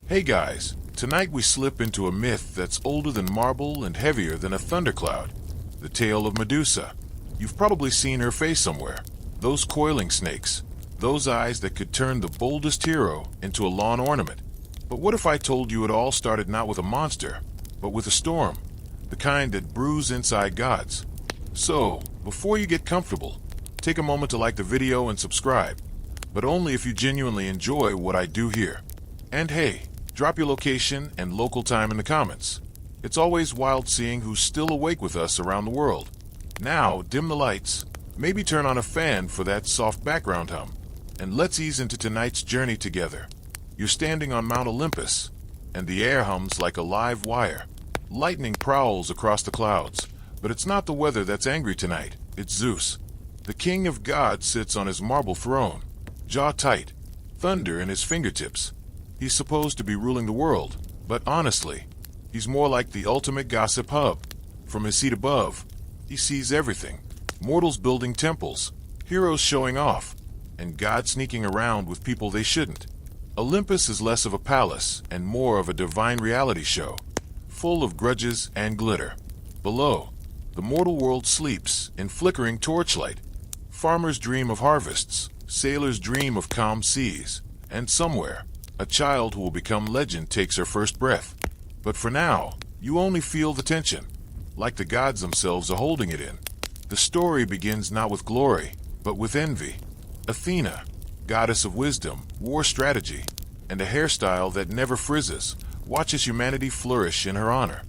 Hey guys, tonight we slip into a myth that's older than marble and heavier than a thundercloud. The tale of Medusa. You've probably seen her face somewhere. Those coiling snakes. Those eyes that could turn the boldest hero into a lawn ornament. But what if I told you it all started not with a monster, but with a storm? The kind that brews inside gods. So, before you get comfortable, take a moment to like the video and subscribe. But only if you genuinely enjoy what I do here. And hey, drop your location and local time in the comments. It's always wild seeing who's still awake with us around the world. Now, dim the lights, maybe turn on a fan for that soft background hum, and let's ease into tonight's journey together. You're standing on Mount Olympus, and the air hums like a live wire. Lightning prowls across the clouds, but it's not the weather that's angry tonight, it's Zeus. The king of gods sits on his marble throne, jaw tight, thunder in his fingertips. He's supposed to be ruling the world, but honestly, he's more like the ultimate gossip hub. From his seat above, he sees everything. Mortals building temples, heroes showing off, and gods sneaking around with people they shouldn't. Olympus is less of a palace and more of a divine reality show, full of grudges and glitter. Below, the mortal world sleeps in flickering torchlight. Farmers dream of harvests, sailors dream of calm seas, and somewhere, a child who will become legend takes her first breath. But for now, you only feel the tension, like the gods themselves are holding it in. The story begins not with glory, but with envy. Athena, goddess of wisdom, war strategy, and a hairstyle that never frizzes, watches humanity flourish in her honor.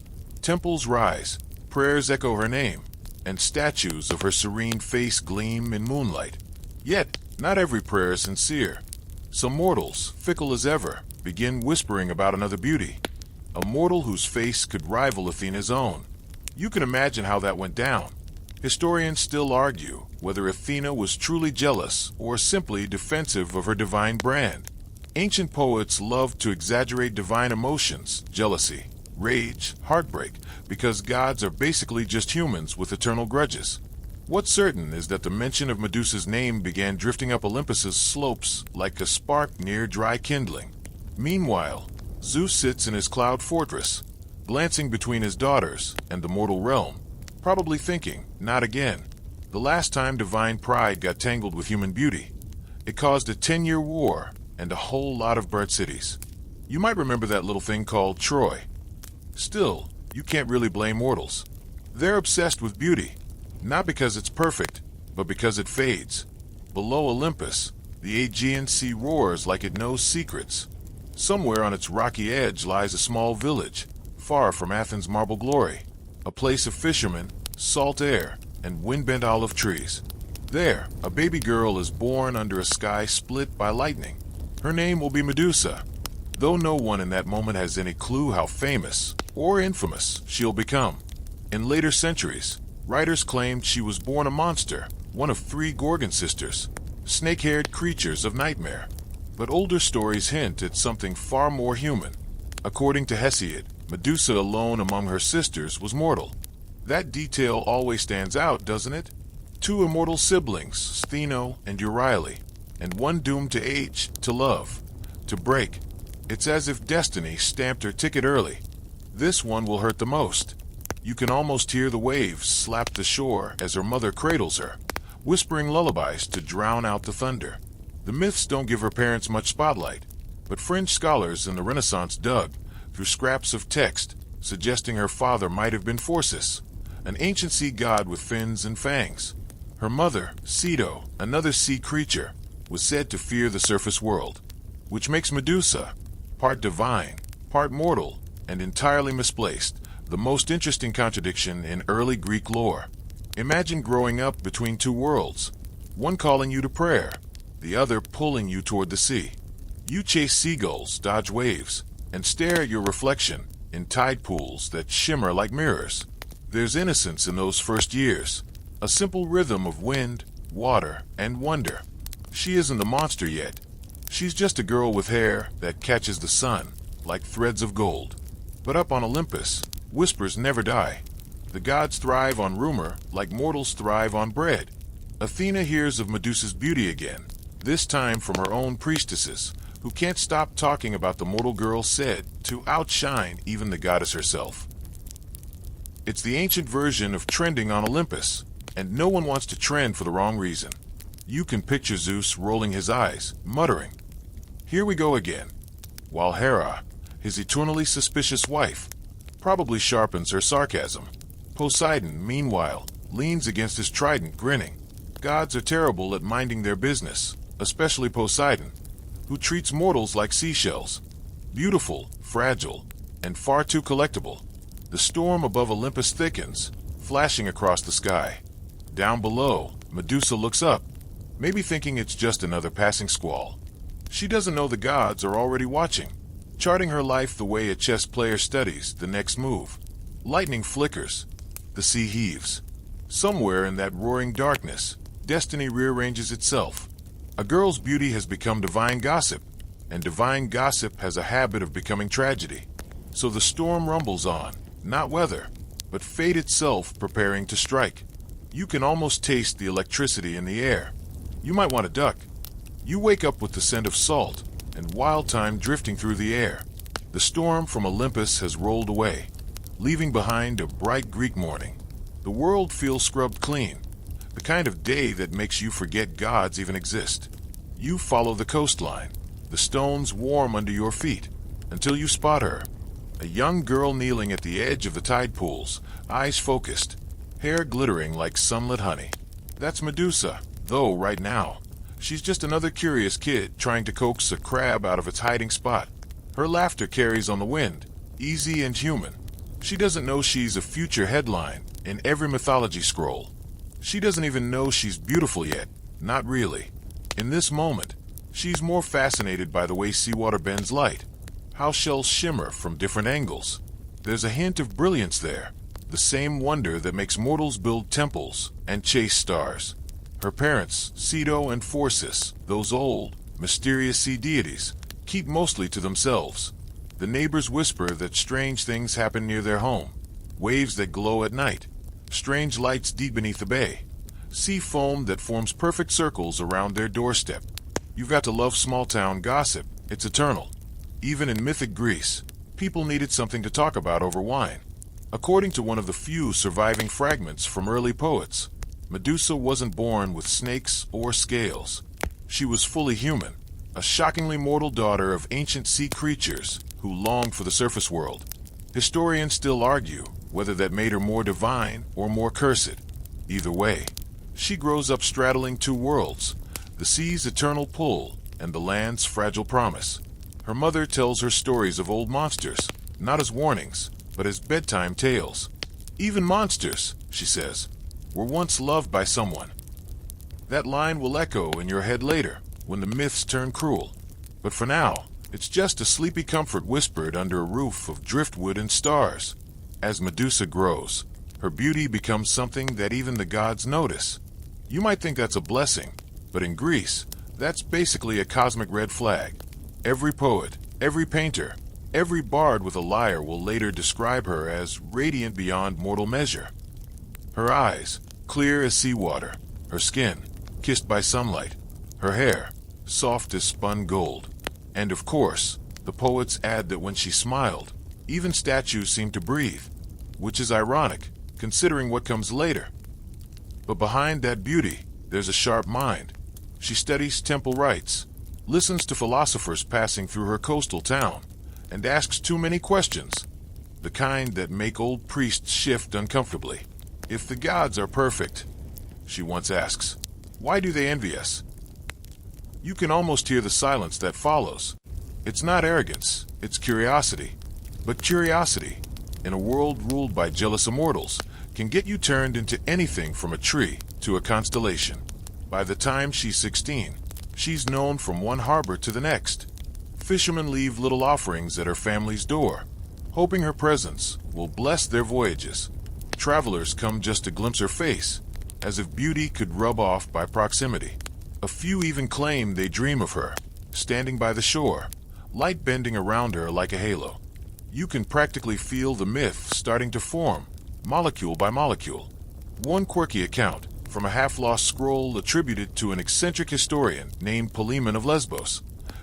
Temples rise, prayers echo her name, and statues of her serene face gleam in moonlight. Yet, not every prayer is sincere. Some mortals, fickle as ever, begin whispering about another beauty. A mortal whose face could rival Athena's own. You can imagine how that went down. Historians still argue whether Athena was truly jealous or simply defensive of her divine brand. Ancient poets loved to exaggerate divine emotions, jealousy, rage, heartbreak, because gods are basically just humans with eternal grudges. What's certain is that the mention of Medusa's name began drifting up Olympus's slopes like a spark near dry kindling. Meanwhile, Zeus sits in his cloud fortress, glancing between his daughters and the mortal realm, probably thinking, not again. The last time divine pride got tangled with human beauty, it caused a 10-year war and a whole lot of burnt cities. You might remember that little thing called Troy. Still, you can't really blame mortals. They're obsessed with beauty, not because it's perfect, but because it fades. Below Olympus, the Aegean Sea roars like it knows secrets. Somewhere on its rocky edge lies a small village, far from Athens' marble glory, a place of fishermen, salt air, and wind-bent olive trees. There, a baby girl is born under a sky split by lightning. Her name will be Medusa, though no one in that moment has any clue how famous or infamous she'll become. In later centuries, writers claimed she was born a monster, one of 3 Gorgon sisters, snake-haired creatures of nightmare. But older stories hint at something far more human. According to Hesiod, Medusa alone among her sisters was mortal. That detail always stands out, doesn't it? 2 immortal siblings, Stheno and Euryale, and one doomed to age, to love, to break. It's as if destiny stamped her ticket early. This one will hurt the most. You can almost hear the waves slap the shore as her mother cradles her, whispering lullabies to drown out the thunder. The myths don't give her parents much spotlight, but fringe scholars in the Renaissance dug through scraps of text suggesting her father might have been Phorcys, an ancient sea god with fins and fangs. Her mother, Ceto, another sea creature, was said to fear the surface world, which makes Medusa, part divine, part mortal, and entirely misplaced, the most interesting contradiction in early Greek lore. Imagine growing up between 2 worlds, one calling you to prayer, the other pulling you toward the sea. You chase seagulls, dodge waves, and stare at your reflection in tide pools that shimmer like mirrors. There's innocence in those first years, a simple rhythm of wind, water, and wonder. She isn't a monster yet. She's just a girl with hair that catches the sun like threads of gold. But up on Olympus, whispers never die. The gods thrive on rumor like mortals thrive on bread. Athena hears of Medusa's beauty again, this time from her own priestesses, who can't stop talking about the mortal girl said to outshine even the goddess herself. It's the ancient version of trending on Olympus, and no one wants to trend for the wrong reason. You can picture Zeus rolling his eyes, muttering, "Here we go again," while Hera, his eternally suspicious wife, probably sharpens her sarcasm. Poseidon, meanwhile, leans against his trident, grinning. Gods are terrible at minding their business, especially Poseidon, who treats mortals like seashells. Beautiful, fragile, and far too collectible. The storm above Olympus thickens, flashing across the sky. Down below, Medusa looks up, maybe thinking it's just another passing squall. She doesn't know the gods are already watching, charting her life the way a chess player studies the next move. Lightning flickers. The sea heaves. Somewhere in that roaring darkness, destiny rearranges itself. A girl's beauty has become divine gossip, and divine gossip has a habit of becoming tragedy. So the storm rumbles on, not weather, but fate itself preparing to strike. You can almost taste the electricity in the air. You might want to duck. You wake up with the scent of salt and wild thyme drifting through the air. The storm from Olympus has rolled away, leaving behind a bright Greek morning. The world feels scrubbed clean, the kind of day that makes you forget gods even exist. You follow the coastline, the stones warm under your feet, until you spot her. A young girl kneeling at the edge of the tide pools, eyes focused, hair glittering like sunlit honey. That's Medusa, though right now, she's just another curious kid trying to coax a crab out of its hiding spot. Her laughter carries on the wind, easy and human. She doesn't know she's a future headline in every mythology scroll. She doesn't even know she's beautiful yet, not really. In this moment, she's more fascinated by the way seawater bends light, how shells shimmer from different angles. There's a hint of brilliance there, the same wonder that makes mortals build temples and chase stars. Her parents, Ceto and Phorcys, those old, mysterious sea deities, keep mostly to themselves. The neighbors whisper that strange things happen near their home. Waves that glow at night, strange lights deep beneath the bay, sea foam that forms perfect circles around their doorstep. You've got to love small-town gossip. It's eternal. Even in mythic Greece, people needed something to talk about over wine. According to one of the few surviving fragments from early poets, Medusa wasn't born with snakes or scales. She was fully human, a shockingly mortal daughter of ancient sea creatures who longed for the surface world. Historians still argue whether that made her more divine or more cursed. Either way, she grows up straddling two worlds, the sea's eternal pull and the land's fragile promise. Her mother tells her stories of old monsters, not as warnings, but as bedtime tales. Even monsters, she says, were once loved by someone. That line will echo in your head later, when the myths turn cruel. But for now, it's just a sleepy comfort whispered under a roof of driftwood and stars. As Medusa grows, her beauty becomes something that even the gods notice. You might think that's a blessing, but in Greece, that's basically a cosmic red flag. Every poet, every painter, every bard with a lyre will later describe her as radiant beyond mortal measure. Her eyes, clear as seawater, her skin, kissed by sunlight, her hair, soft as spun gold. And of course, the poets add that when she smiled, even statues seemed to breathe, which is ironic, considering what comes later. But behind that beauty, there's a sharp mind. She studies temple rites, listens to philosophers passing through her coastal town, and asks too many questions, the kind that make old priests shift uncomfortably. If the gods are perfect, she once asks, why do they envy us? You can almost hear the silence that follows. It's not arrogance, it's curiosity. But curiosity, in a world ruled by jealous immortals, can get you turned into anything from a tree to a constellation. By the time she's 16, she's known from one harbor to the next. Fishermen leave little offerings at her family's door, hoping her presence will bless their voyages. Travelers come just to glimpse her face, as if beauty could rub off by proximity. A few even claim they dream of her, standing by the shore, light bending around her like a halo. You can practically feel the myth starting to form, molecule by molecule. One quirky account, from a half-lost scroll attributed to an eccentric historian named Polemon of Lesbos,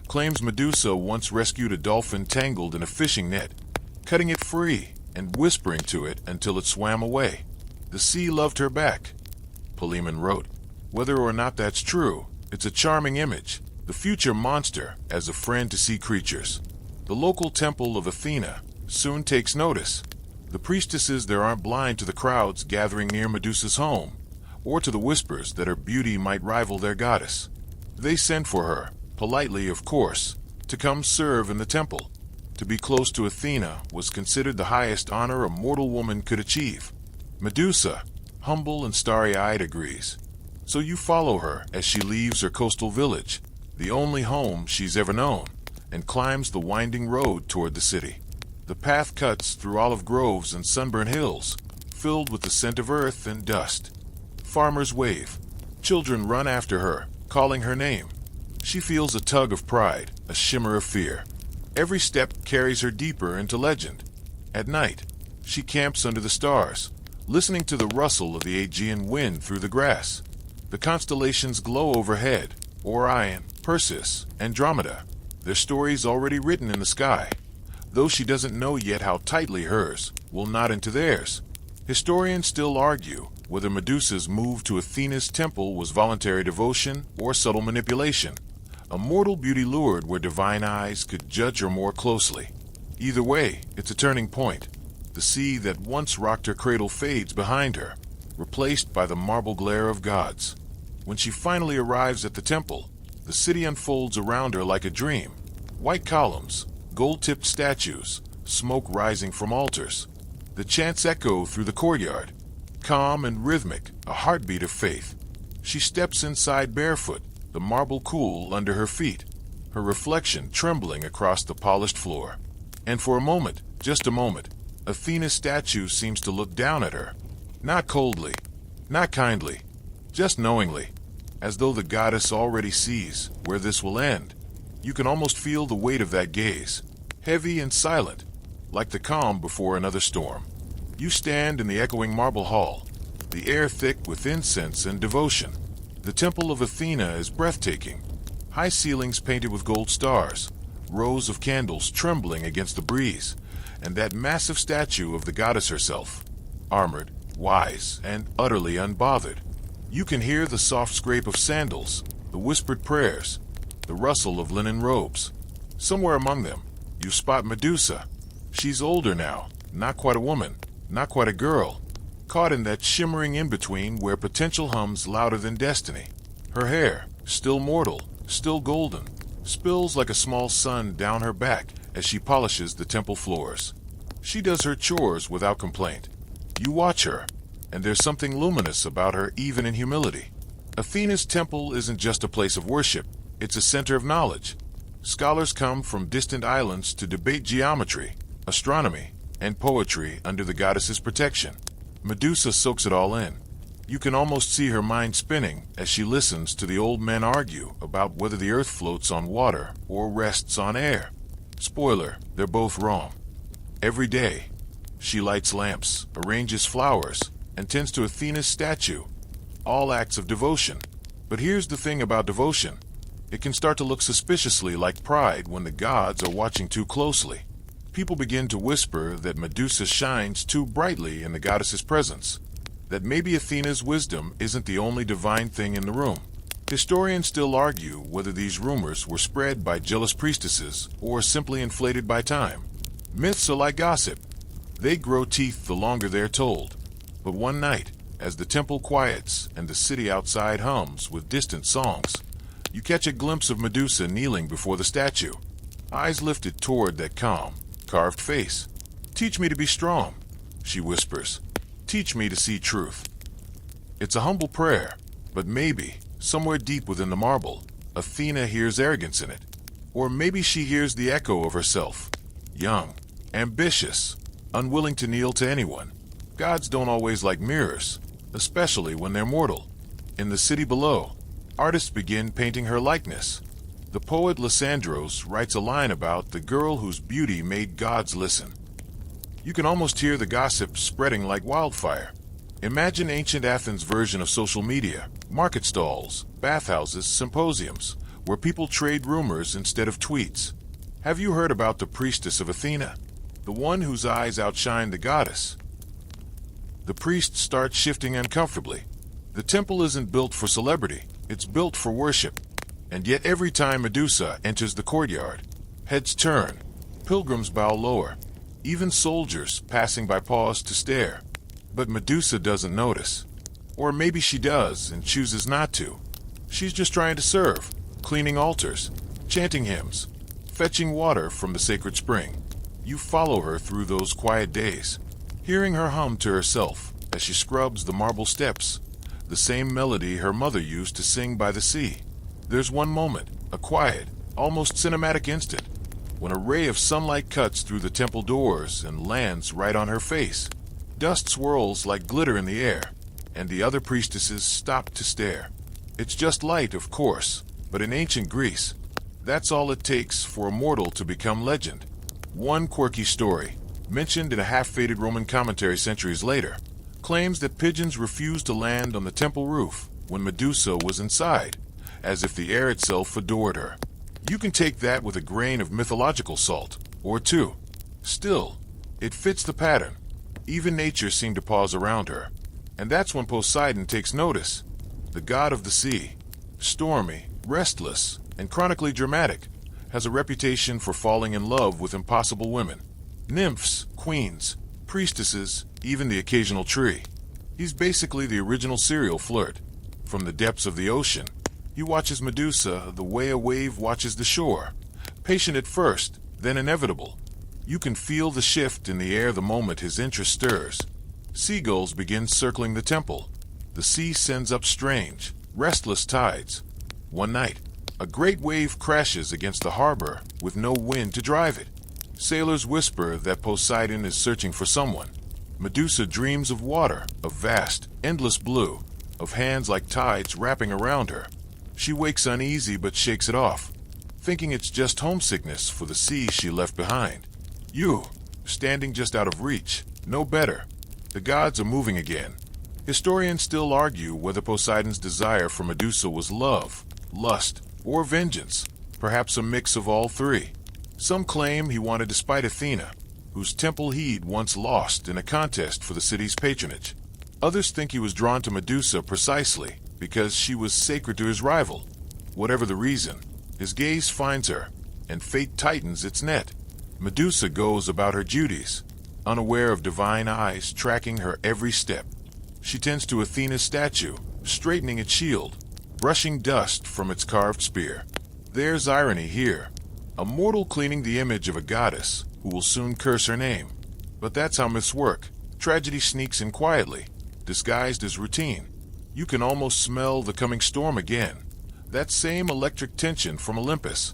claims Medusa once rescued a dolphin tangled in a fishing net, cutting it free and whispering to it until it swam away. The sea loved her back, Philemon wrote. Whether or not that's true, it's a charming image, the future monster as a friend to sea creatures. The local temple of Athena soon takes notice. The priestesses there aren't blind to the crowds gathering near Medusa's home, or to the whispers that her beauty might rival their goddess. They send for her, politely of course, to come serve in the temple. To be close to Athena was considered the highest honor a mortal woman could achieve. Medusa, humble and starry-eyed, agrees. So you follow her as she leaves her coastal village, the only home she's ever known, and climbs the winding road toward the city. The path cuts through olive groves and sunburned hills, filled with the scent of earth and dust. Farmers wave. Children run after her, calling her name. She feels a tug of pride, a shimmer of fear. Every step carries her deeper into legend. At night, she camps under the stars, listening to the rustle of the Aegean wind through the grass. The constellations glow overhead: Orion, Perseus, Andromeda, their stories already written in the sky. Though she doesn't know yet how tightly hers will knot into theirs. Historians still argue whether Medusa's move to Athena's temple was voluntary devotion or subtle manipulation. A mortal beauty lured where divine eyes could judge her more closely. Either way, it's a turning point. The sea that once rocked her cradle fades behind her, replaced by the marble glare of gods. When she finally arrives at the temple, the city unfolds around her like a dream. White columns, gold-tipped statues, smoke rising from altars. The chants echo through the courtyard, calm and rhythmic, a heartbeat of faith. She steps inside barefoot, the marble cool under her feet, her reflection trembling across the polished floor. And for a moment, just a moment, Athena's statue seems to look down at her. Not coldly, not kindly, just knowingly, as though the goddess already sees where this will end. You can almost feel the weight of that gaze, heavy and silent, like the calm before another storm. You stand in the echoing marble hall, the air thick with incense and devotion. The temple of Athena is breathtaking. High ceilings painted with gold stars, rows of candles trembling against the breeze, and that massive statue of the goddess herself, armored, wise, and utterly unbothered. You can hear the soft scrape of sandals, the whispered prayers, the rustle of linen robes. Somewhere among them, you spot Medusa. She's older now, not quite a woman, not quite a girl, caught in that shimmering in-between where potential hums louder than destiny. Her hair, still mortal, still golden, spills like a small sun down her back as she polishes the temple floors. She does her chores without complaint. You watch her, and there's something luminous about her even in humility. Athena's temple isn't just a place of worship, it's a center of knowledge. Scholars come from distant islands to debate geometry, astronomy, and poetry under the goddess's protection. Medusa soaks it all in. You can almost see her mind spinning as she listens to the old men argue about whether the earth floats on water or rests on air. Spoiler, they're both wrong. Every day, she lights lamps, arranges flowers, and tends to Athena's statue. All acts of devotion. But here's the thing about devotion. It can start to look suspiciously like pride when the gods are watching too closely. People begin to whisper that Medusa shines too brightly in the goddess's presence, that maybe Athena's wisdom isn't the only divine thing in the room. Historians still argue whether these rumors were spread by jealous priestesses or simply inflated by time. Myths are like gossip. They grow teeth the longer they're told. But one night, as the temple quiets and the city outside hums with distant songs, you catch a glimpse of Medusa kneeling before the statue, eyes lifted toward that calm, carved face. "Teach me to be strong," she whispers. "Teach me to see truth." It's a humble prayer, but maybe, somewhere deep within the marble, Athena hears arrogance in it. Or maybe she hears the echo of herself, young, ambitious, unwilling to kneel to anyone. Gods don't always like mirrors, especially when they're mortal. In the city below, artists begin painting her likeness. The poet Lysandros writes a line about the girl whose beauty made gods listen. You can almost hear the gossip spreading like wildfire. Imagine ancient Athens' version of social media, market stalls, bathhouses, symposiums, where people trade rumors instead of tweets. Have you heard about the priestess of Athena? The one whose eyes outshine the goddess? The priest starts shifting uncomfortably. The temple isn't built for celebrity, it's built for worship. And yet every time Medusa enters the courtyard, heads turn, pilgrims bow lower. Even soldiers passing by pause to stare. But Medusa doesn't notice. Or maybe she does and chooses not to. She's just trying to serve, cleaning altars, chanting hymns, fetching water from the sacred spring. You follow her through those quiet days, hearing her hum to herself as she scrubs the marble steps, the same melody her mother used to sing by the sea. There's one moment, a quiet, almost cinematic instant, when a ray of sunlight cuts through the temple doors and lands right on her face. Dust swirls like glitter in the air, and the other priestesses stop to stare. It's just light, of course, but in ancient Greece, that's all it takes for a mortal to become legend. One quirky story, mentioned in a half-faded Roman commentary centuries later, claims that pigeons refused to land on the temple roof when Medusa was inside, as if the air itself adored her. You can take that with a grain of mythological salt, or two. Still, it fits the pattern. Even nature seemed to pause around her. And that's when Poseidon takes notice. The god of the sea, stormy, restless, and chronically dramatic, has a reputation for falling in love with impossible women. Nymphs, queens, priestesses, even the occasional tree. He's basically the original serial flirt. From the depths of the ocean, he watches Medusa the way a wave watches the shore. Patient at first, then inevitable. You can feel the shift in the air the moment his interest stirs. Seagulls begin circling the temple. The sea sends up strange, restless tides. One night, a great wave crashes against the harbor with no wind to drive it. Sailors whisper that Poseidon is searching for someone. Medusa dreams of water, of vast, endless blue, of hands like tides wrapping around her. She wakes uneasy but shakes it off, thinking it's just homesickness for the sea she left behind. You, standing just out of reach, know better. The gods are moving again. Historians still argue whether Poseidon's desire for Medusa was love, lust, or vengeance, perhaps a mix of all three. Some claim he wanted to spite Athena, whose temple he'd once lost in a contest for the city's patronage. Others think he was drawn to Medusa precisely because she was sacred to his rival. Whatever the reason, his gaze finds her, and fate tightens its net. Medusa goes about her duties, unaware of divine eyes tracking her every step. She tends to Athena's statue, straightening its shield, brushing dust from its carved spear. There's irony here. A mortal cleaning the image of a goddess who will soon curse her name. But that's how myths work. Tragedy sneaks in quietly, disguised as routine. You can almost smell the coming storm again. That same electric tension from Olympus,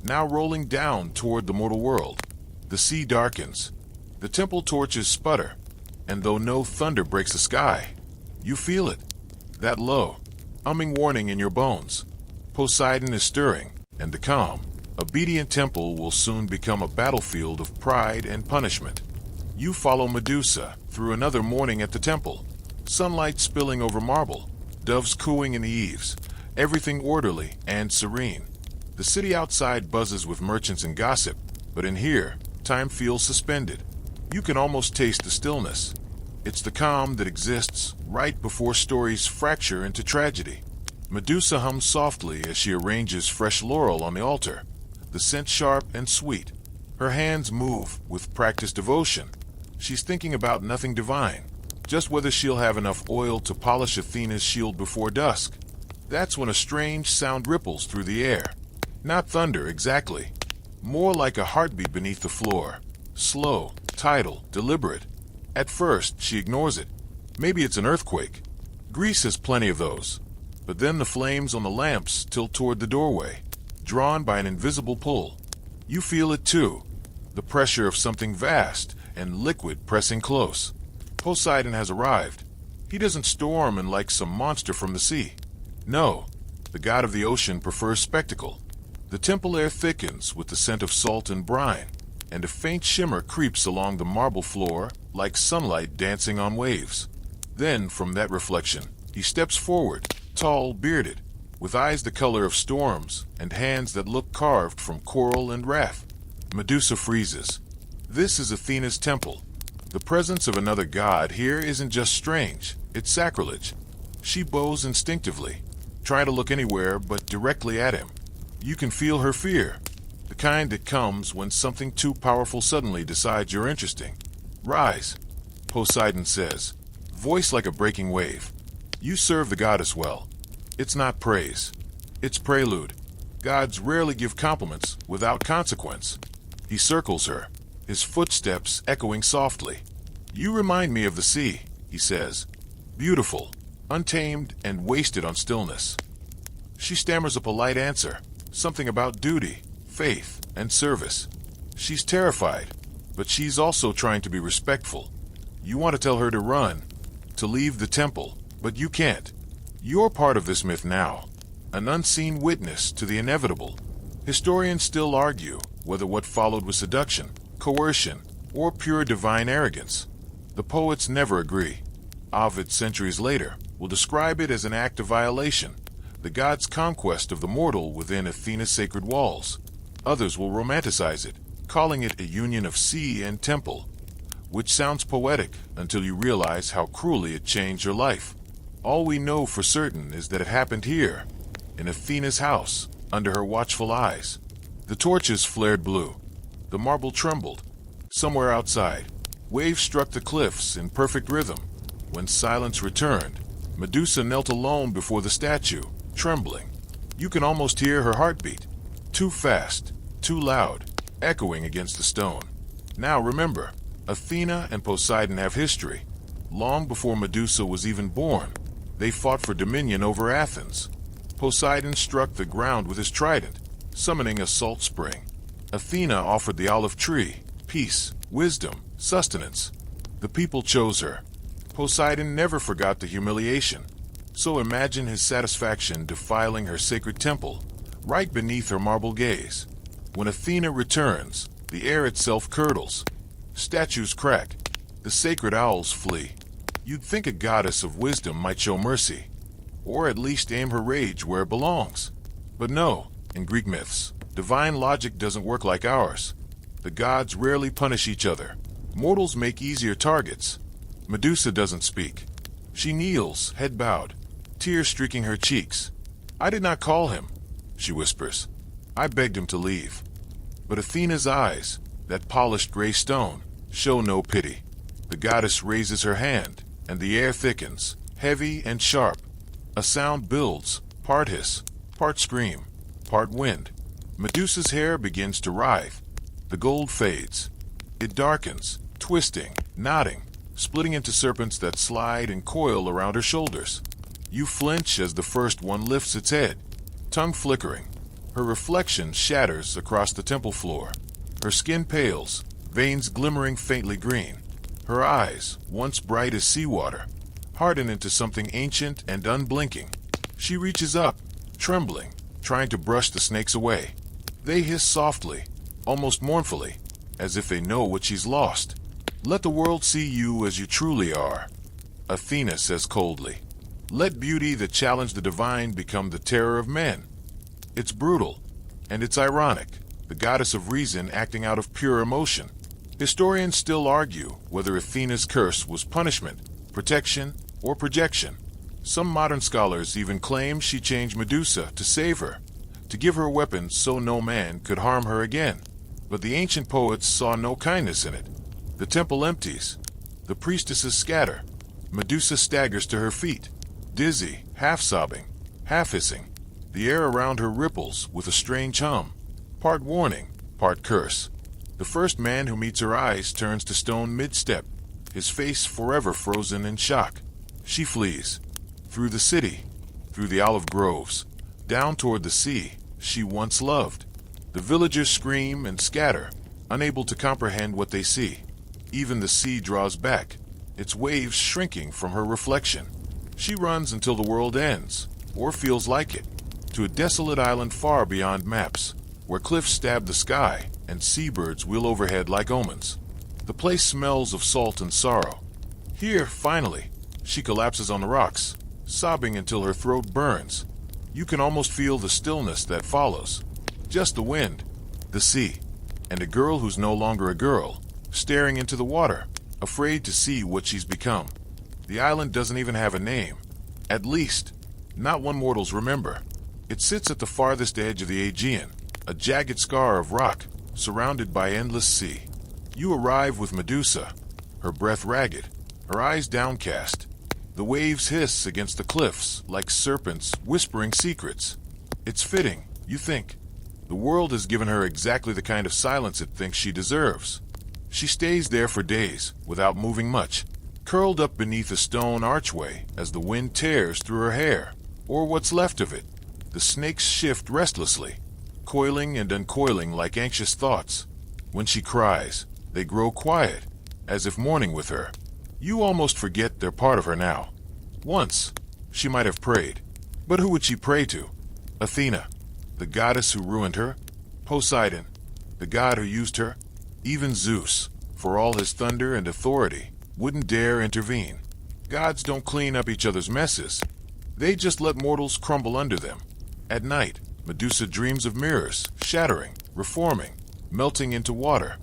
now rolling down toward the mortal world. The sea darkens. The temple torches sputter. And though no thunder breaks the sky, you feel it. That low, humming warning in your bones. Poseidon is stirring, and the calm, obedient temple will soon become a battlefield of pride and punishment. You follow Medusa through another morning at the temple. Sunlight spilling over marble, doves cooing in the eaves, everything orderly and serene. The city outside buzzes with merchants and gossip, but in here, time feels suspended. You can almost taste the stillness. It's the calm that exists right before stories fracture into tragedy. Medusa hums softly as she arranges fresh laurel on the altar, the scent sharp and sweet. Her hands move with practiced devotion. She's thinking about nothing divine, just whether she'll have enough oil to polish Athena's shield before dusk. That's when a strange sound ripples through the air. Not thunder, exactly. More like a heartbeat beneath the floor. Slow, tidal, deliberate. At first, she ignores it. Maybe it's an earthquake. Greece has plenty of those. But then the flames on the lamps tilt toward the doorway, drawn by an invisible pull. You feel it too. The pressure of something vast and liquid pressing close. Poseidon has arrived. He doesn't storm in like some monster from the sea. No, the god of the ocean prefers spectacle. The temple air thickens with the scent of salt and brine, and a faint shimmer creeps along the marble floor like sunlight dancing on waves. Then, from that reflection, he steps forward, tall, bearded, with eyes the color of storms and hands that look carved from coral and wrath. Medusa freezes. This is Athena's temple. The presence of another god here isn't just strange, it's sacrilege. She bows instinctively, trying to look anywhere but directly at him. You can feel her fear, the kind that comes when something too powerful suddenly decides you're interesting. Rise, Poseidon says, voice like a breaking wave. You serve the goddess well. It's not praise. It's prelude. Gods rarely give compliments without consequence. He circles her, his footsteps echoing softly. You remind me of the sea, he says. Beautiful, untamed, and wasted on stillness. She stammers a polite answer, something about duty, faith, and service. She's terrified, but she's also trying to be respectful. You want to tell her to run, to leave the temple, but you can't. You're part of this myth now, an unseen witness to the inevitable. Historians still argue whether what followed was seduction, coercion, or pure divine arrogance. The poets never agree. Ovid, centuries later, will describe it as an act of violation, the god's conquest of the mortal within Athena's sacred walls. Others will romanticize it, calling it a union of sea and temple, which sounds poetic until you realize how cruelly it changed her life. All we know for certain is that it happened here, in Athena's house, under her watchful eyes. The torches flared blue. The marble trembled. Somewhere outside, waves struck the cliffs in perfect rhythm. When silence returned, Medusa knelt alone before the statue, trembling. You can almost hear her heartbeat. Too fast, too loud, echoing against the stone. Now remember, Athena and Poseidon have history. Long before Medusa was even born, they fought for dominion over Athens. Poseidon struck the ground with his trident, summoning a salt spring. Athena offered the olive tree, peace, wisdom, sustenance. The people chose her. Poseidon never forgot the humiliation. So imagine his satisfaction defiling her sacred temple, right beneath her marble gaze. When Athena returns, the air itself curdles. Statues crack. The sacred owls flee. You'd think a goddess of wisdom might show mercy, or at least aim her rage where it belongs. But no, in Greek myths, divine logic doesn't work like ours. The gods rarely punish each other. Mortals make easier targets. Medusa doesn't speak. She kneels, head bowed, tears streaking her cheeks. I did not call him, she whispers. I begged him to leave. But Athena's eyes, that polished gray stone, show no pity. The goddess raises her hand, and the air thickens, heavy and sharp. A sound builds, part hiss, part scream, part wind. Medusa's hair begins to writhe. The gold fades. It darkens, twisting, knotting, splitting into serpents that slide and coil around her shoulders. You flinch as the first one lifts its head, tongue flickering. Her reflection shatters across the temple floor. Her skin pales, veins glimmering faintly green. Her eyes, once bright as seawater, harden into something ancient and unblinking. She reaches up, trembling, trying to brush the snakes away. They hiss softly, almost mournfully, as if they know what she's lost. Let the world see you as you truly are, Athena says coldly. Let beauty that challenged the divine become the terror of men. It's brutal, and it's ironic, the goddess of reason acting out of pure emotion. Historians still argue whether Athena's curse was punishment, protection, or projection. Some modern scholars even claim she changed Medusa to save her, to give her weapons so no man could harm her again. But the ancient poets saw no kindness in it. The temple empties. The priestesses scatter. Medusa staggers to her feet, dizzy, half-sobbing, half-hissing. The air around her ripples with a strange hum, part warning, part curse. The first man who meets her eyes turns to stone mid-step, his face forever frozen in shock. She flees. Through the city, through the olive groves, down toward the sea she once loved. The villagers scream and scatter, unable to comprehend what they see. Even the sea draws back, its waves shrinking from her reflection. She runs until the world ends, or feels like it, to a desolate island far beyond maps, where cliffs stab the sky and seabirds wheel overhead like omens. The place smells of salt and sorrow. Here, finally, she collapses on the rocks, sobbing until her throat burns. You can almost feel the stillness that follows. Just the wind, the sea, and a girl who's no longer a girl, staring into the water, afraid to see what she's become. The island doesn't even have a name. At least, not one mortals remember. It sits at the farthest edge of the Aegean, a jagged scar of rock, surrounded by endless sea. You arrive with Medusa, her breath ragged, her eyes downcast. The waves hiss against the cliffs like serpents whispering secrets. It's fitting, you think. The world has given her exactly the kind of silence it thinks she deserves. She stays there for days, without moving much, curled up beneath a stone archway as the wind tears through her hair, or what's left of it. The snakes shift restlessly, coiling and uncoiling like anxious thoughts. When she cries, they grow quiet, as if mourning with her. You almost forget they're part of her now. Once, she might have prayed. But who would she pray to? Athena, the goddess who ruined her? Poseidon, the god who used her? Even Zeus, for all his thunder and authority, wouldn't dare intervene. Gods don't clean up each other's messes. They just let mortals crumble under them. At night, Medusa dreams of mirrors, shattering, reforming, melting into water.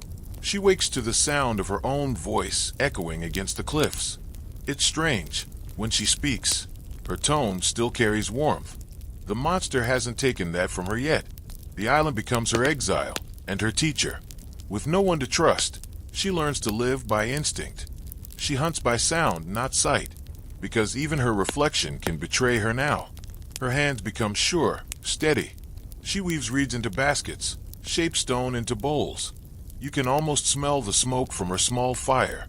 She wakes to the sound of her own voice echoing against the cliffs. It's strange. When she speaks, her tone still carries warmth. The monster hasn't taken that from her yet. The island becomes her exile and her teacher. With no one to trust, she learns to live by instinct. She hunts by sound, not sight, because even her reflection can betray her now. Her hands become sure, steady. She weaves reeds into baskets, shapes stone into bowls. You can almost smell the smoke from her small fire,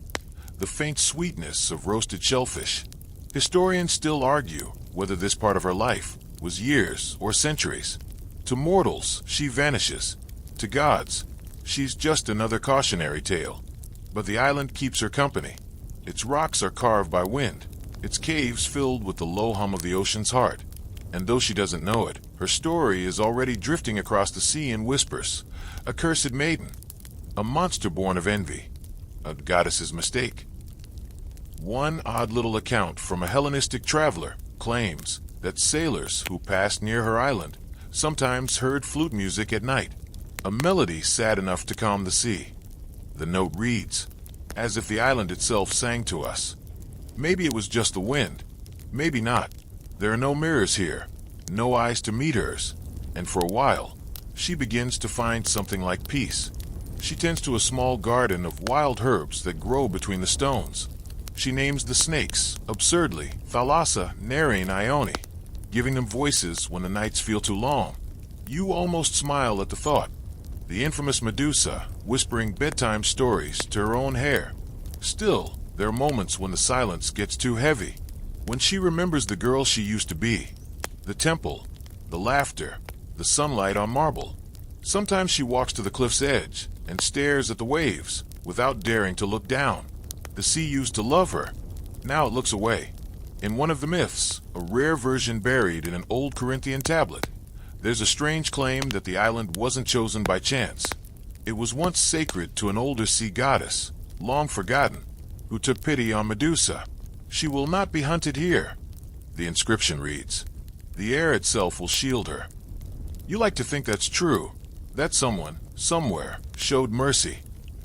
the faint sweetness of roasted shellfish. Historians still argue whether this part of her life was years or centuries. To mortals, she vanishes. To gods, she's just another cautionary tale. But the island keeps her company. Its rocks are carved by wind, its caves filled with the low hum of the ocean's heart. And though she doesn't know it, her story is already drifting across the sea in whispers. A cursed maiden, a monster born of envy, a goddess's mistake. One odd little account from a Hellenistic traveler claims that sailors who passed near her island sometimes heard flute music at night, a melody sad enough to calm the sea. The note reads, as if the island itself sang to us. Maybe it was just the wind, maybe not. There are no mirrors here, no eyes to meet hers, and for a while, she begins to find something like peace. She tends to a small garden of wild herbs that grow between the stones. She names the snakes, absurdly, Thalassa, Nerine, Ione, giving them voices when the nights feel too long. You almost smile at the thought. The infamous Medusa, whispering bedtime stories to her own hair. Still, there are moments when the silence gets too heavy. When she remembers the girl she used to be. The temple, the laughter, the sunlight on marble. Sometimes she walks to the cliff's edge and stares at the waves without daring to look down. The sea used to love her. Now it looks away. In one of the myths, a rare version buried in an old Corinthian tablet, there's a strange claim that the island wasn't chosen by chance. It was once sacred to an older sea goddess, long forgotten, who took pity on Medusa. She will not be hunted here, the inscription reads. The air itself will shield her. You like to think that's true, that someone, somewhere, showed mercy.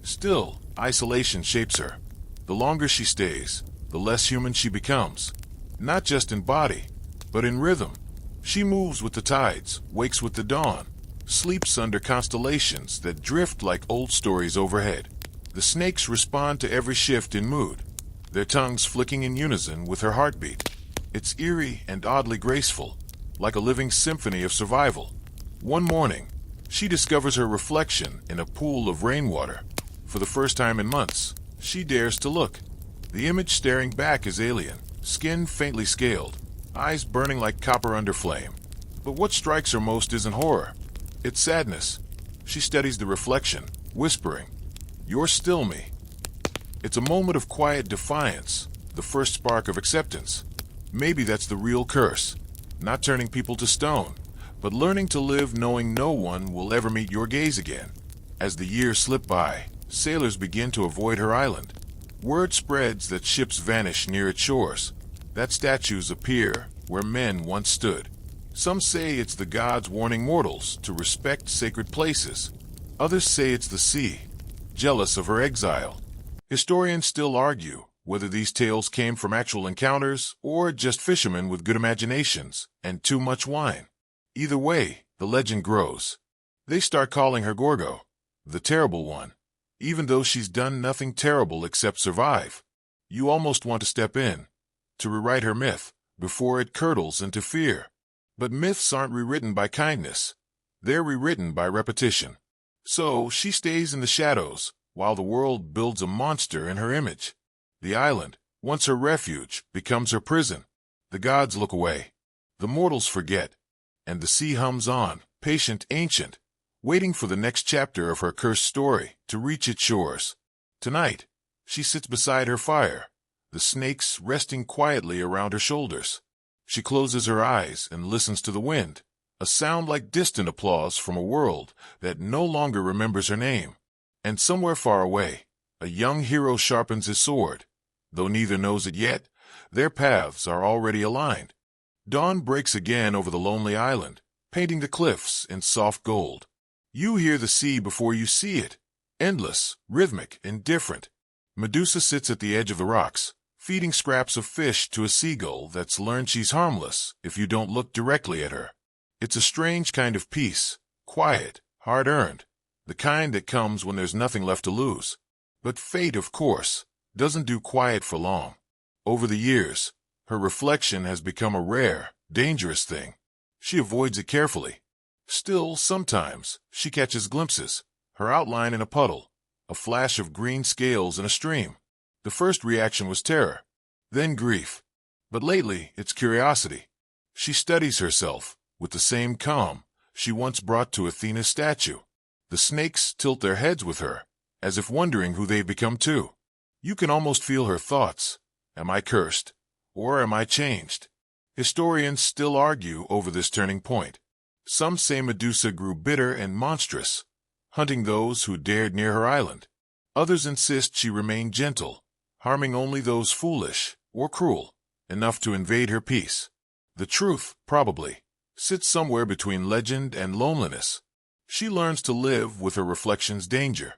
Still, isolation shapes her. The longer she stays, the less human she becomes. Not just in body, but in rhythm. She moves with the tides, wakes with the dawn, sleeps under constellations that drift like old stories overhead. The snakes respond to every shift in mood, their tongues flicking in unison with her heartbeat. It's eerie and oddly graceful, like a living symphony of survival. One morning, she discovers her reflection in a pool of rainwater. For the first time in months, she dares to look. The image staring back is alien, skin faintly scaled, eyes burning like copper under flame. But what strikes her most isn't horror. It's sadness. She studies the reflection, whispering, "You're still me." It's a moment of quiet defiance, the first spark of acceptance. Maybe that's the real curse. Not turning people to stone, but learning to live knowing no one will ever meet your gaze again. As the years slip by, sailors begin to avoid her island. Word spreads that ships vanish near its shores, that statues appear where men once stood. Some say it's the gods warning mortals to respect sacred places. Others say it's the sea, jealous of her exile. Historians still argue whether these tales came from actual encounters or just fishermen with good imaginations and too much wine. Either way, the legend grows. They start calling her Gorgo, the terrible one, even though she's done nothing terrible except survive. You almost want to step in, to rewrite her myth, before it curdles into fear. But myths aren't rewritten by kindness. They're rewritten by repetition. So she stays in the shadows, while the world builds a monster in her image. The island, once her refuge, becomes her prison. The gods look away. The mortals forget. And the sea hums on, patient, ancient, waiting for the next chapter of her cursed story to reach its shores. Tonight, she sits beside her fire, the snakes resting quietly around her shoulders. She closes her eyes and listens to the wind, a sound like distant applause from a world that no longer remembers her name. And somewhere far away, a young hero sharpens his sword. Though neither knows it yet, their paths are already aligned. Dawn breaks again over the lonely island, painting the cliffs in soft gold. You hear the sea before you see it, endless, rhythmic, and different. Medusa sits at the edge of the rocks, feeding scraps of fish to a seagull that's learned she's harmless if you don't look directly at her. It's a strange kind of peace, quiet, hard-earned, the kind that comes when there's nothing left to lose. But fate, of course, doesn't do quiet for long. Over the years, her reflection has become a rare, dangerous thing. She avoids it carefully. Still, sometimes, she catches glimpses, her outline in a puddle, a flash of green scales in a stream. The first reaction was terror, then grief. But lately, it's curiosity. She studies herself, with the same calm she once brought to Athena's statue. The snakes tilt their heads with her, as if wondering who they've become too. You can almost feel her thoughts. Am I cursed? Or am I changed? Historians still argue over this turning point. Some say Medusa grew bitter and monstrous, hunting those who dared near her island. Others insist she remained gentle, harming only those foolish or cruel enough to invade her peace. The truth, probably, sits somewhere between legend and loneliness. She learns to live with her reflection's danger.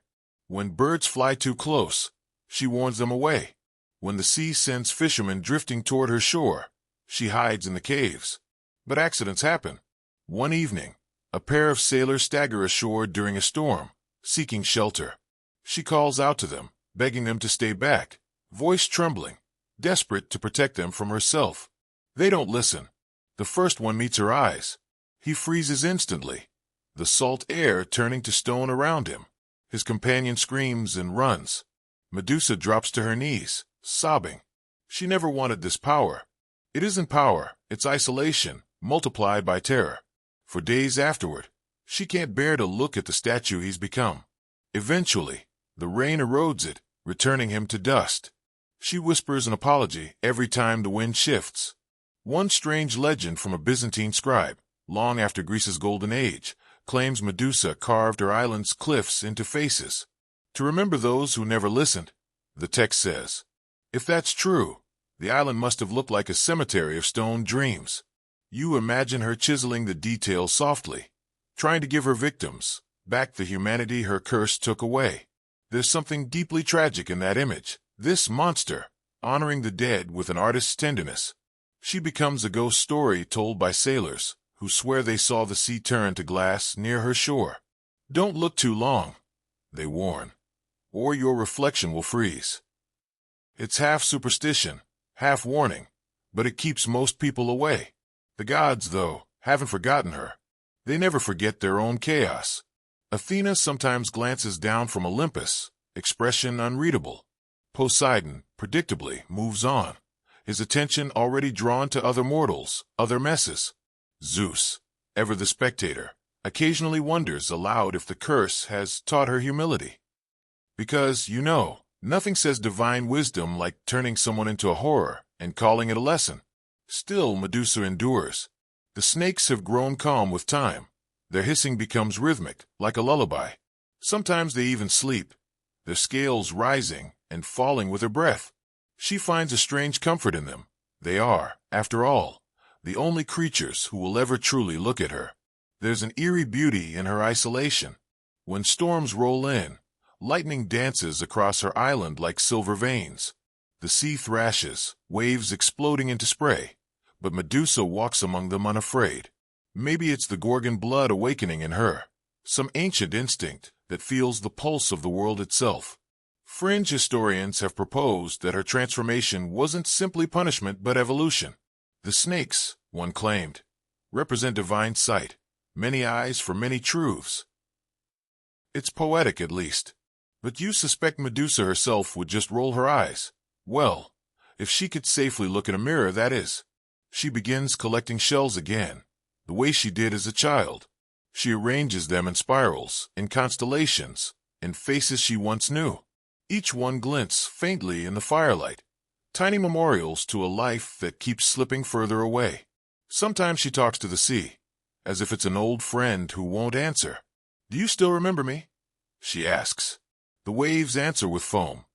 When birds fly too close, she warns them away. When the sea sends fishermen drifting toward her shore, she hides in the caves. But accidents happen. One evening, a pair of sailors stagger ashore during a storm, seeking shelter. She calls out to them, begging them to stay back, voice trembling, desperate to protect them from herself. They don't listen. The first one meets her eyes. He freezes instantly, the salt air turning to stone around him. His companion screams and runs. Medusa drops to her knees, sobbing. She never wanted this power. It isn't power, it's isolation, multiplied by terror. For days afterward, she can't bear to look at the statue he's become. Eventually, the rain erodes it, returning him to dust. She whispers an apology every time the wind shifts. One strange legend from a Byzantine scribe, long after Greece's golden age, claims Medusa carved her island's cliffs into faces. To remember those who never listened, the text says. If that's true, the island must have looked like a cemetery of stone dreams. You imagine her chiseling the details softly, trying to give her victims back the humanity her curse took away. There's something deeply tragic in that image, this monster, honoring the dead with an artist's tenderness. She becomes a ghost story told by sailors, who swear they saw the sea turn to glass near her shore. Don't look too long, they warn, or your reflection will freeze. It's half superstition, half warning, but it keeps most people away. The gods, though, haven't forgotten her. They never forget their own chaos. Athena sometimes glances down from Olympus, expression unreadable. Poseidon, predictably, moves on, his attention already drawn to other mortals, other messes. Zeus, ever the spectator, occasionally wonders aloud if the curse has taught her humility. Because, nothing says divine wisdom like turning someone into a horror and calling it a lesson. Still, Medusa endures. The snakes have grown calm with time. Their hissing becomes rhythmic, like a lullaby. Sometimes they even sleep, their scales rising and falling with her breath. She finds a strange comfort in them. They are, after all, the only creatures who will ever truly look at her. There's an eerie beauty in her isolation. When storms roll in, lightning dances across her island like silver veins. The sea thrashes, waves exploding into spray, but Medusa walks among them unafraid. Maybe it's the Gorgon blood awakening in her, some ancient instinct that feels the pulse of the world itself. Fringe historians have proposed that her transformation wasn't simply punishment but evolution. The snakes, one claimed, represent divine sight, many eyes for many truths. It's poetic at least. But you suspect Medusa herself would just roll her eyes. Well, if she could safely look in a mirror, that is. She begins collecting shells again, the way she did as a child. She arranges them in spirals, in constellations, in faces she once knew. Each one glints faintly in the firelight, tiny memorials to a life that keeps slipping further away. Sometimes she talks to the sea, as if it's an old friend who won't answer. "Do you still remember me?" she asks. The waves answer with foam.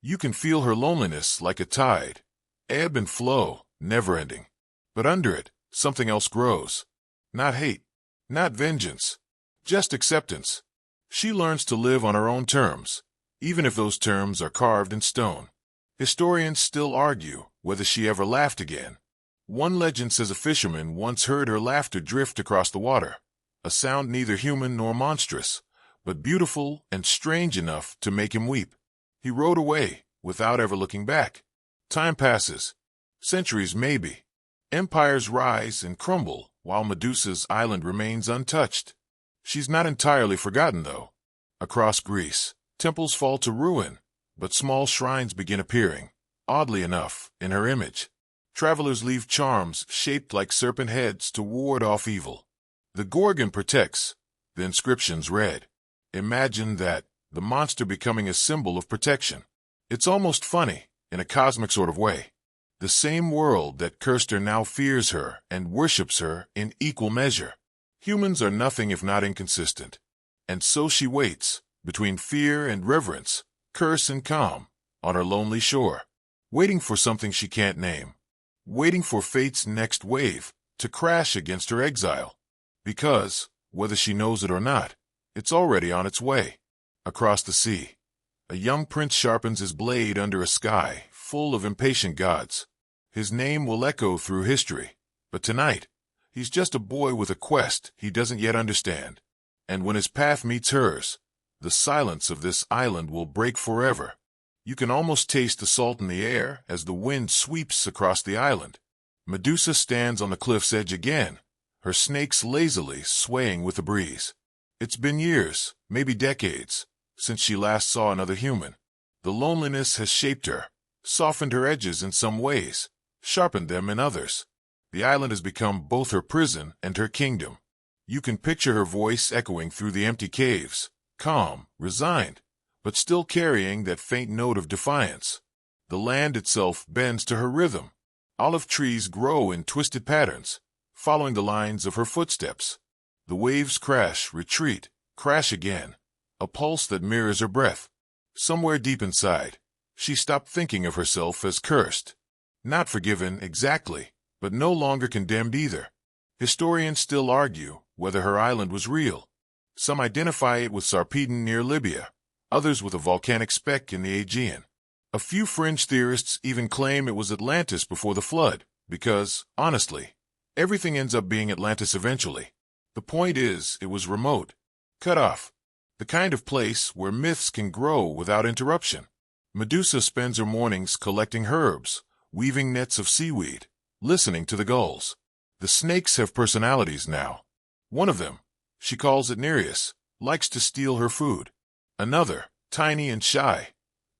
You can feel her loneliness like a tide, ebb and flow, never-ending. But under it, something else grows. Not hate, not vengeance, just acceptance. She learns to live on her own terms, even if those terms are carved in stone. Historians still argue whether she ever laughed again. One legend says a fisherman once heard her laughter drift across the water, a sound neither human nor monstrous, but beautiful and strange enough to make him weep. He rode away without ever looking back. Time passes. Centuries maybe. Empires rise and crumble while Medusa's island remains untouched. She's not entirely forgotten, though. Across Greece, temples fall to ruin, but small shrines begin appearing, oddly enough, in her image. Travelers leave charms shaped like serpent heads to ward off evil. The Gorgon protects. The inscriptions read. Imagine that, the monster becoming a symbol of protection. It's almost funny, in a cosmic sort of way. The same world that cursed her now fears her and worships her in equal measure. Humans are nothing if not inconsistent. And so she waits, between fear and reverence, curse and calm, on her lonely shore, waiting for something she can't name, waiting for fate's next wave to crash against her exile. Because, whether she knows it or not, it's already on its way. Across the sea, a young prince sharpens his blade under a sky full of impatient gods. His name will echo through history, but tonight, he's just a boy with a quest he doesn't yet understand. And when his path meets hers, the silence of this island will break forever. You can almost taste the salt in the air as the wind sweeps across the island. Medusa stands on the cliff's edge again, her snakes lazily swaying with the breeze. It's been years, maybe decades, since she last saw another human. The loneliness has shaped her, softened her edges in some ways, sharpened them in others. The island has become both her prison and her kingdom. You can picture her voice echoing through the empty caves, calm, resigned, but still carrying that faint note of defiance. The land itself bends to her rhythm. Olive trees grow in twisted patterns, following the lines of her footsteps. The waves crash, retreat, crash again, a pulse that mirrors her breath. Somewhere deep inside, she stopped thinking of herself as cursed. Not forgiven exactly, but no longer condemned either. Historians still argue whether her island was real. Some identify it with Sarpedon near Libya, others with a volcanic speck in the Aegean. A few fringe theorists even claim it was Atlantis before the flood, because, honestly, everything ends up being Atlantis eventually. The point is, it was remote, cut off, the kind of place where myths can grow without interruption. Medusa spends her mornings collecting herbs, weaving nets of seaweed, listening to the gulls. The snakes have personalities now. One of them, she calls it Nereus, likes to steal her food. Another, tiny and shy,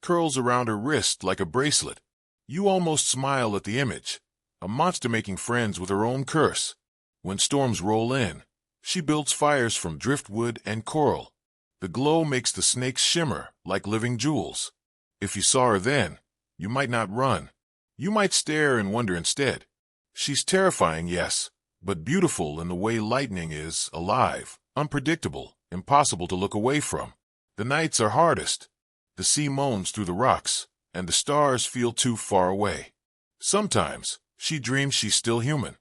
curls around her wrist like a bracelet. You almost smile at the image, a monster making friends with her own curse. When storms roll in, she builds fires from driftwood and coral. The glow makes the snakes shimmer like living jewels. If you saw her then, you might not run. You might stare and wonder instead. She's terrifying, yes, but beautiful in the way lightning is, alive, unpredictable, impossible to look away from. The nights are hardest. The sea moans through the rocks, and the stars feel too far away. Sometimes, she dreams she's still human,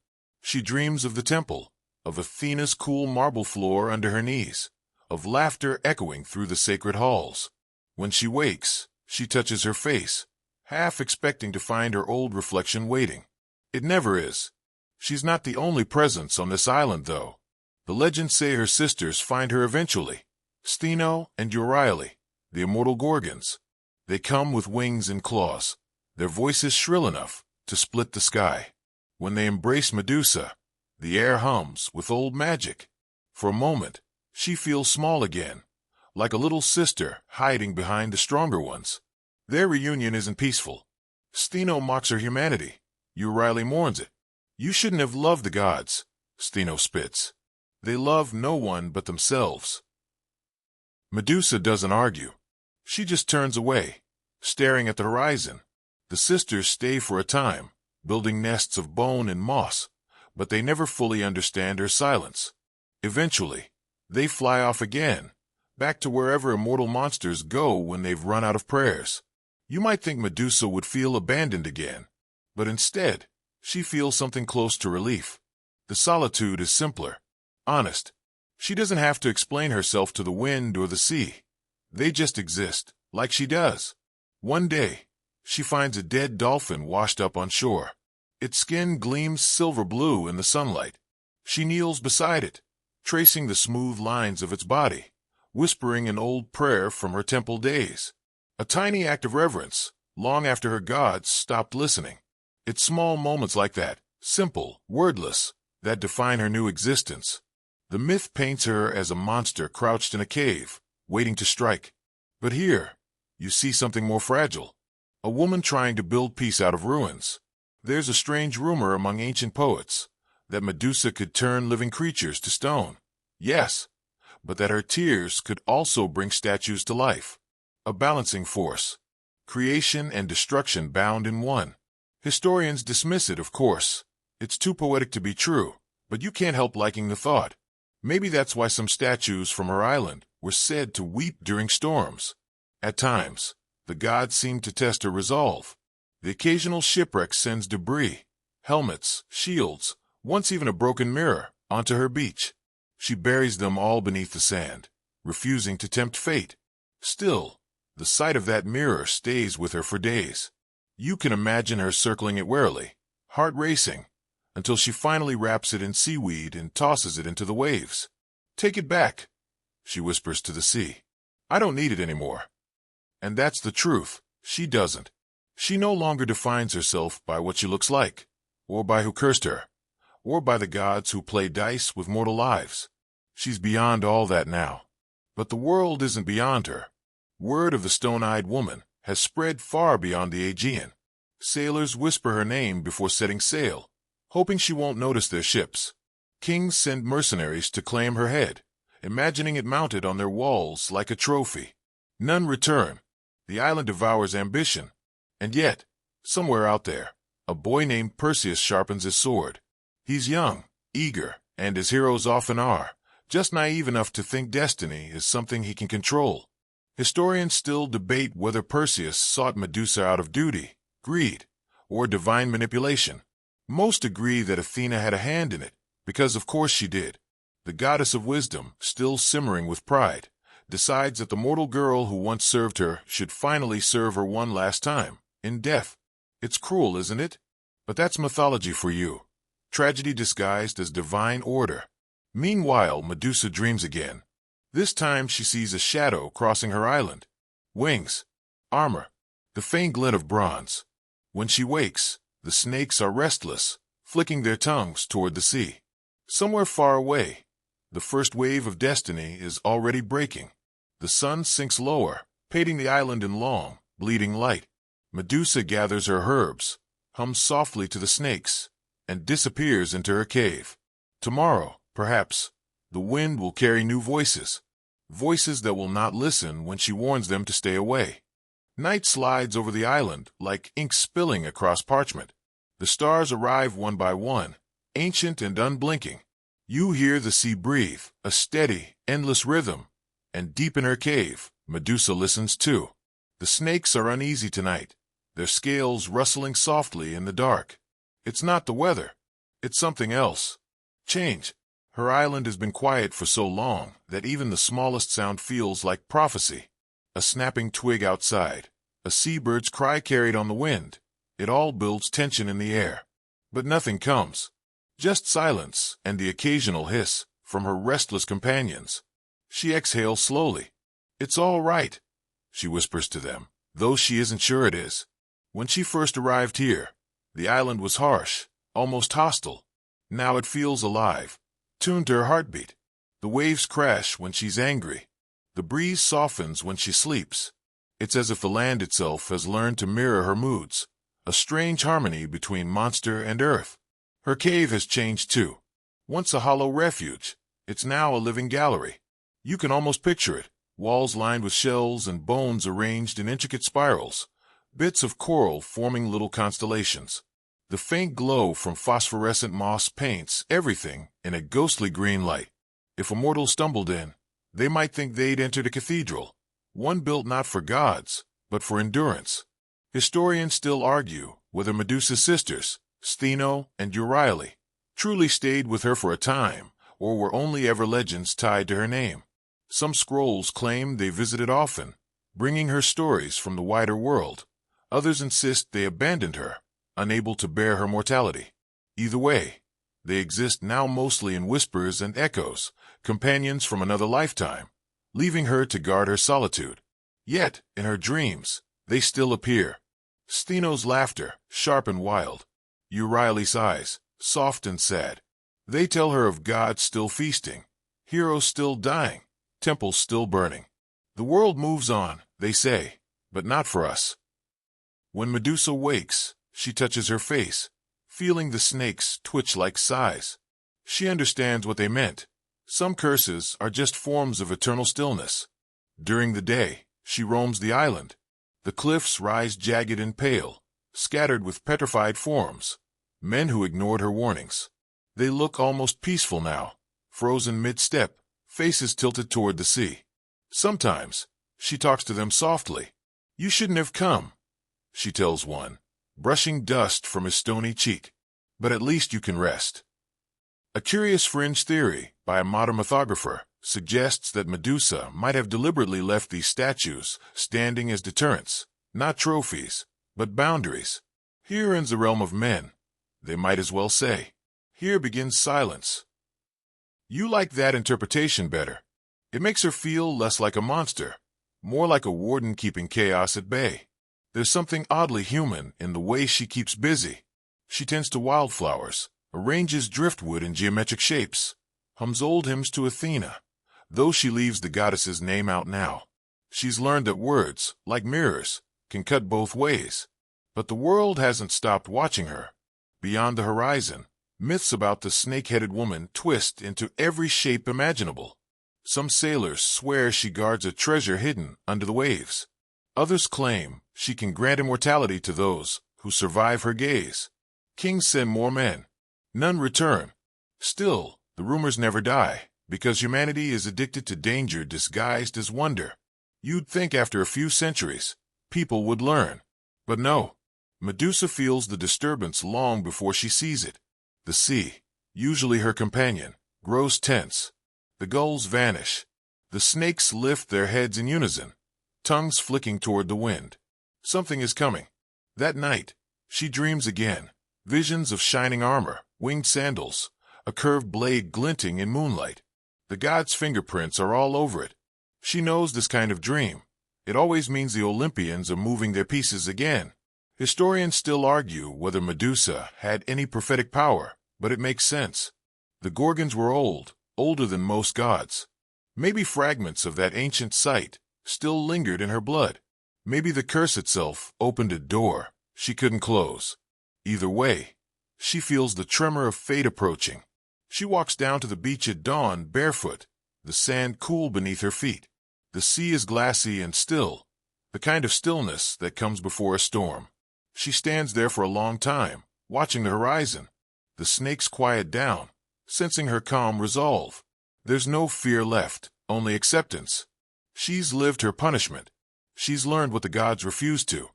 She dreams of the temple, of Athena's cool marble floor under her knees, of laughter echoing through the sacred halls. When she wakes, she touches her face, half expecting to find her old reflection waiting. It never is. She's not the only presence on this island, though. The legends say her sisters find her eventually, Steno and Euryale, the immortal Gorgons. They come with wings and claws, their voices shrill enough to split the sky. When they embrace Medusa, the air hums with old magic. For a moment, she feels small again, like a little sister hiding behind the stronger ones. Their reunion isn't peaceful. Steno mocks her humanity. Euryale mourns it. You shouldn't have loved the gods, Steno spits. They love no one but themselves. Medusa doesn't argue. She just turns away, staring at the horizon. The sisters stay for a time, building nests of bone and moss, but they never fully understand her silence. Eventually, they fly off again, back to wherever immortal monsters go when they've run out of prayers. You might think Medusa would feel abandoned again, but instead, she feels something close to relief. The solitude is simpler, honest. She doesn't have to explain herself to the wind or the sea. They just exist, like she does. One day, she finds a dead dolphin washed up on shore. Its skin gleams silver blue in the sunlight. She kneels beside it, tracing the smooth lines of its body, whispering an old prayer from her temple days. A tiny act of reverence, long after her gods stopped listening. It's small moments like that, simple, wordless, that define her new existence. The myth paints her as a monster crouched in a cave, waiting to strike. But here, you see something more fragile. A woman trying to build peace out of ruins. There's a strange rumor among ancient poets that Medusa could turn living creatures to stone. Yes, but that her tears could also bring statues to life. A balancing force. Creation and destruction bound in one. Historians dismiss it, of course. It's too poetic to be true, but you can't help liking the thought. Maybe that's why some statues from her island were said to weep during storms. At times, the gods seem to test her resolve. The occasional shipwreck sends debris, helmets, shields, once even a broken mirror, onto her beach. She buries them all beneath the sand, refusing to tempt fate. Still, the sight of that mirror stays with her for days. You can imagine her circling it warily, heart racing, until she finally wraps it in seaweed and tosses it into the waves. Take it back, she whispers to the sea. I don't need it anymore. And that's the truth, she doesn't. She no longer defines herself by what she looks like, or by who cursed her, or by the gods who play dice with mortal lives. She's beyond all that now. But the world isn't beyond her. Word of the stone-eyed woman has spread far beyond the Aegean. Sailors whisper her name before setting sail, hoping she won't notice their ships. Kings send mercenaries to claim her head, imagining it mounted on their walls like a trophy. None return. The island devours ambition. And yet, somewhere out there, a boy named Perseus sharpens his sword. He's young, eager, and as heroes often are, just naive enough to think destiny is something he can control. Historians still debate whether Perseus sought Medusa out of duty, greed, or divine manipulation. Most agree that Athena had a hand in it, because of course she did. The goddess of wisdom, still simmering with pride, decides that the mortal girl who once served her should finally serve her one last time, in death. It's cruel, isn't it? But that's mythology for you. Tragedy disguised as divine order. Meanwhile, Medusa dreams again. This time she sees a shadow crossing her island. Wings, armor, the faint glint of bronze. When she wakes, the snakes are restless, flicking their tongues toward the sea. Somewhere far away, the first wave of destiny is already breaking. The sun sinks lower, painting the island in long, bleeding light. Medusa gathers her herbs, hums softly to the snakes, and disappears into her cave. Tomorrow, perhaps, the wind will carry new voices. Voices that will not listen when she warns them to stay away. Night slides over the island like ink spilling across parchment. The stars arrive one by one, ancient and unblinking. You hear the sea breathe, a steady, endless rhythm, and deep in her cave, Medusa listens too. The snakes are uneasy tonight, their scales rustling softly in the dark. It's not the weather. It's something else. Change. Her island has been quiet for so long that even the smallest sound feels like prophecy. A snapping twig outside, a seabird's cry carried on the wind. It all builds tension in the air. But nothing comes. Just silence and the occasional hiss from her restless companions. She exhales slowly. It's all right, she whispers to them, though she isn't sure it is. When she first arrived here, the island was harsh, almost hostile. Now it feels alive, tuned to her heartbeat. The waves crash when she's angry. The breeze softens when she sleeps. It's as if the land itself has learned to mirror her moods, a strange harmony between monster and earth. Her cave has changed too. Once a hollow refuge, it's now a living gallery. You can almost picture it, walls lined with shells and bones arranged in intricate spirals, bits of coral forming little constellations. The faint glow from phosphorescent moss paints everything in a ghostly green light. If a mortal stumbled in, they might think they'd entered a cathedral, one built not for gods, but for endurance. Historians still argue whether Medusa's sisters, Stheno and Euryale, truly stayed with her for a time, or were only ever legends tied to her name. Some scrolls claim they visited often, bringing her stories from the wider world. Others insist they abandoned her, unable to bear her mortality. Either way, they exist now mostly in whispers and echoes, companions from another lifetime, leaving her to guard her solitude. Yet, in her dreams, they still appear. Stheno's laughter, sharp and wild. Euryale's eyes, soft and sad. They tell her of gods still feasting, heroes still dying, temples still burning. The world moves on, they say, but not for us. When Medusa wakes, she touches her face, feeling the snakes twitch like sighs. She understands what they meant. Some curses are just forms of eternal stillness. During the day, she roams the island. The cliffs rise jagged and pale, scattered with petrified forms, men who ignored her warnings. They look almost peaceful now, frozen mid-step, faces tilted toward the sea. Sometimes, she talks to them softly. You shouldn't have come, she tells one, brushing dust from his stony cheek. But at least you can rest. A curious fringe theory by a modern mythographer suggests that Medusa might have deliberately left these statues standing as deterrents, not trophies, but boundaries. Here ends the realm of men, they might as well say. Here begins silence. You like that interpretation better. It makes her feel less like a monster, more like a warden keeping chaos at bay. There's something oddly human in the way she keeps busy. She tends to wildflowers, arranges driftwood in geometric shapes, hums old hymns to Athena, though she leaves the goddess's name out now. She's learned that words, like mirrors, can cut both ways. But the world hasn't stopped watching her. Beyond the horizon, myths about the snake-headed woman twist into every shape imaginable. Some sailors swear she guards a treasure hidden under the waves. Others claim she can grant immortality to those who survive her gaze. Kings send more men. None return. Still, the rumors never die, because humanity is addicted to danger disguised as wonder. You'd think after a few centuries, people would learn. But no. Medusa feels the disturbance long before she sees it. The sea, usually her companion, grows tense. The gulls vanish. The snakes lift their heads in unison, tongues flicking toward the wind. Something is coming. That night, she dreams again. Visions of shining armor, winged sandals, a curved blade glinting in moonlight. The god's fingerprints are all over it. She knows this kind of dream. It always means the Olympians are moving their pieces again. Historians still argue whether Medusa had any prophetic power, but it makes sense. The Gorgons were old, older than most gods. Maybe fragments of that ancient site still lingered in her blood. Maybe the curse itself opened a door she couldn't close. Either way, she feels the tremor of fate approaching. She walks down to the beach at dawn barefoot, the sand cool beneath her feet. The sea is glassy and still, the kind of stillness that comes before a storm. She stands there for a long time, watching the horizon. The snakes quiet down, sensing her calm resolve. There's no fear left, only acceptance. She's lived her punishment. She's learned what the gods refuse to.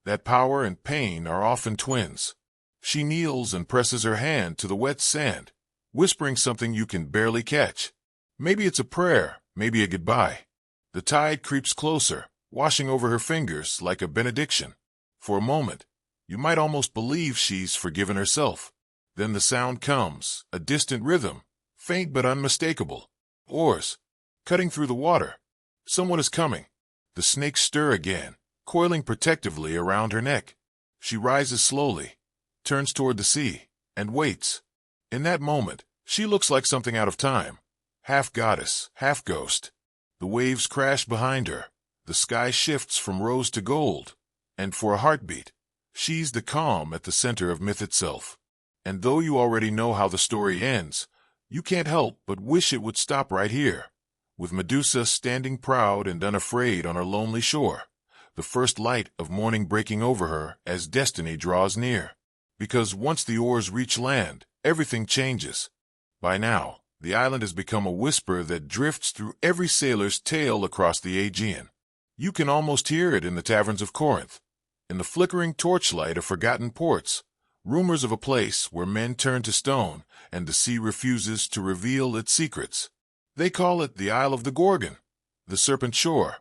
That power and pain are often twins. She kneels and presses her hand to the wet sand, whispering something you can barely catch. Maybe it's a prayer, maybe a goodbye. The tide creeps closer, washing over her fingers like a benediction. For a moment, you might almost believe she's forgiven herself. Then the sound comes, a distant rhythm, faint but unmistakable. Oars, cutting through the water. Someone is coming. The snakes stir again, coiling protectively around her neck. She rises slowly, turns toward the sea, and waits. In that moment, she looks like something out of time. Half goddess, half ghost. The waves crash behind her. The sky shifts from rose to gold. And for a heartbeat, she's the calm at the center of myth itself. And though you already know how the story ends, you can't help but wish it would stop right here, with Medusa standing proud and unafraid on her lonely shore, the first light of morning breaking over her as destiny draws near. Because once the oars reach land, everything changes. By now, the island has become a whisper that drifts through every sailor's tale across the Aegean. You can almost hear it in the taverns of Corinth, in the flickering torchlight of forgotten ports, rumors of a place where men turn to stone and the sea refuses to reveal its secrets. They call it the Isle of the Gorgon, the Serpent Shore,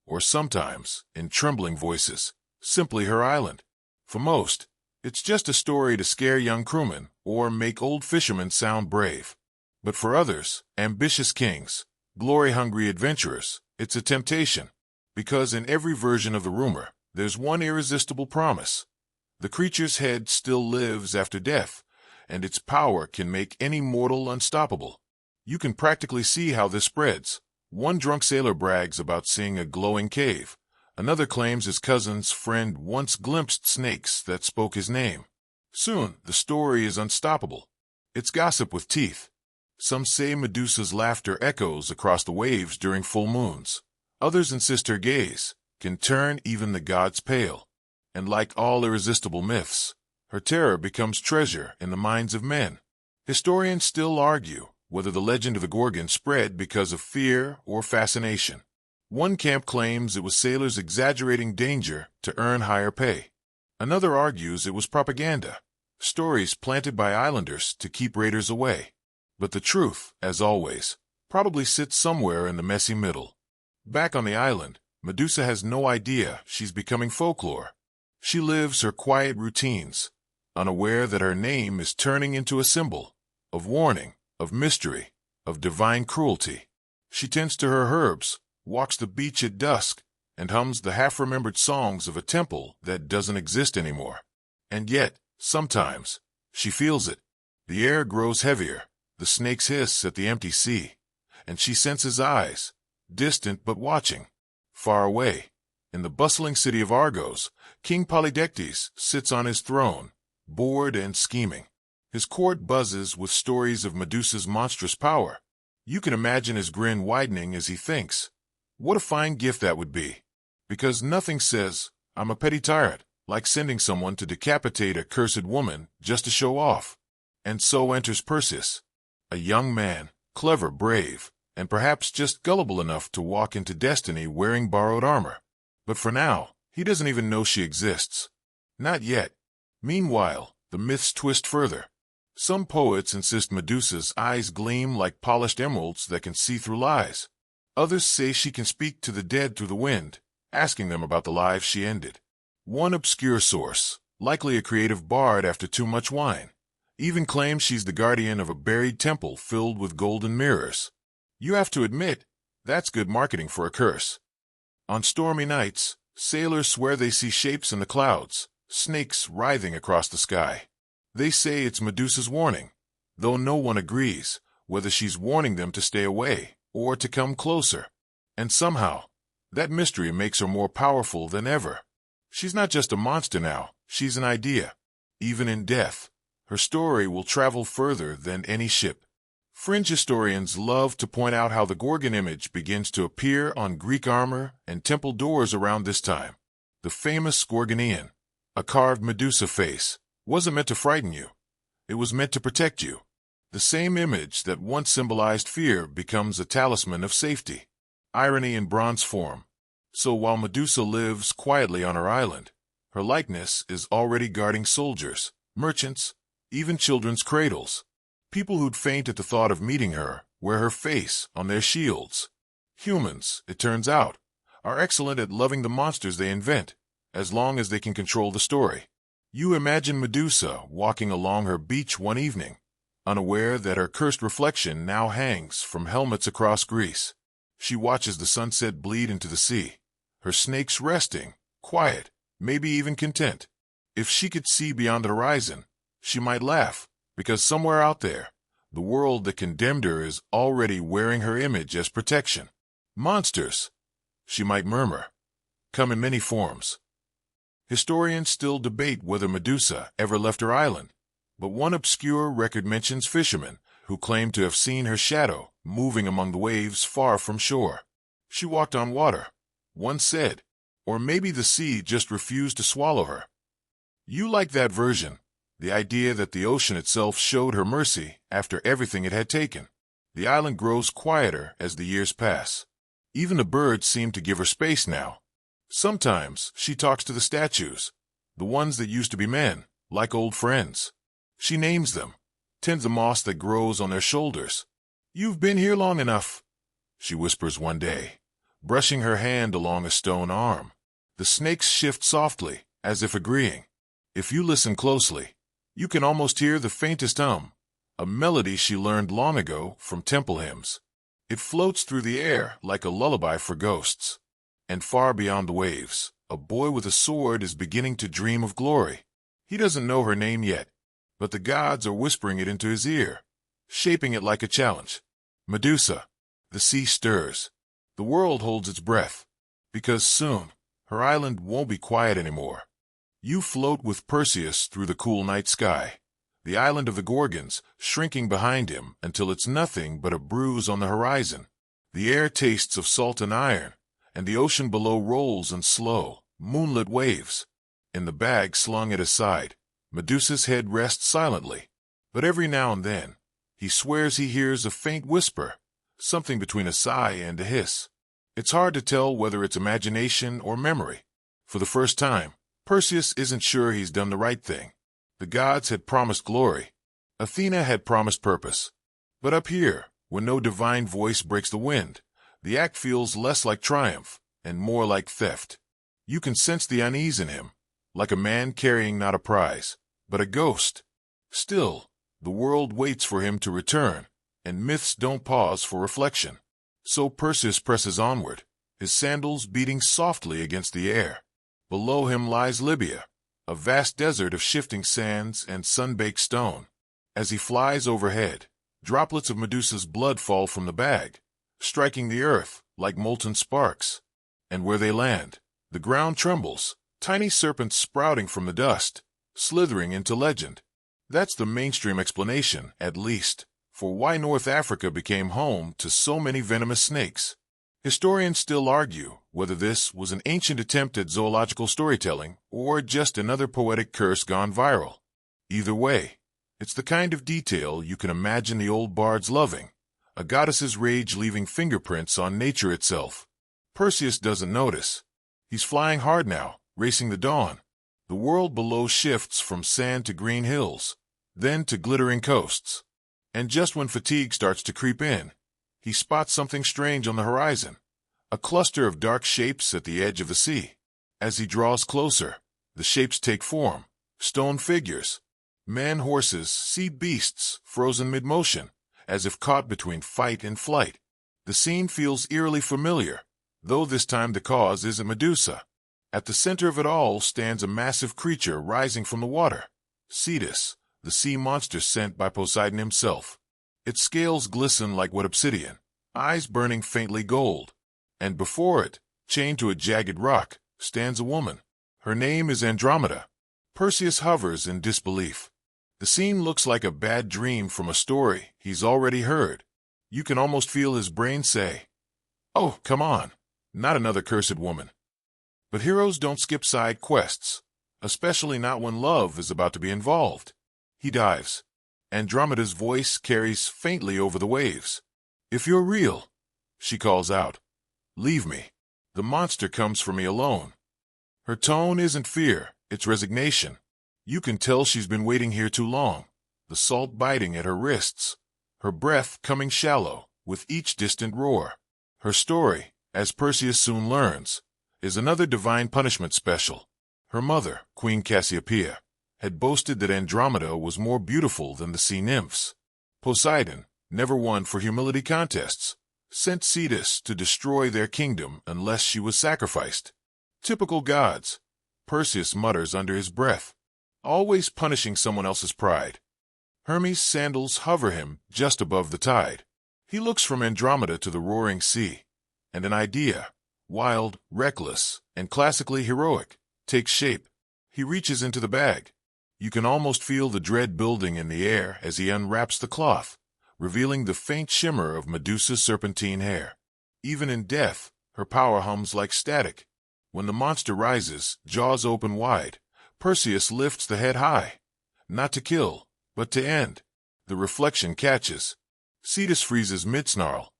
or sometimes, in trembling voices, simply her island. For most, it's just a story to scare young crewmen or make old fishermen sound brave. But for others, ambitious kings, glory-hungry adventurers, it's a temptation. Because in every version of the rumor, there's one irresistible promise. The creature's head still lives after death, and its power can make any mortal unstoppable. You can practically see how this spreads. One drunk sailor brags about seeing a glowing cave. Another claims his cousin's friend once glimpsed snakes that spoke his name. Soon, the story is unstoppable. It's gossip with teeth. Some say Medusa's laughter echoes across the waves during full moons. Others insist her gaze can turn even the gods pale. And like all irresistible myths, her terror becomes treasure in the minds of men. Historians still argue whether the legend of the Gorgon spread because of fear or fascination. One camp claims it was sailors exaggerating danger to earn higher pay. Another argues it was propaganda, stories planted by islanders to keep raiders away. But the truth, as always, probably sits somewhere in the messy middle. Back on the island, Medusa has no idea she's becoming folklore. She lives her quiet routines, unaware that her name is turning into a symbol of warning, of mystery, of divine cruelty. She tends to her herbs, walks the beach at dusk, and hums the half-remembered songs of a temple that doesn't exist anymore. And yet, sometimes, she feels it. The air grows heavier, the snakes hiss at the empty sea, and she senses eyes, distant but watching. Far away, in the bustling city of Argos, King Polydectes sits on his throne, bored and scheming. His court buzzes with stories of Medusa's monstrous power. You can imagine his grin widening as he thinks, what a fine gift that would be. Because nothing says, I'm a petty tyrant, like sending someone to decapitate a cursed woman just to show off. And so enters Perseus, a young man, clever, brave, and perhaps just gullible enough to walk into destiny wearing borrowed armor. But for now, he doesn't even know she exists. Not yet. Meanwhile, the myths twist further. Some poets insist Medusa's eyes gleam like polished emeralds that can see through lies. Others say she can speak to the dead through the wind, asking them about the lives she ended. One obscure source, likely a creative bard after too much wine, even claims she's the guardian of a buried temple filled with golden mirrors. You have to admit, that's good marketing for a curse. On stormy nights, sailors swear they see shapes in the clouds, snakes writhing across the sky. They say it's Medusa's warning, though no one agrees whether she's warning them to stay away or to come closer. And somehow, that mystery makes her more powerful than ever. She's not just a monster now, she's an idea. Even in death, her story will travel further than any ship. Fringe historians love to point out how the Gorgon image begins to appear on Greek armor and temple doors around this time. The famous Gorgonian, a carved Medusa face, wasn't meant to frighten you. It was meant to protect you. The same image that once symbolized fear becomes a talisman of safety. Irony in bronze form. So while Medusa lives quietly on her island, her likeness is already guarding soldiers, merchants, even children's cradles. People who'd faint at the thought of meeting her wear her face on their shields. Humans, it turns out, are excellent at loving the monsters they invent, as long as they can control the story. You imagine Medusa walking along her beach one evening, unaware that her cursed reflection now hangs from helmets across Greece. She watches the sunset bleed into the sea, her snakes resting, quiet, maybe even content. If she could see beyond the horizon, she might laugh, because somewhere out there, the world that condemned her is already wearing her image as protection. Monsters, she might murmur, come in many forms. Historians still debate whether Medusa ever left her island, but one obscure record mentions fishermen who claim to have seen her shadow moving among the waves far from shore. She walked on water, one said, or maybe the sea just refused to swallow her. You like that version, the idea that the ocean itself showed her mercy after everything it had taken. The island grows quieter as the years pass. Even the birds seem to give her space now. Sometimes she talks to the statues, the ones that used to be men, like old friends. She names them, tends the moss that grows on their shoulders. "You've been here long enough," she whispers one day, brushing her hand along a stone arm. The snakes shift softly, as if agreeing. If you listen closely, you can almost hear the faintest hum, a melody she learned long ago from temple hymns. It floats through the air like a lullaby for ghosts. And far beyond the waves, a boy with a sword is beginning to dream of glory. He doesn't know her name yet, but the gods are whispering it into his ear, shaping it like a challenge. Medusa. The sea stirs. The world holds its breath, because soon her island won't be quiet anymore. You float with Perseus through the cool night sky, the island of the Gorgons shrinking behind him until it's nothing but a bruise on the horizon. The air tastes of salt and iron, and the ocean below rolls in slow, moonlit waves. In the bag slung at his side, Medusa's head rests silently, but every now and then, he swears he hears a faint whisper, something between a sigh and a hiss. It's hard to tell whether it's imagination or memory. For the first time, Perseus isn't sure he's done the right thing. The gods had promised glory. Athena had promised purpose. But up here, when no divine voice breaks the wind, the act feels less like triumph and more like theft. You can sense the unease in him, like a man carrying not a prize, but a ghost. Still, the world waits for him to return, and myths don't pause for reflection. So Perseus presses onward, his sandals beating softly against the air. Below him lies Libya, a vast desert of shifting sands and sun-baked stone. As he flies overhead, droplets of Medusa's blood fall from the bag, striking the earth like molten sparks. And where they land, the ground trembles, tiny serpents sprouting from the dust, slithering into legend. That's the mainstream explanation, at least, for why North Africa became home to so many venomous snakes. Historians still argue whether this was an ancient attempt at zoological storytelling or just another poetic curse gone viral. Either way, it's the kind of detail you can imagine the old bards loving, a goddess's rage leaving fingerprints on nature itself. Perseus doesn't notice. He's flying hard now, racing the dawn. The world below shifts from sand to green hills, then to glittering coasts. And just when fatigue starts to creep in, he spots something strange on the horizon, a cluster of dark shapes at the edge of the sea. As he draws closer, the shapes take form, stone figures, men, horses, sea beasts frozen mid-motion, as if caught between fight and flight. The scene feels eerily familiar, though this time the cause isn't Medusa. At the center of it all stands a massive creature rising from the water, Cetus, the sea monster sent by Poseidon himself. Its scales glisten like wet obsidian, eyes burning faintly gold. And before it, chained to a jagged rock, stands a woman. Her name is Andromeda. Perseus hovers in disbelief. The scene looks like a bad dream from a story he's already heard. You can almost feel his brain say, "Oh, come on, not another cursed woman." But heroes don't skip side quests, especially not when love is about to be involved. He dives. Andromeda's voice carries faintly over the waves. "If you're real," she calls out, "leave me. The monster comes for me alone." Her tone isn't fear, it's resignation. You can tell she's been waiting here too long, the salt biting at her wrists, her breath coming shallow with each distant roar. Her story, as Perseus soon learns, is another divine punishment special. Her mother, Queen Cassiopeia, had boasted that Andromeda was more beautiful than the sea nymphs. Poseidon, never one for humility contests, sent Cetus to destroy their kingdom unless she was sacrificed. Typical gods, Perseus mutters under his breath, always punishing someone else's pride. Hermes' sandals hover him just above the tide. He looks from Andromeda to the roaring sea, and an idea, wild, reckless, and classically heroic, takes shape. He reaches into the bag. You can almost feel the dread building in the air as he unwraps the cloth, revealing the faint shimmer of Medusa's serpentine hair. Even in death, her power hums like static. When the monster rises, jaws open wide, Perseus lifts the head high, not to kill, but to end. The reflection catches. Cetus freezes mid-snarl.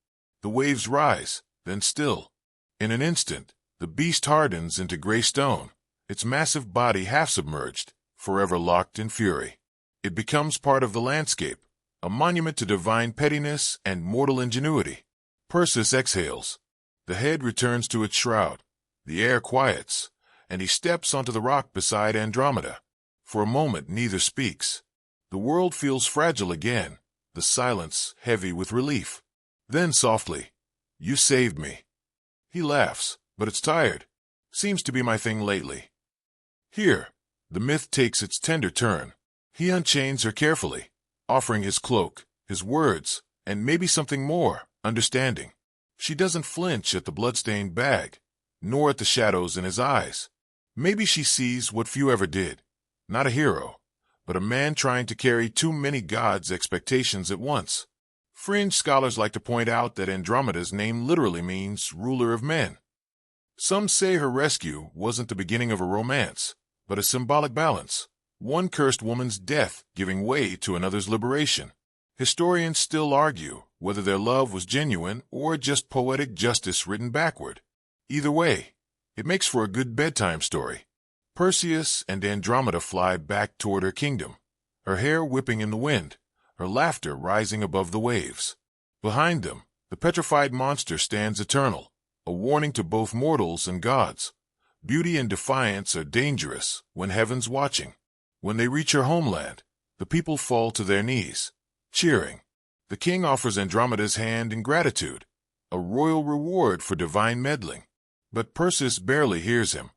The waves rise, then still. In an instant, the beast hardens into gray stone, its massive body half-submerged, forever locked in fury. It becomes part of the landscape, a monument to divine pettiness and mortal ingenuity. Perseus exhales. The head returns to its shroud. The air quiets, and he steps onto the rock beside Andromeda. For a moment neither speaks. The world feels fragile again, the silence heavy with relief. Then softly, "You saved me." He laughs, but it's tired. Seems to be my thing lately. Here, the myth takes its tender turn. He unchains her carefully, offering his cloak, his words, and maybe something more, understanding. She doesn't flinch at the bloodstained bag, nor at the shadows in his eyes. Maybe she sees what few ever did. Not a hero, but a man trying to carry too many gods' expectations at once. Fringe scholars like to point out that Andromeda's name literally means ruler of men. Some say her rescue wasn't the beginning of a romance, but a symbolic balance, one cursed woman's death giving way to another's liberation. Historians still argue whether their love was genuine or just poetic justice written backward. Either way, it makes for a good bedtime story. Perseus and Andromeda fly back toward her kingdom, her hair whipping in the wind, her laughter rising above the waves. Behind them, the petrified monster stands eternal, a warning to both mortals and gods. Beauty and defiance are dangerous when heaven's watching. When they reach her homeland, the people fall to their knees, cheering. The king offers Andromeda's hand in gratitude, a royal reward for divine meddling. But Perseus barely hears him.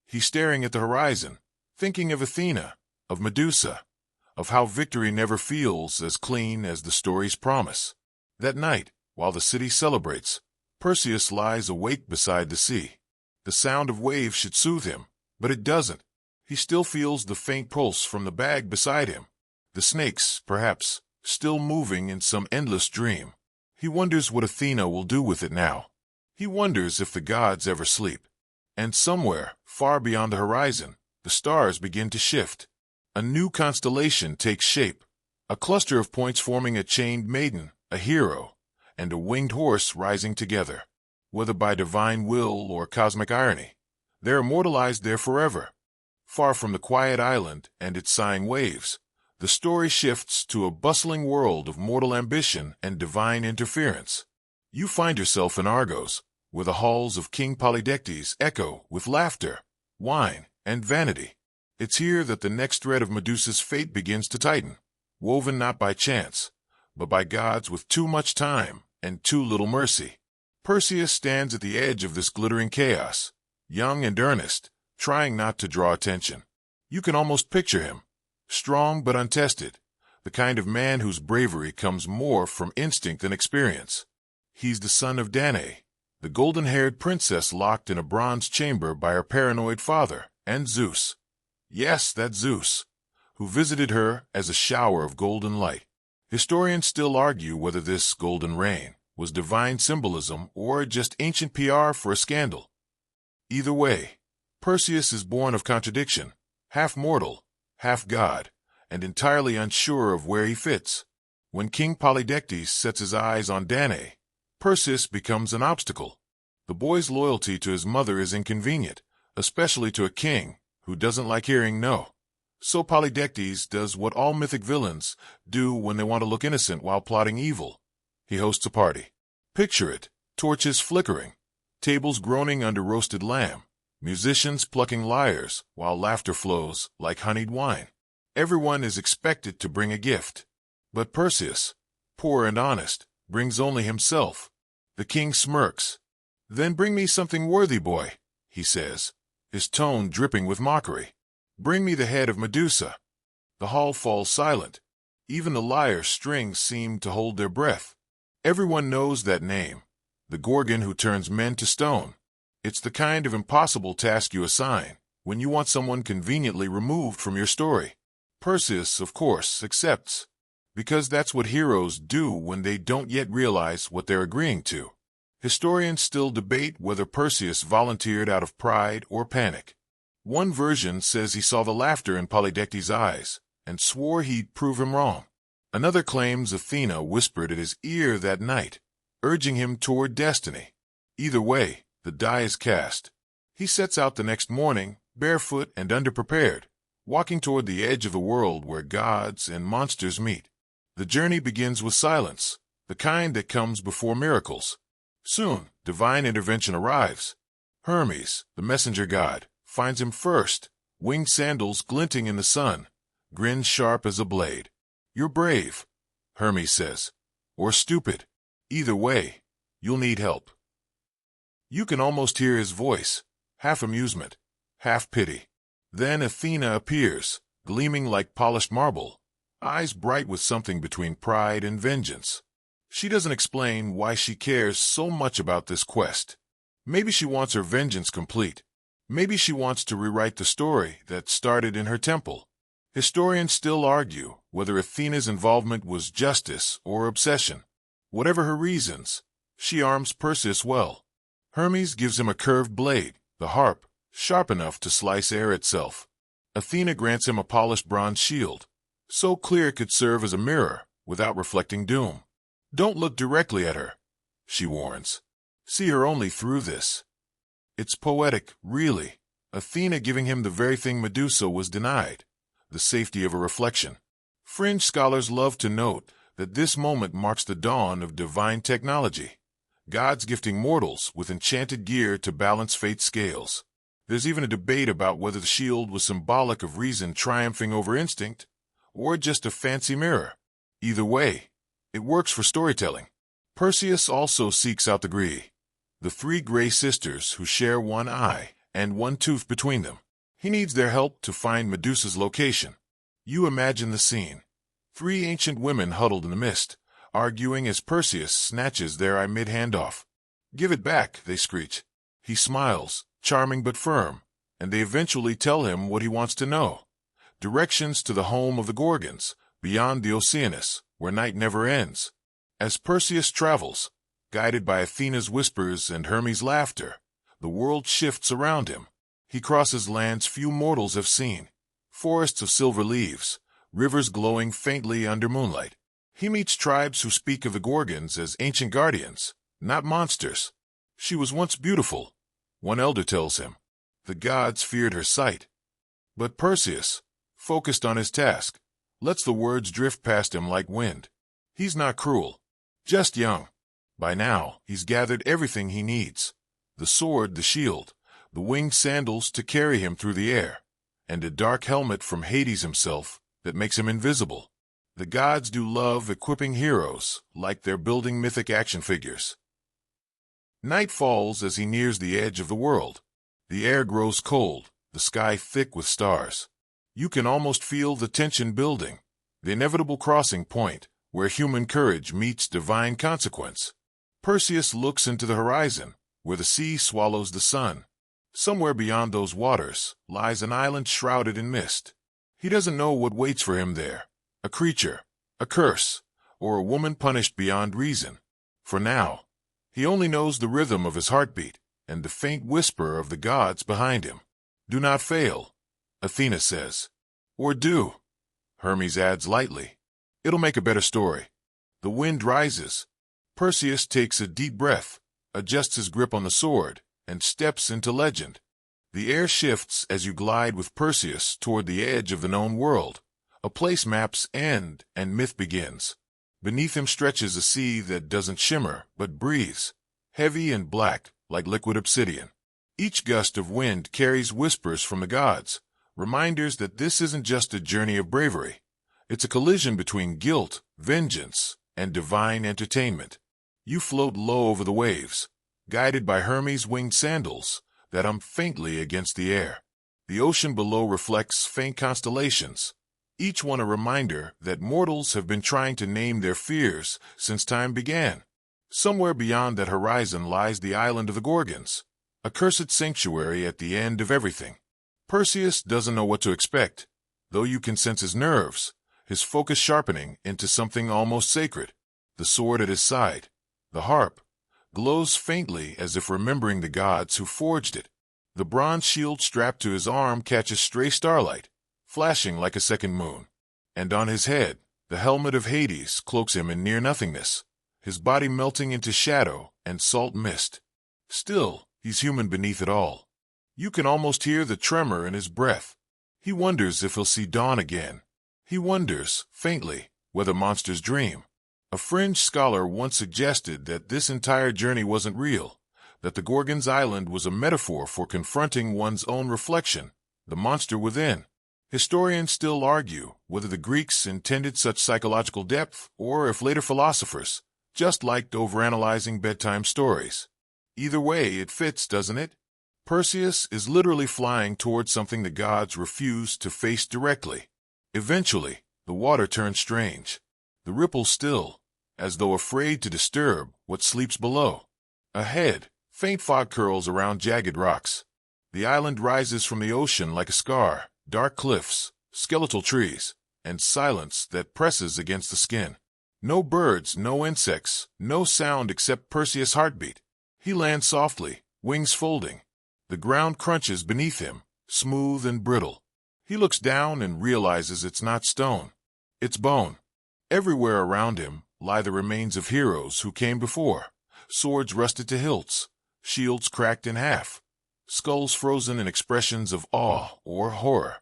He's staring at the horizon, thinking of Athena, of Medusa, of how victory never feels as clean as the stories promise. That night, while the city celebrates, Perseus lies awake beside the sea. The sound of waves should soothe him, but it doesn't. He still feels the faint pulse from the bag beside him. The snakes, perhaps, still moving in some endless dream. He wonders what Athena will do with it now. He wonders if the gods ever sleep. And somewhere, far beyond the horizon, the stars begin to shift. A new constellation takes shape, a cluster of points forming a chained maiden, a hero, and a winged horse rising together. Whether by divine will or cosmic irony, they're immortalized there forever. Far from the quiet island and its sighing waves, the story shifts to a bustling world of mortal ambition and divine interference. You find yourself in Argos, where the halls of King Polydectes echo with laughter, wine, and vanity. It's here that the next thread of Medusa's fate begins to tighten, woven not by chance, but by gods with too much time and too little mercy. Perseus stands at the edge of this glittering chaos, young and earnest, trying not to draw attention. You can almost picture him, strong but untested, the kind of man whose bravery comes more from instinct than experience. He's the son of Danae, the golden-haired princess locked in a bronze chamber by her paranoid father, and Zeus. Yes, that Zeus, who visited her as a shower of golden light. Historians still argue whether this golden rain was divine symbolism or just ancient PR for a scandal. Either way, Perseus is born of contradiction, half mortal, half god, and entirely unsure of where he fits. When King Polydectes sets his eyes on Danae, Perseus becomes an obstacle. The boy's loyalty to his mother is inconvenient, especially to a king who doesn't like hearing no. So Polydectes does what all mythic villains do when they want to look innocent while plotting evil. He hosts a party. Picture it, torches flickering, tables groaning under roasted lamb, musicians plucking lyres while laughter flows like honeyed wine. Everyone is expected to bring a gift. But Perseus, poor and honest, brings only himself. The king smirks. "Then bring me something worthy, boy," he says, his tone dripping with mockery. "Bring me the head of Medusa." The hall falls silent. Even the lyre strings seem to hold their breath. Everyone knows that name, the Gorgon who turns men to stone. It's the kind of impossible task you assign when you want someone conveniently removed from your story. Perseus, of course, accepts, because that's what heroes do when they don't yet realize what they're agreeing to. Historians still debate whether Perseus volunteered out of pride or panic. One version says he saw the laughter in Polydectes' eyes and swore he'd prove him wrong. Another claims Athena whispered at his ear that night, urging him toward destiny. Either way, the die is cast. He sets out the next morning, barefoot and underprepared, walking toward the edge of the world where gods and monsters meet. The journey begins with silence, the kind that comes before miracles. Soon, divine intervention arrives. Hermes, the messenger god, finds him first, winged sandals glinting in the sun, grin sharp as a blade. "You're brave," Hermes says, "or stupid. Either way, you'll need help." You can almost hear his voice, half amusement, half pity. Then Athena appears, gleaming like polished marble, eyes bright with something between pride and vengeance. She doesn't explain why she cares so much about this quest. Maybe she wants her vengeance complete. Maybe she wants to rewrite the story that started in her temple. Historians still argue whether Athena's involvement was justice or obsession. Whatever her reasons, she arms Perseus well. Hermes gives him a curved blade, the harp, sharp enough to slice air itself. Athena grants him a polished bronze shield, so clear it could serve as a mirror without reflecting doom. "Don't look directly at her," she warns. "See her only through this." It's poetic, really. Athena giving him the very thing Medusa was denied, the safety of a reflection. Fringe scholars love to note that this moment marks the dawn of divine technology, gods gifting mortals with enchanted gear to balance fate's scales. There's even a debate about whether the shield was symbolic of reason triumphing over instinct, or just a fancy mirror. Either way, it works for storytelling. Perseus also seeks out the Gree, the three gray sisters who share one eye and one tooth between them. He needs their help to find Medusa's location. You imagine the scene. Three ancient women huddled in the mist, arguing as Perseus snatches their eye mid-handoff. "Give it back," they screech. He smiles, charming but firm, and they eventually tell him what he wants to know. Directions to the home of the Gorgons, beyond the Oceanus, where night never ends. As Perseus travels, guided by Athena's whispers and Hermes' laughter, the world shifts around him. He crosses lands few mortals have seen, forests of silver leaves, rivers glowing faintly under moonlight. He meets tribes who speak of the Gorgons as ancient guardians, not monsters. "She was once beautiful," one elder tells him. The gods feared her sight. But Perseus, focused on his task, lets the words drift past him like wind. He's not cruel, just young. By now, he's gathered everything he needs: the sword, the shield, the winged sandals to carry him through the air, and a dark helmet from Hades himself that makes him invisible. The gods do love equipping heroes like they're building mythic action figures. Night falls as he nears the edge of the world. The air grows cold, the sky thick with stars. You can almost feel the tension building, the inevitable crossing point where human courage meets divine consequence. Perseus looks into the horizon, where the sea swallows the sun. Somewhere beyond those waters lies an island shrouded in mist. He doesn't know what waits for him there: a creature, a curse, or a woman punished beyond reason. For now, he only knows the rhythm of his heartbeat and the faint whisper of the gods behind him. "Do not fail," Athena says. "Or do," Hermes adds lightly. "It'll make a better story." The wind rises. Perseus takes a deep breath, adjusts his grip on the sword, and steps into legend. The air shifts as you glide with Perseus toward the edge of the known world. A place maps end and myth begins. Beneath him stretches a sea that doesn't shimmer but breathes, heavy and black like liquid obsidian. Each gust of wind carries whispers from the gods, reminders that this isn't just a journey of bravery. It's a collision between guilt, vengeance, and divine entertainment. You float low over the waves, guided by Hermes' winged sandals that hum faintly against the air. The ocean below reflects faint constellations, each one a reminder that mortals have been trying to name their fears since time began. Somewhere beyond that horizon lies the island of the Gorgons, a cursed sanctuary at the end of everything. Perseus doesn't know what to expect, though you can sense his nerves, his focus sharpening into something almost sacred. The sword at his side, the harp, glows faintly as if remembering the gods who forged it. The bronze shield strapped to his arm catches stray starlight, flashing like a second moon. And on his head, the helmet of Hades cloaks him in near-nothingness, his body melting into shadow and salt mist. Still, he's human beneath it all. You can almost hear the tremor in his breath. He wonders if he'll see dawn again. He wonders, faintly, whether monsters dream. A fringe scholar once suggested that this entire journey wasn't real, that the Gorgons' island was a metaphor for confronting one's own reflection, the monster within. Historians still argue whether the Greeks intended such psychological depth or if later philosophers just liked overanalyzing bedtime stories. Either way, it fits, doesn't it? Perseus is literally flying towards something the gods refuse to face directly. Eventually, the water turns strange. The ripples still, as though afraid to disturb what sleeps below. Ahead, faint fog curls around jagged rocks. The island rises from the ocean like a scar, dark cliffs, skeletal trees, and silence that presses against the skin. No birds, no insects, no sound except Perseus' heartbeat. He lands softly, wings folding. The ground crunches beneath him, smooth and brittle. He looks down and realizes it's not stone. It's bone. Everywhere around him lie the remains of heroes who came before, swords rusted to hilts, shields cracked in half, skulls frozen in expressions of awe or horror.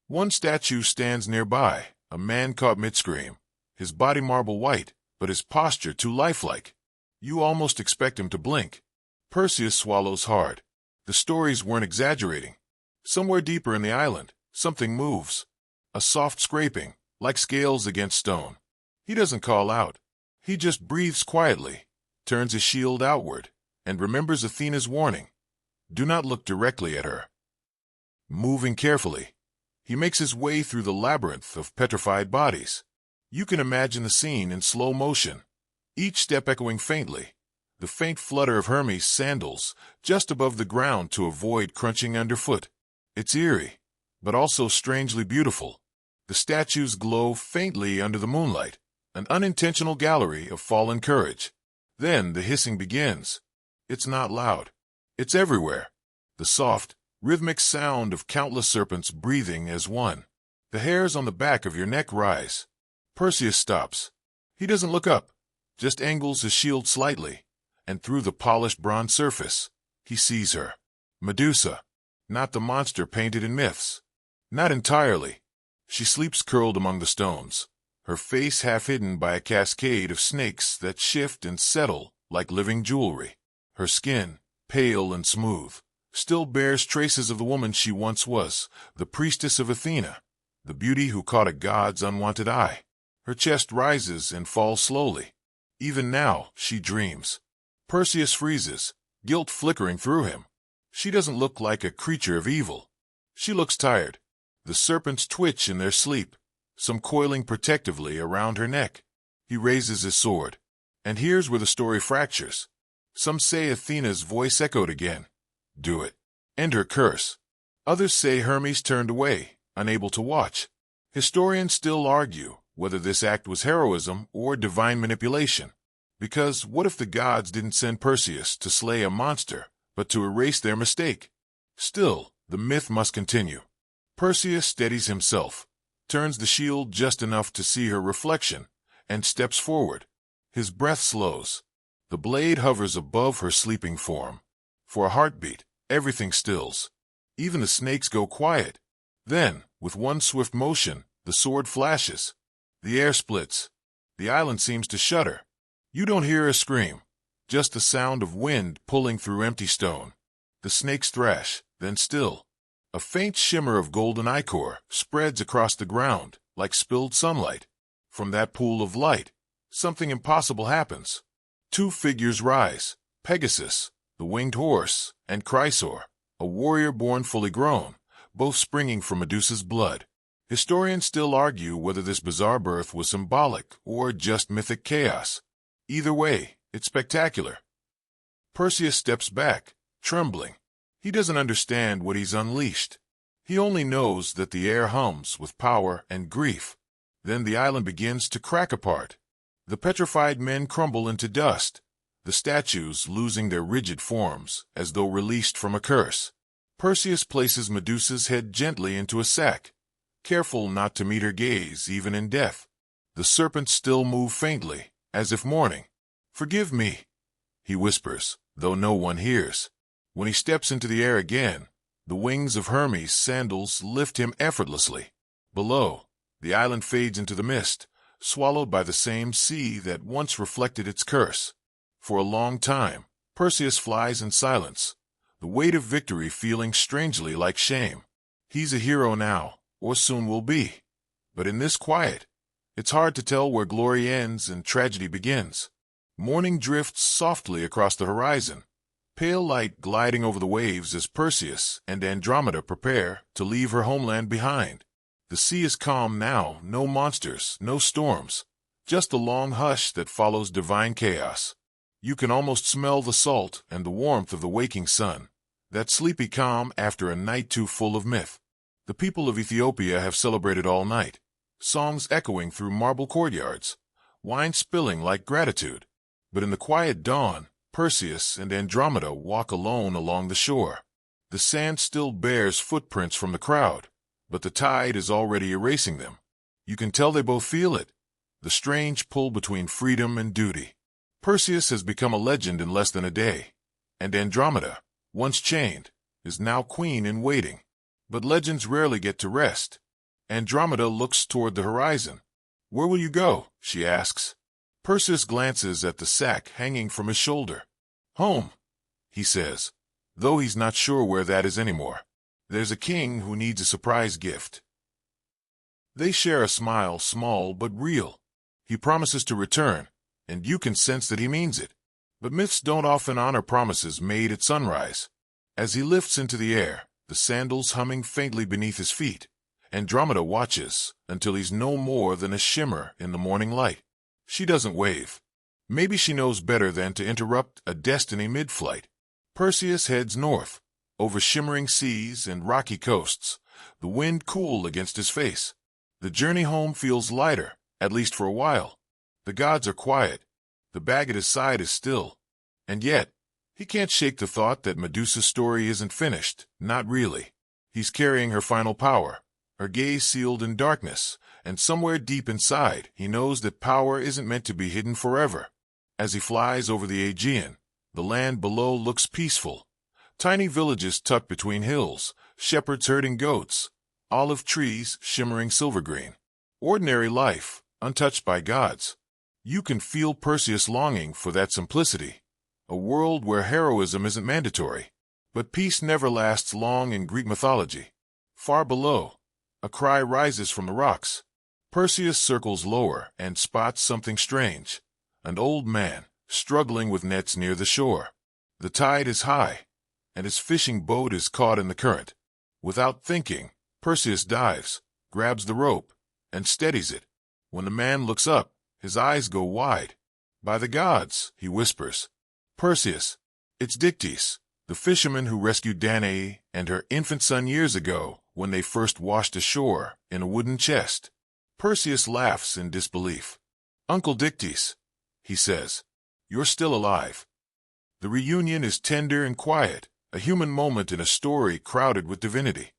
One statue stands nearby, a man caught mid-scream, his body marble white, but his posture too lifelike. You almost expect him to blink. Perseus swallows hard. The stories weren't exaggerating. Somewhere deeper in the island, something moves. A soft scraping, like scales against stone. He doesn't call out. He just breathes quietly, turns his shield outward, and remembers Athena's warning. Do not look directly at her. Moving carefully, he makes his way through the labyrinth of petrified bodies. You can imagine the scene in slow motion, each step echoing faintly, the faint flutter of Hermes' sandals just above the ground to avoid crunching underfoot. It's eerie, but also strangely beautiful. The statues glow faintly under the moonlight, an unintentional gallery of fallen courage. Then the hissing begins. It's not loud. It's everywhere. The soft, rhythmic sound of countless serpents breathing as one. The hairs on the back of your neck rise. Perseus stops. He doesn't look up, just angles his shield slightly, and through the polished bronze surface, he sees her. Medusa, not the monster painted in myths. Not entirely. She sleeps curled among the stones, her face half hidden by a cascade of snakes that shift and settle like living jewelry. Her skin, pale and smooth, still bears traces of the woman she once was, the priestess of Athena, the beauty who caught a god's unwanted eye. Her chest rises and falls slowly. Even now, she dreams. Perseus freezes, guilt flickering through him. She doesn't look like a creature of evil. She looks tired. The serpents twitch in their sleep, some coiling protectively around her neck. He raises his sword. And here's where the story fractures. Some say Athena's voice echoed again. Do it. End her curse. Others say Hermes turned away, unable to watch. Historians still argue whether this act was heroism or divine manipulation. Because what if the gods didn't send Perseus to slay a monster, but to erase their mistake? Still, the myth must continue. Perseus steadies himself, turns the shield just enough to see her reflection, and steps forward. His breath slows. The blade hovers above her sleeping form. For a heartbeat, everything stills. Even the snakes go quiet. Then, with one swift motion, the sword flashes. The air splits. The island seems to shudder. You don't hear a scream, just the sound of wind pulling through empty stone. The snakes thrash, then still. A faint shimmer of golden ichor spreads across the ground, like spilled sunlight. From that pool of light, something impossible happens. Two figures rise, Pegasus, the winged horse, and Chrysor, a warrior born fully grown, both springing from Medusa's blood. Historians still argue whether this bizarre birth was symbolic or just mythic chaos. Either way, it's spectacular. Perseus steps back, trembling. He doesn't understand what he's unleashed. He only knows that the air hums with power and grief. Then the island begins to crack apart. The petrified men crumble into dust, the statues losing their rigid forms as though released from a curse. Perseus places Medusa's head gently into a sack, careful not to meet her gaze even in death. The serpents still move faintly, as if mourning. "Forgive me," he whispers, though no one hears. When he steps into the air again, the wings of Hermes' sandals lift him effortlessly. Below, the island fades into the mist, swallowed by the same sea that once reflected its curse. For a long time, Perseus flies in silence, the weight of victory feeling strangely like shame. He's a hero now, or soon will be. But in this quiet, it's hard to tell where glory ends and tragedy begins. Morning drifts softly across the horizon, pale light gliding over the waves as Perseus and Andromeda prepare to leave her homeland behind. The sea is calm now, no monsters, no storms, just the long hush that follows divine chaos. You can almost smell the salt and the warmth of the waking sun, that sleepy calm after a night too full of myth. The people of Ethiopia have celebrated all night, songs echoing through marble courtyards, wine spilling like gratitude. But in the quiet dawn, Perseus and Andromeda walk alone along the shore. The sand still bears footprints from the crowd, but the tide is already erasing them. You can tell they both feel it, the strange pull between freedom and duty. Perseus has become a legend in less than a day, and Andromeda, once chained, is now queen in waiting. But legends rarely get to rest. Andromeda looks toward the horizon. "Where will you go?" she asks. Perseus glances at the sack hanging from his shoulder. "Home," he says, though he's not sure where that is anymore. There's a king who needs a surprise gift. They share a smile, small but real. He promises to return, and you can sense that he means it. But myths don't often honor promises made at sunrise. As he lifts into the air, the sandals humming faintly beneath his feet, Andromeda watches until he's no more than a shimmer in the morning light. She doesn't wave. Maybe she knows better than to interrupt a destiny mid-flight. Perseus heads north, over shimmering seas and rocky coasts, the wind cool against his face. The journey home feels lighter, at least for a while. The gods are quiet. The bag at his side is still. And yet, he can't shake the thought that Medusa's story isn't finished, not really. He's carrying her final power, her gaze sealed in darkness, and somewhere deep inside he knows that power isn't meant to be hidden forever. As he flies over the Aegean, the land below looks peaceful. Tiny villages tucked between hills, shepherds herding goats, olive trees shimmering silver-green. Ordinary life, untouched by gods. You can feel Perseus longing for that simplicity, a world where heroism isn't mandatory. But peace never lasts long in Greek mythology. Far below, a cry rises from the rocks. Perseus circles lower and spots something strange. An old man, struggling with nets near the shore. The tide is high, and his fishing boat is caught in the current. Without thinking, Perseus dives, grabs the rope, and steadies it. When the man looks up, his eyes go wide. "By the gods," he whispers. "Perseus, it's Dictys, the fisherman who rescued Danae and her infant son years ago when they first washed ashore in a wooden chest." Perseus laughs in disbelief. "Uncle Dictys," he says, "you're still alive." The reunion is tender and quiet, a human moment in a story crowded with divinity.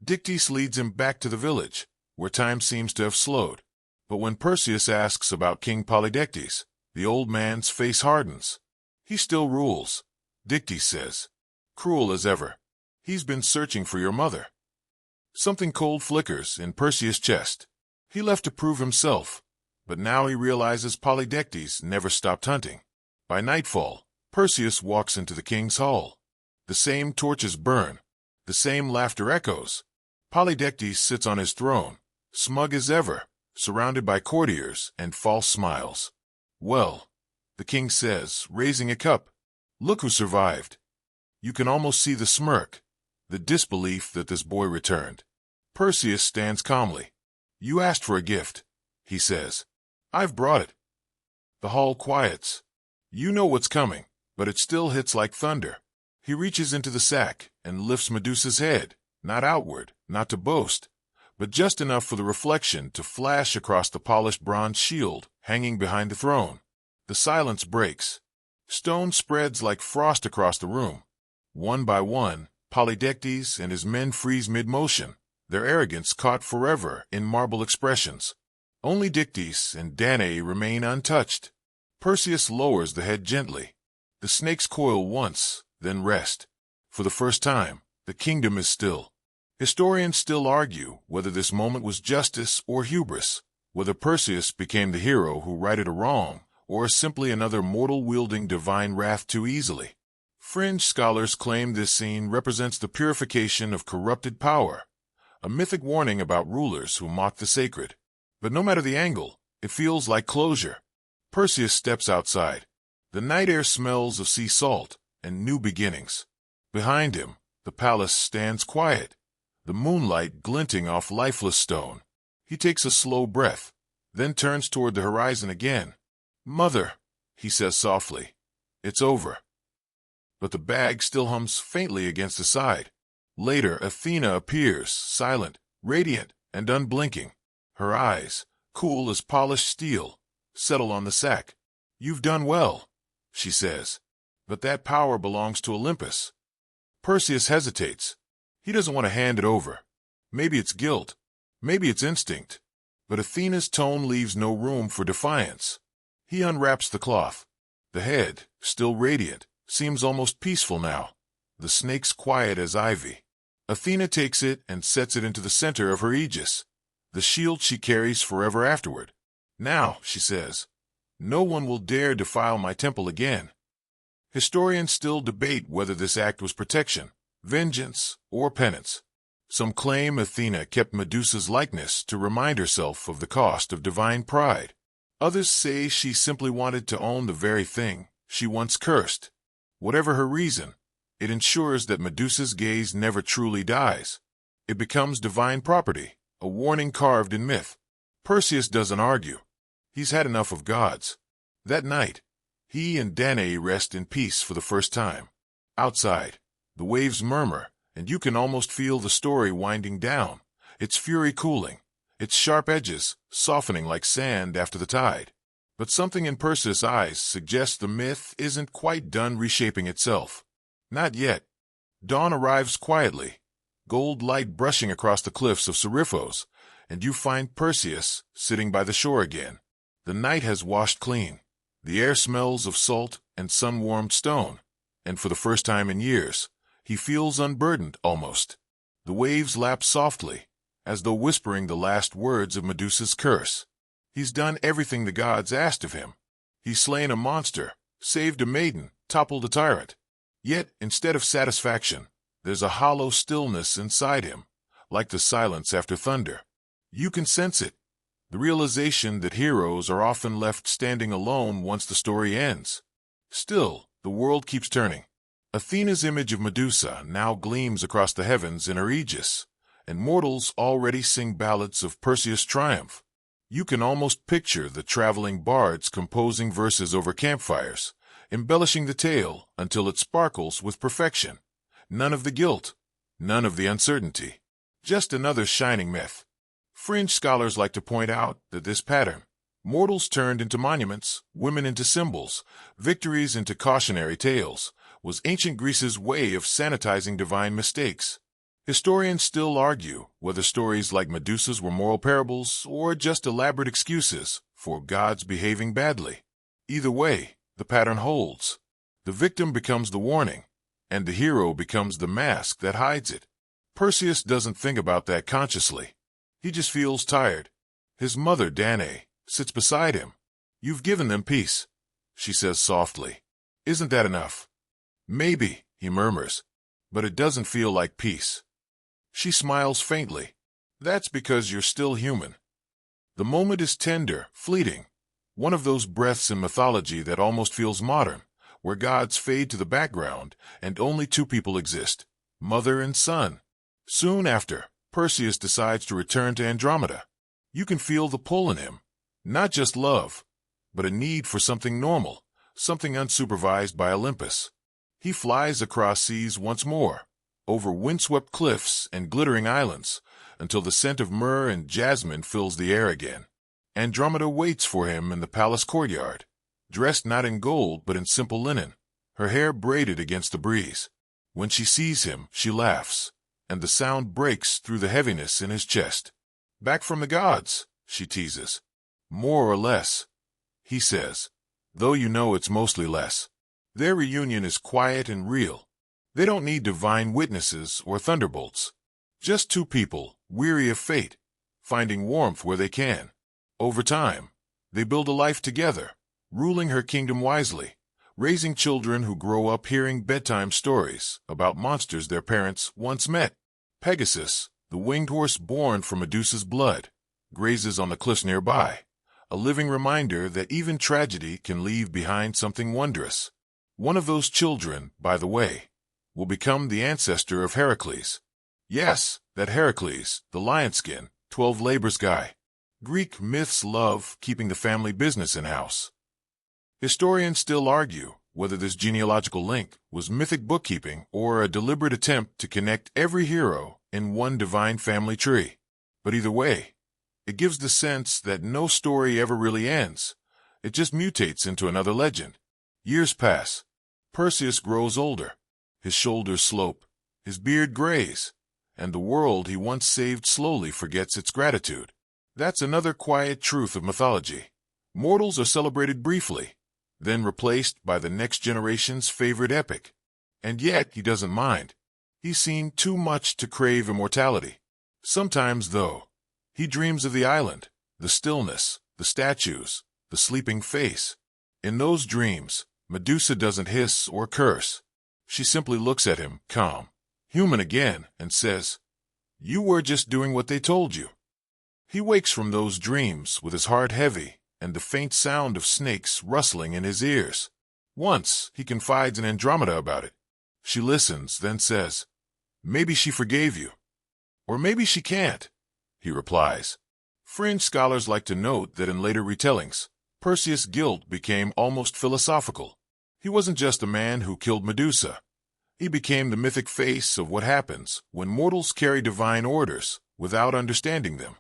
Dictys leads him back to the village, where time seems to have slowed. But when Perseus asks about King Polydectes, the old man's face hardens. "He still rules," Dictys says, "cruel as ever. He's been searching for your mother. Something cold flickers in Perseus' chest. He left to prove himself, but now he realizes Polydectes never stopped hunting. By nightfall, Perseus walks into the king's hall. The same torches burn. The same laughter echoes. Polydectes sits on his throne, smug as ever, surrounded by courtiers and false smiles. "Well," the king says, raising a cup, "look who survived." You can almost see the smirk, the disbelief that this boy returned. Perseus stands calmly. "You asked for a gift," he says. "I've brought it." The hall quiets. You know what's coming, but it still hits like thunder. He reaches into the sack and lifts Medusa's head, not outward, not to boast, but just enough for the reflection to flash across the polished bronze shield hanging behind the throne. The silence breaks. Stone spreads like frost across the room. One by one, Polydectes and his men freeze mid-motion, their arrogance caught forever in marble expressions. Only Dictys and Danae remain untouched. Perseus lowers the head gently. The snakes coil once, then rest. For the first time, the kingdom is still. Historians still argue whether this moment was justice or hubris, whether Perseus became the hero who righted a wrong, or simply another mortal wielding divine wrath too easily. Fringe scholars claim this scene represents the purification of corrupted power, a mythic warning about rulers who mock the sacred. But no matter the angle, it feels like closure. Perseus steps outside. The night air smells of sea salt and new beginnings. Behind him, the palace stands quiet, the moonlight glinting off lifeless stone. He takes a slow breath, then turns toward the horizon again. "Mother," he says softly, "it's over." But the bag still hums faintly against the side. Later, Athena appears, silent, radiant, and unblinking. Her eyes, cool as polished steel, settle on the sack. "You've done well," she says. "But that power belongs to Olympus." Perseus hesitates. He doesn't want to hand it over. Maybe it's guilt. Maybe it's instinct. But Athena's tone leaves no room for defiance. He unwraps the cloth. The head, still radiant, seems almost peaceful now. The snakes quiet as ivy. Athena takes it and sets it into the center of her aegis, the shield she carries forever afterward. "Now," she says, "no one will dare defile my temple again." Historians still debate whether this act was protection, vengeance, or penance. Some claim Athena kept Medusa's likeness to remind herself of the cost of divine pride. Others say she simply wanted to own the very thing she once cursed. Whatever her reason, it ensures that Medusa's gaze never truly dies. It becomes divine property, a warning carved in myth. Perseus doesn't argue. He's had enough of gods. That night, he and Danae rest in peace for the first time. Outside, the waves murmur, and you can almost feel the story winding down, its fury cooling, its sharp edges softening like sand after the tide. But something in Perseus' eyes suggests the myth isn't quite done reshaping itself. Not yet. Dawn arrives quietly, gold light brushing across the cliffs of Seriphos, and you find Perseus sitting by the shore again. The night has washed clean. The air smells of salt and sun-warmed stone, and for the first time in years, he feels unburdened almost. The waves lap softly, as though whispering the last words of Medusa's curse. He's done everything the gods asked of him. He's slain a monster, saved a maiden, toppled a tyrant. Yet, instead of satisfaction, there's a hollow stillness inside him, like the silence after thunder. You can sense it, the realization that heroes are often left standing alone once the story ends. Still, the world keeps turning. Athena's image of Medusa now gleams across the heavens in her aegis, and mortals already sing ballads of Perseus' triumph. You can almost picture the traveling bards composing verses over campfires, embellishing the tale until it sparkles with perfection. None of the guilt, none of the uncertainty. Just another shining myth. Fringe scholars like to point out that this pattern, mortals turned into monuments, women into symbols, victories into cautionary tales, was ancient Greece's way of sanitizing divine mistakes. Historians still argue whether stories like Medusa's were moral parables or just elaborate excuses for gods behaving badly. Either way, the pattern holds. The victim becomes the warning, and the hero becomes the mask that hides it. Perseus doesn't think about that consciously. He just feels tired. His mother, Danae, sits beside him. "You've given them peace," she says softly. "Isn't that enough?" "Maybe," he murmurs, "but it doesn't feel like peace." She smiles faintly. "That's because you're still human." The moment is tender, fleeting, one of those breaths in mythology that almost feels modern, where gods fade to the background and only two people exist, mother and son. Soon after, Perseus decides to return to Andromeda. You can feel the pull in him, not just love, but a need for something normal, something unsupervised by Olympus. He flies across seas once more, over windswept cliffs and glittering islands, until the scent of myrrh and jasmine fills the air again. Andromeda waits for him in the palace courtyard, dressed not in gold but in simple linen, her hair braided against the breeze. When she sees him, she laughs, and the sound breaks through the heaviness in his chest. "Back from the gods," she teases. "More or less," he says, though you know it's mostly less. Their reunion is quiet and real. They don't need divine witnesses or thunderbolts. Just two people, weary of fate, finding warmth where they can. Over time, they build a life together, ruling her kingdom wisely, raising children who grow up hearing bedtime stories about monsters their parents once met. Pegasus, the winged horse born from Medusa's blood, grazes on the cliffs nearby, a living reminder that even tragedy can leave behind something wondrous. One of those children, by the way, will become the ancestor of Heracles. Yes, that Heracles, the lion-skin, 12 labors guy. Greek myths love keeping the family business in-house. Historians still argue whether this genealogical link was mythic bookkeeping or a deliberate attempt to connect every hero in one divine family tree. But either way, it gives the sense that no story ever really ends. It just mutates into another legend. Years pass. Perseus grows older. His shoulders slope, his beard grays, and the world he once saved slowly forgets its gratitude. That's another quiet truth of mythology. Mortals are celebrated briefly, then replaced by the next generation's favorite epic. And yet he doesn't mind. He's seen too much to crave immortality. Sometimes, though, he dreams of the island, the stillness, the statues, the sleeping face. In those dreams, Medusa doesn't hiss or curse. She simply looks at him, calm, human again, and says, "You were just doing what they told you." He wakes from those dreams with his heart heavy and the faint sound of snakes rustling in his ears. Once, he confides in Andromeda about it. She listens, then says, "Maybe she forgave you." "Or maybe she can't," he replies. Fringe scholars like to note that in later retellings, Perseus' guilt became almost philosophical. He wasn't just a man who killed Medusa. He became the mythic face of what happens when mortals carry divine orders without understanding them.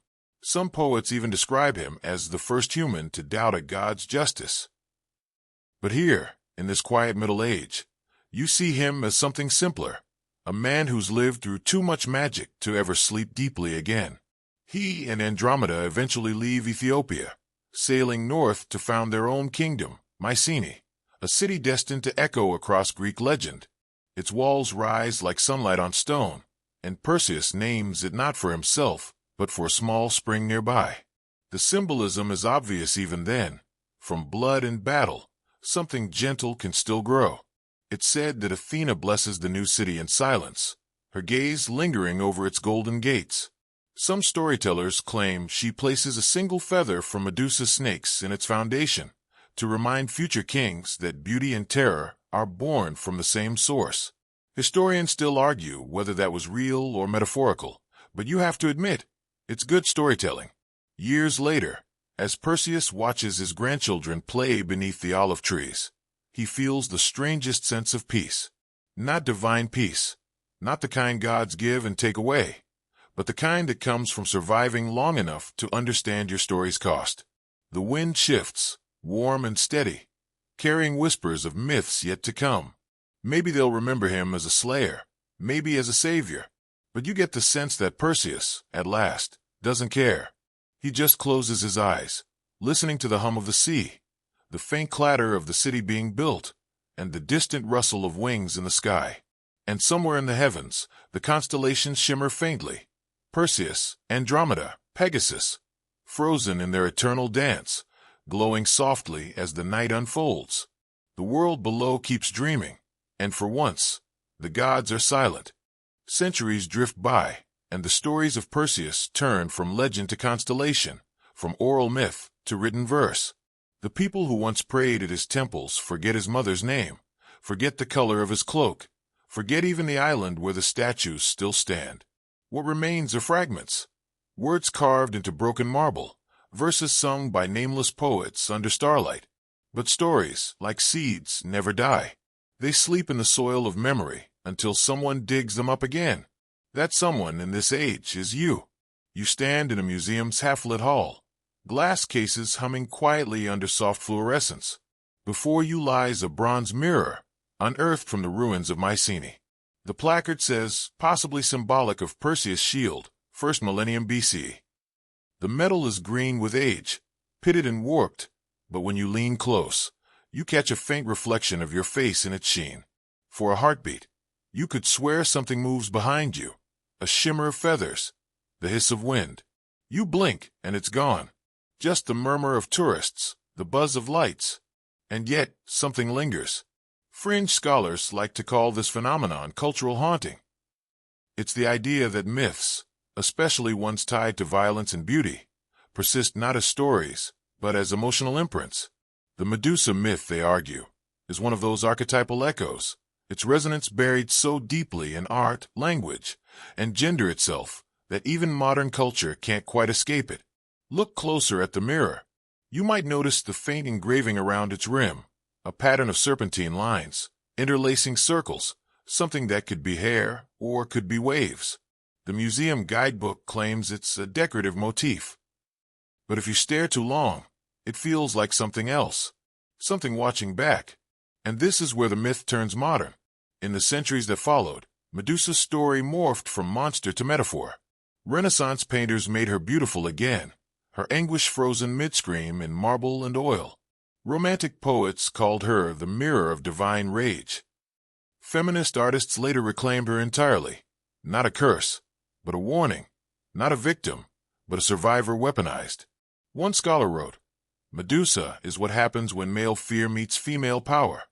Some poets even describe him as the first human to doubt a god's justice. But here, in this quiet Middle Age, you see him as something simpler, a man who's lived through too much magic to ever sleep deeply again. He and Andromeda eventually leave Ethiopia, sailing north to found their own kingdom, Mycenae, a city destined to echo across Greek legend. Its walls rise like sunlight on stone, and Perseus names it not for himself, but for a small spring nearby. The symbolism is obvious even then. From blood and battle, something gentle can still grow. It's said that Athena blesses the new city in silence, her gaze lingering over its golden gates. Some storytellers claim she places a single feather from Medusa's snakes in its foundation, to remind future kings that beauty and terror are born from the same source. Historians still argue whether that was real or metaphorical, but you have to admit, it's good storytelling. Years later, as Perseus watches his grandchildren play beneath the olive trees, he feels the strangest sense of peace. Not divine peace, not the kind gods give and take away, but the kind that comes from surviving long enough to understand your story's cost. The wind shifts, warm and steady, carrying whispers of myths yet to come. Maybe they'll remember him as a slayer, maybe as a savior, but you get the sense that Perseus, at last, doesn't care. He just closes his eyes, listening to the hum of the sea, the faint clatter of the city being built, and the distant rustle of wings in the sky. And somewhere in the heavens, the constellations shimmer faintly. Perseus, Andromeda, Pegasus, frozen in their eternal dance, glowing softly as the night unfolds. The world below keeps dreaming, and for once, the gods are silent. Centuries drift by, and the stories of Perseus turn from legend to constellation, from oral myth to written verse. The people who once prayed at his temples forget his mother's name, forget the color of his cloak, forget even the island where the statues still stand. What remains are fragments, words carved into broken marble, verses sung by nameless poets under starlight. But stories, like seeds, never die. They sleep in the soil of memory until someone digs them up again. That someone in this age is you. You stand in a museum's half-lit hall, glass cases humming quietly under soft fluorescence. Before you lies a bronze mirror, unearthed from the ruins of Mycenae. The placard says, possibly symbolic of Perseus' shield, 1st millennium BC. The metal is green with age, pitted and warped, but when you lean close, you catch a faint reflection of your face in its sheen. For a heartbeat, you could swear something moves behind you, a shimmer of feathers, the hiss of wind. You blink, and it's gone. Just the murmur of tourists, the buzz of lights. And yet, something lingers. Fringe scholars like to call this phenomenon cultural haunting. It's the idea that myths, especially ones tied to violence and beauty, persist not as stories, but as emotional imprints. The Medusa myth, they argue, is one of those archetypal echoes, its resonance buried so deeply in art, language, and gender itself that even modern culture can't quite escape it. Look closer at the mirror. You might notice the faint engraving around its rim, a pattern of serpentine lines, interlacing circles, something that could be hair or could be waves. The museum guidebook claims it's a decorative motif. But if you stare too long, it feels like something else, something watching back. And this is where the myth turns modern. In the centuries that followed, Medusa's story morphed from monster to metaphor. Renaissance painters made her beautiful again, her anguish frozen mid-scream in marble and oil. Romantic poets called her the mirror of divine rage. Feminist artists later reclaimed her entirely, not a curse, but a warning, not a victim, but a survivor weaponized. One scholar wrote, Medusa is what happens when male fear meets female power.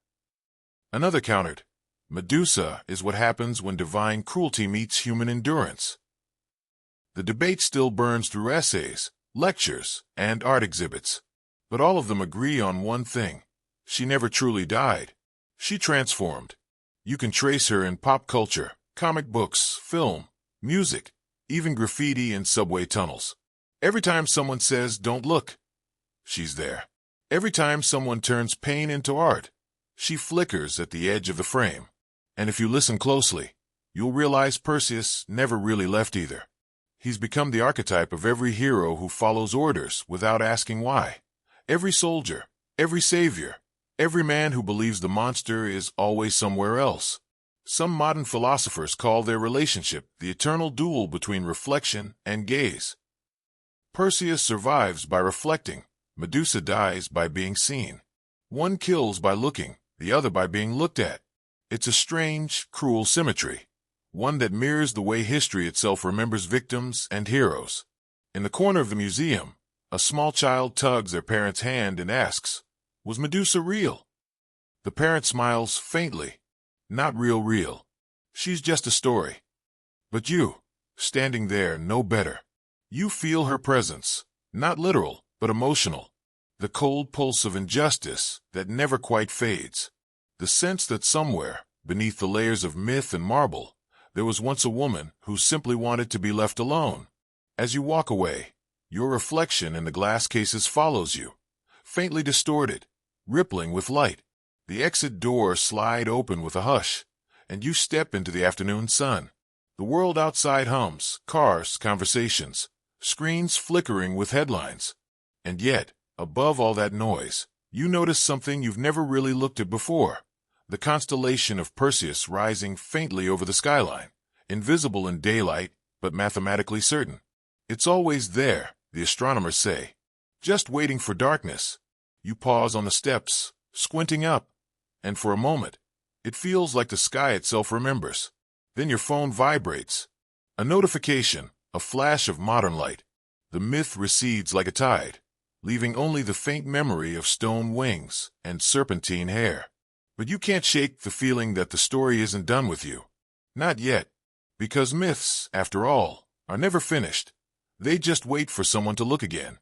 Another countered, Medusa is what happens when divine cruelty meets human endurance. The debate still burns through essays, lectures, and art exhibits. But all of them agree on one thing. She never truly died. She transformed. You can trace her in pop culture, comic books, film, music, even graffiti in subway tunnels. Every time someone says, don't look, she's there. Every time someone turns pain into art, she flickers at the edge of the frame. And if you listen closely, you'll realize Perseus never really left either. He's become the archetype of every hero who follows orders without asking why. Every soldier, every savior, every man who believes the monster is always somewhere else. Some modern philosophers call their relationship the eternal duel between reflection and gaze. Perseus survives by reflecting. Medusa dies by being seen. One kills by looking, the other by being looked at. It's a strange, cruel symmetry, one that mirrors the way history itself remembers victims and heroes. In the corner of the museum, a small child tugs their parent's hand and asks, was Medusa real? The parent smiles faintly. Not real. She's just a story. But you, standing there, know better. You feel her presence, not literal, but emotional. The cold pulse of injustice that never quite fades. The sense that somewhere, beneath the layers of myth and marble, there was once a woman who simply wanted to be left alone. As you walk away, your reflection in the glass cases follows you, faintly distorted, rippling with light. The exit doors slide open with a hush, and you step into the afternoon sun. The world outside hums, cars, conversations, screens flickering with headlines. And yet, above all that noise, you notice something you've never really looked at before. The constellation of Perseus rising faintly over the skyline, invisible in daylight, but mathematically certain. It's always there, the astronomers say, just waiting for darkness. You pause on the steps, squinting up, and for a moment, It feels like the sky itself remembers. Then your phone vibrates. A notification, a flash of modern light. The myth recedes like a tide, leaving only the faint memory of stone wings and serpentine hair. But you can't shake the feeling that the story isn't done with you. Not yet. Because myths, after all, are never finished. They just wait for someone to look again.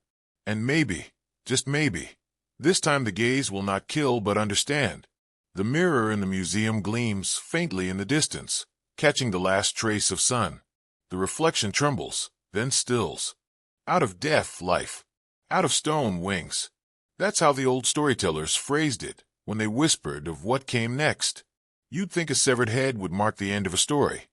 And maybe, just maybe, this time the gaze will not kill but understand. The mirror in the museum gleams faintly in the distance, catching the last trace of sun. The reflection trembles, then stills. Out of death, life. Out of stone, wings. That's how the old storytellers phrased it when they whispered of what came next. You'd think a severed head would mark the end of a story.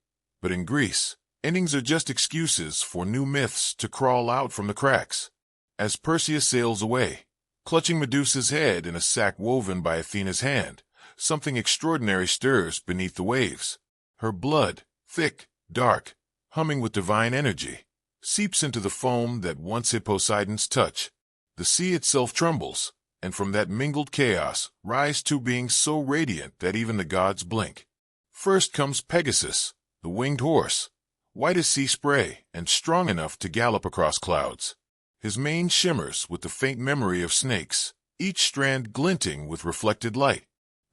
But in Greece, endings are just excuses for new myths to crawl out from the cracks. As Perseus sails away, clutching Medusa's head in a sack woven by Athena's hand, something extraordinary stirs beneath the waves. Her blood, thick, dark, humming with divine energy, seeps into the foam that once hid Poseidon's touch. The sea itself trembles, and from that mingled chaos rise two beings so radiant that even the gods blink. First comes Pegasus, the winged horse, white as sea spray and strong enough to gallop across clouds. His mane shimmers with the faint memory of snakes, each strand glinting with reflected light.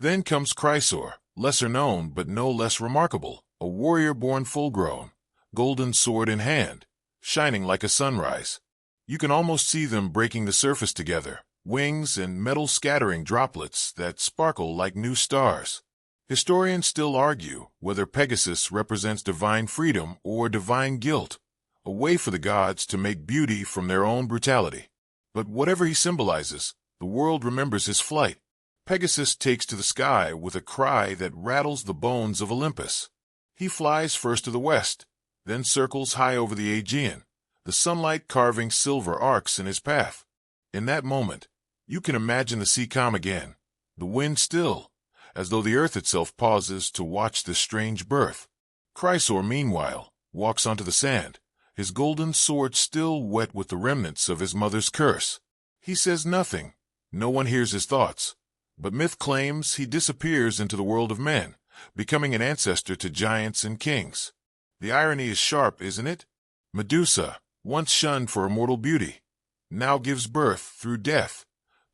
Then comes Chrysaor, lesser known but no less remarkable, a warrior born full-grown, golden sword in hand, shining like a sunrise. You can almost see them breaking the surface together, wings and metal scattering droplets that sparkle like new stars. Historians still argue whether Pegasus represents divine freedom or divine guilt, a way for the gods to make beauty from their own brutality. But whatever he symbolizes, the world remembers his flight. Pegasus takes to the sky with a cry that rattles the bones of Olympus. He flies first to the west, then circles high over the Aegean, the sunlight carving silver arcs in his path. In that moment, you can imagine the sea calm again, the wind still, as though the earth itself pauses to watch this strange birth. Chrysaor, meanwhile, walks onto the sand, his golden sword still wet with the remnants of his mother's curse. He says nothing. No one hears his thoughts. But myth claims he disappears into the world of men, becoming an ancestor to giants and kings. The irony is sharp, isn't it? Medusa, once shunned for immortal beauty, now gives birth through death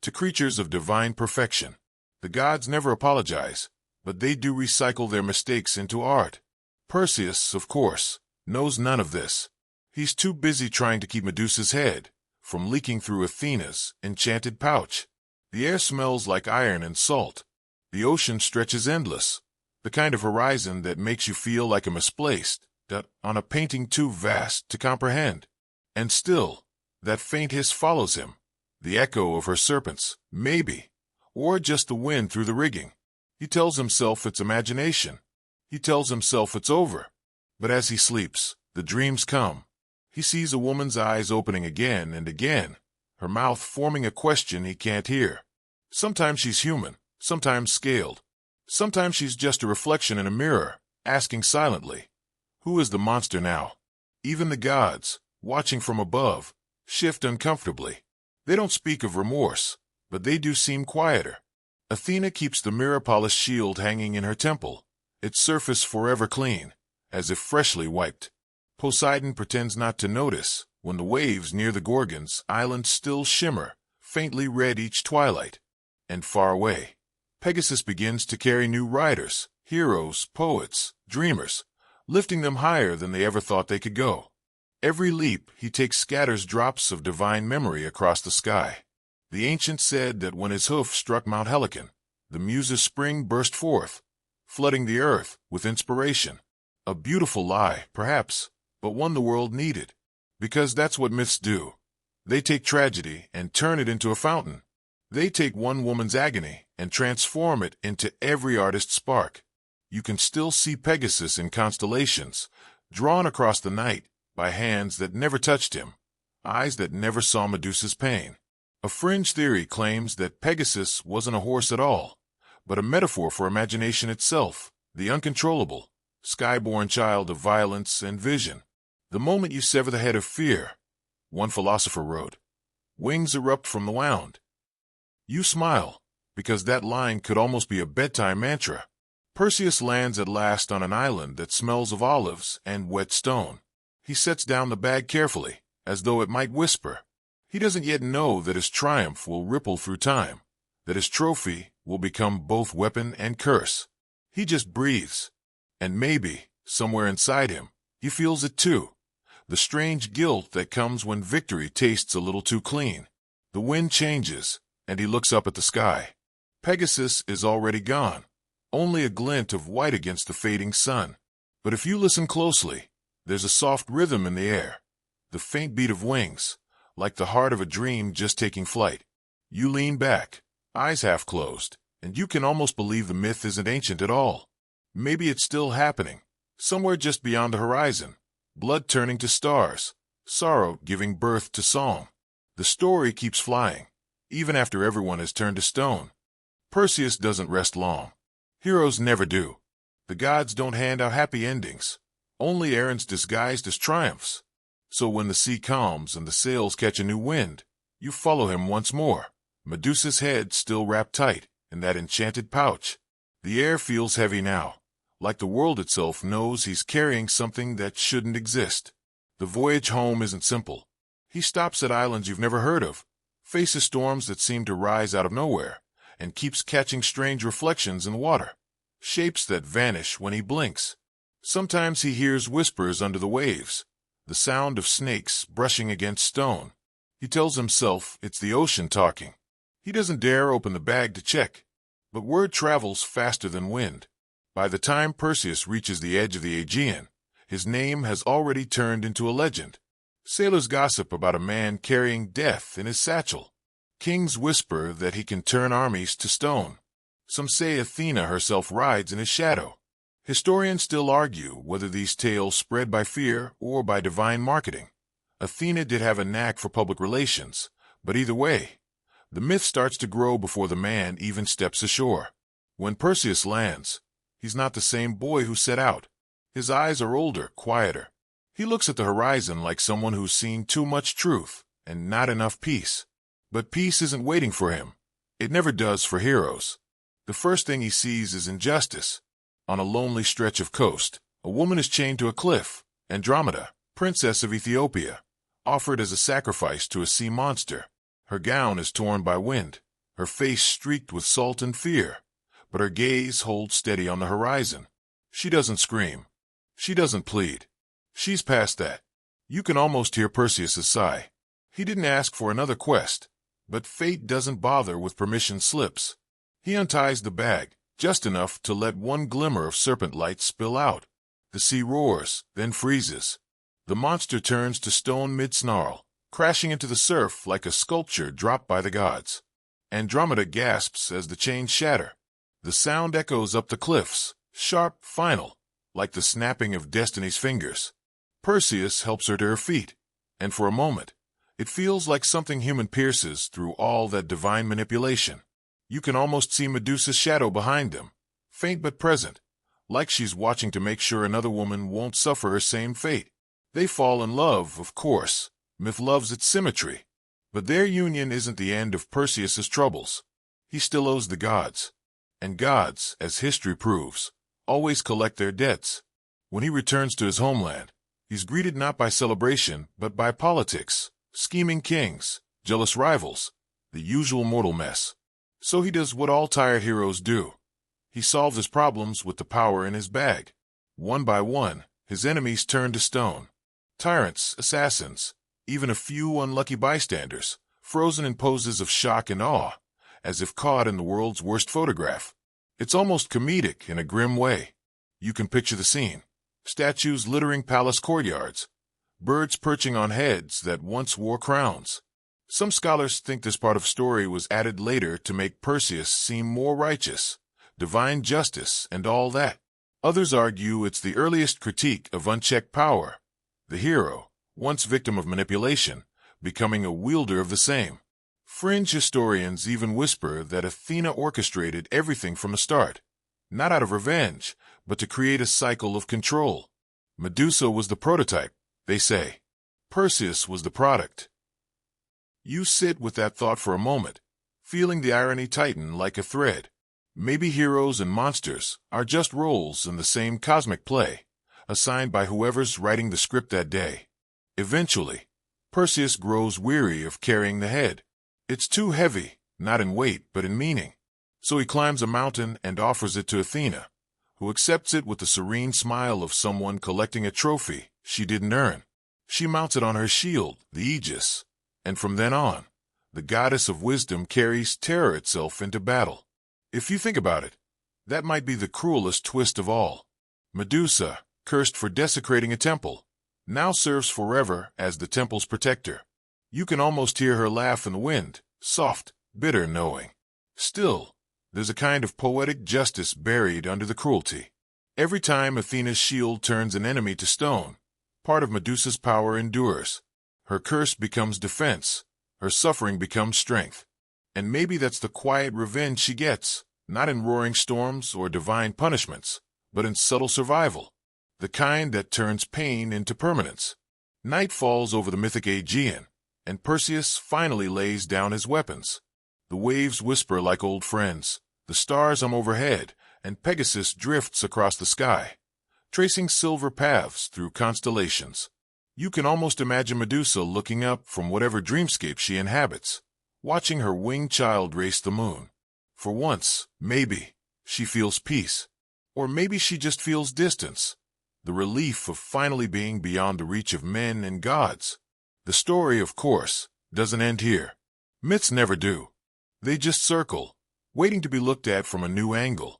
to creatures of divine perfection. The gods never apologize, but they do recycle their mistakes into art. Perseus, of course, knows none of this. He's too busy trying to keep Medusa's head from leaking through Athena's enchanted pouch. The air smells like iron and salt. The ocean stretches endless, the kind of horizon that makes you feel like a misplaced dot on a painting too vast to comprehend. And still, that faint hiss follows him, the echo of her serpents, maybe, or just the wind through the rigging. He tells himself it's imagination. He tells himself it's over. But as he sleeps, the dreams come. He sees a woman's eyes opening again and again, her mouth forming a question he can't hear. Sometimes she's human, sometimes scaled. Sometimes she's just a reflection in a mirror, asking silently, who is the monster now? Even the gods, watching from above, shift uncomfortably. They don't speak of remorse, but they do seem quieter. Athena keeps the mirror-polished shield hanging in her temple, its surface forever clean, as if freshly wiped. Poseidon pretends not to notice when the waves near the Gorgons island still shimmer, faintly red each twilight. And far away, Pegasus begins to carry new riders, heroes, poets, dreamers, lifting them higher than they ever thought they could go. Every leap he takes scatters drops of divine memory across the sky. The ancients said that when his hoof struck Mount Helicon, the Muses' spring burst forth, flooding the earth with inspiration. A beautiful lie, perhaps, but one the world needed. Because that's what myths do. They take tragedy and turn it into a fountain. They take one woman's agony and transform it into every artist's spark. You can still see Pegasus in constellations, drawn across the night by hands that never touched him, eyes that never saw Medusa's pain. A fringe theory claims that Pegasus wasn't a horse at all, but a metaphor for imagination itself, the uncontrollable, sky-born child of violence and vision. The moment you sever the head of fear, one philosopher wrote, wings erupt from the wound. You smile, because that line could almost be a bedtime mantra. Perseus lands at last on an island that smells of olives and wet stone. He sets down the bag carefully, as though it might whisper. He doesn't yet know that his triumph will ripple through time, that his trophy will become both weapon and curse. He just breathes. And maybe, somewhere inside him, he feels it too. The strange guilt that comes when victory tastes a little too clean. The wind changes, and he looks up at the sky. Pegasus is already gone, only a glint of white against the fading sun. But if you listen closely, there's a soft rhythm in the air, the faint beat of wings, like the heart of a dream just taking flight. You lean back, eyes half closed, and you can almost believe the myth isn't ancient at all. Maybe it's still happening, somewhere just beyond the horizon, blood turning to stars, sorrow giving birth to song. The story keeps flying, even after everyone has turned to stone. Perseus doesn't rest long. Heroes never do. The gods don't hand out happy endings, only errands disguised as triumphs. So when the sea calms and the sails catch a new wind, you follow him once more, Medusa's head still wrapped tight in that enchanted pouch. The air feels heavy now, like the world itself knows he's carrying something that shouldn't exist. The voyage home isn't simple. He stops at islands you've never heard of, faces storms that seem to rise out of nowhere, and keeps catching strange reflections in the water, shapes that vanish when he blinks. Sometimes he hears whispers under the waves, the sound of snakes brushing against stone. He tells himself it's the ocean talking. He doesn't dare open the bag to check, but word travels faster than wind. By the time Perseus reaches the edge of the Aegean, his name has already turned into a legend. Sailors gossip about a man carrying death in his satchel. Kings whisper that he can turn armies to stone. Some say Athena herself rides in his shadow. Historians still argue whether these tales spread by fear or by divine marketing. Athena did have a knack for public relations, but either way, the myth starts to grow before the man even steps ashore. When Perseus lands, he's not the same boy who set out. His eyes are older, quieter. He looks at the horizon like someone who's seen too much truth and not enough peace. But peace isn't waiting for him. It never does for heroes. The first thing he sees is injustice. On a lonely stretch of coast, a woman is chained to a cliff. Andromeda, princess of Ethiopia, offered as a sacrifice to a sea monster. Her gown is torn by wind, her face streaked with salt and fear, but her gaze holds steady on the horizon. She doesn't scream. She doesn't plead. She's past that. You can almost hear Perseus's sigh. He didn't ask for another quest, but fate doesn't bother with permission slips. He unties the bag, just enough to let one glimmer of serpent light spill out. The sea roars, then freezes. The monster turns to stone mid-snarl, crashing into the surf like a sculpture dropped by the gods. Andromeda gasps as the chains shatter. The sound echoes up the cliffs, sharp, final, like the snapping of destiny's fingers. Perseus helps her to her feet, and for a moment, it feels like something human pierces through all that divine manipulation. You can almost see Medusa's shadow behind them, faint but present, like she's watching to make sure another woman won't suffer her same fate. They fall in love, of course. Myth loves its symmetry. But their union isn't the end of Perseus's troubles. He still owes the gods. And gods, as history proves, always collect their debts. When he returns to his homeland, he's greeted not by celebration, but by politics, scheming kings, jealous rivals, the usual mortal mess. So he does what all tired heroes do. He solves his problems with the power in his bag. One by one, his enemies turn to stone. Tyrants, assassins, even a few unlucky bystanders, frozen in poses of shock and awe, as if caught in the world's worst photograph. It's almost comedic in a grim way. You can picture the scene. Statues littering palace courtyards, birds perching on heads that once wore crowns. Some scholars think this part of the story was added later to make Perseus seem more righteous, divine justice, and all that. Others argue it's the earliest critique of unchecked power, the hero, once victim of manipulation, becoming a wielder of the same. Fringe historians even whisper that Athena orchestrated everything from the start, not out of revenge, but to create a cycle of control. Medusa was the prototype, they say. Perseus was the product. You sit with that thought for a moment, feeling the irony tighten like a thread. Maybe heroes and monsters are just roles in the same cosmic play, assigned by whoever's writing the script that day. Eventually, Perseus grows weary of carrying the head. It's too heavy, not in weight but in meaning. So he climbs a mountain and offers it to Athena, who accepts it with the serene smile of someone collecting a trophy she didn't earn. She mounts it on her shield, the Aegis, and from then on, the goddess of wisdom carries terror itself into battle. If you think about it, that might be the cruelest twist of all. Medusa, cursed for desecrating a temple, now serves forever as the temple's protector. You can almost hear her laugh in the wind, soft, bitter knowing. Still, there's a kind of poetic justice buried under the cruelty. Every time Athena's shield turns an enemy to stone, part of Medusa's power endures. Her curse becomes defense, her suffering becomes strength. And maybe that's the quiet revenge she gets, not in roaring storms or divine punishments, but in subtle survival, the kind that turns pain into permanence. Night falls over the mythic Aegean, and Perseus finally lays down his weapons. The waves whisper like old friends, the stars hum overhead, and Pegasus drifts across the sky, tracing silver paths through constellations. You can almost imagine Medusa looking up from whatever dreamscape she inhabits, watching her winged child race the moon. For once, maybe, she feels peace. Or maybe she just feels distance, the relief of finally being beyond the reach of men and gods. The story, of course, doesn't end here. Myths never do. They just circle, waiting to be looked at from a new angle.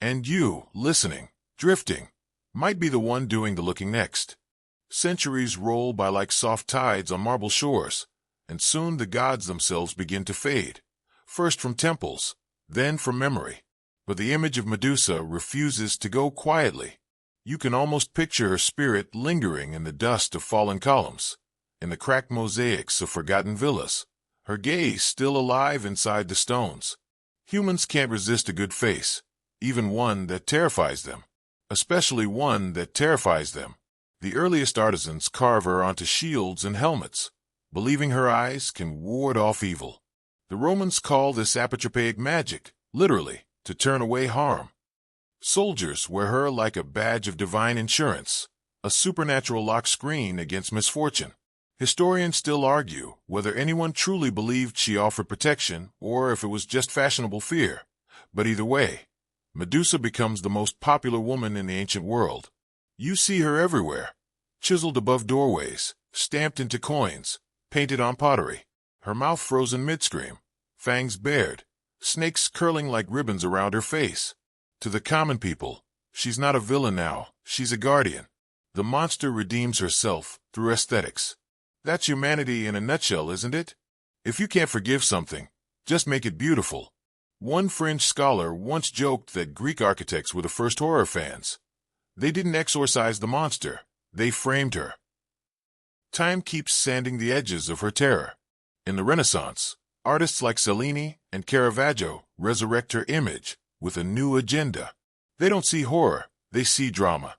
And you, listening, drifting, might be the one doing the looking next. Centuries roll by like soft tides on marble shores, and soon the gods themselves begin to fade, first from temples, then from memory. But the image of Medusa refuses to go quietly. You can almost picture her spirit lingering in the dust of fallen columns, in the cracked mosaics of forgotten villas, her gaze still alive inside the stones. Humans can't resist a good face, even one that terrifies them, especially one that terrifies them. The earliest artisans carve her onto shields and helmets, believing her eyes can ward off evil. The Romans call this apotropaic magic, literally, to turn away harm. Soldiers wear her like a badge of divine insurance, a supernatural lock screen against misfortune. Historians still argue whether anyone truly believed she offered protection or if it was just fashionable fear. But either way, Medusa becomes the most popular woman in the ancient world. You see her everywhere, chiseled above doorways, stamped into coins, painted on pottery, her mouth frozen mid-scream, fangs bared, snakes curling like ribbons around her face. To the common people, she's not a villain now, she's a guardian. The monster redeems herself through aesthetics. That's humanity in a nutshell, isn't it? If you can't forgive something, just make it beautiful. One fringe scholar once joked that Greek architects were the first horror fans. They didn't exorcise the monster, they framed her. Time keeps sanding the edges of her terror. In the Renaissance, artists like Cellini and Caravaggio resurrect her image with a new agenda. They don't see horror, they see drama.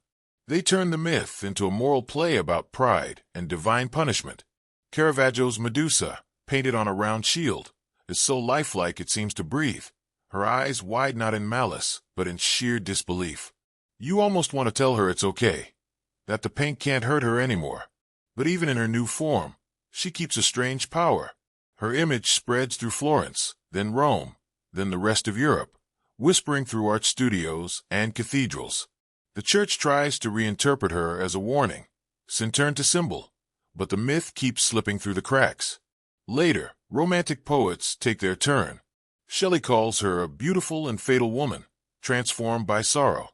They turn the myth into a moral play about pride and divine punishment. Caravaggio's Medusa, painted on a round shield, is so lifelike it seems to breathe, her eyes wide not in malice, but in sheer disbelief. You almost want to tell her it's okay, that the paint can't hurt her anymore. But even in her new form, she keeps a strange power. Her image spreads through Florence, then Rome, then the rest of Europe, whispering through art studios and cathedrals. The church tries to reinterpret her as a warning, turn to symbol, but the myth keeps slipping through the cracks. Later, romantic poets take their turn. Shelley calls her a beautiful and fatal woman, transformed by sorrow.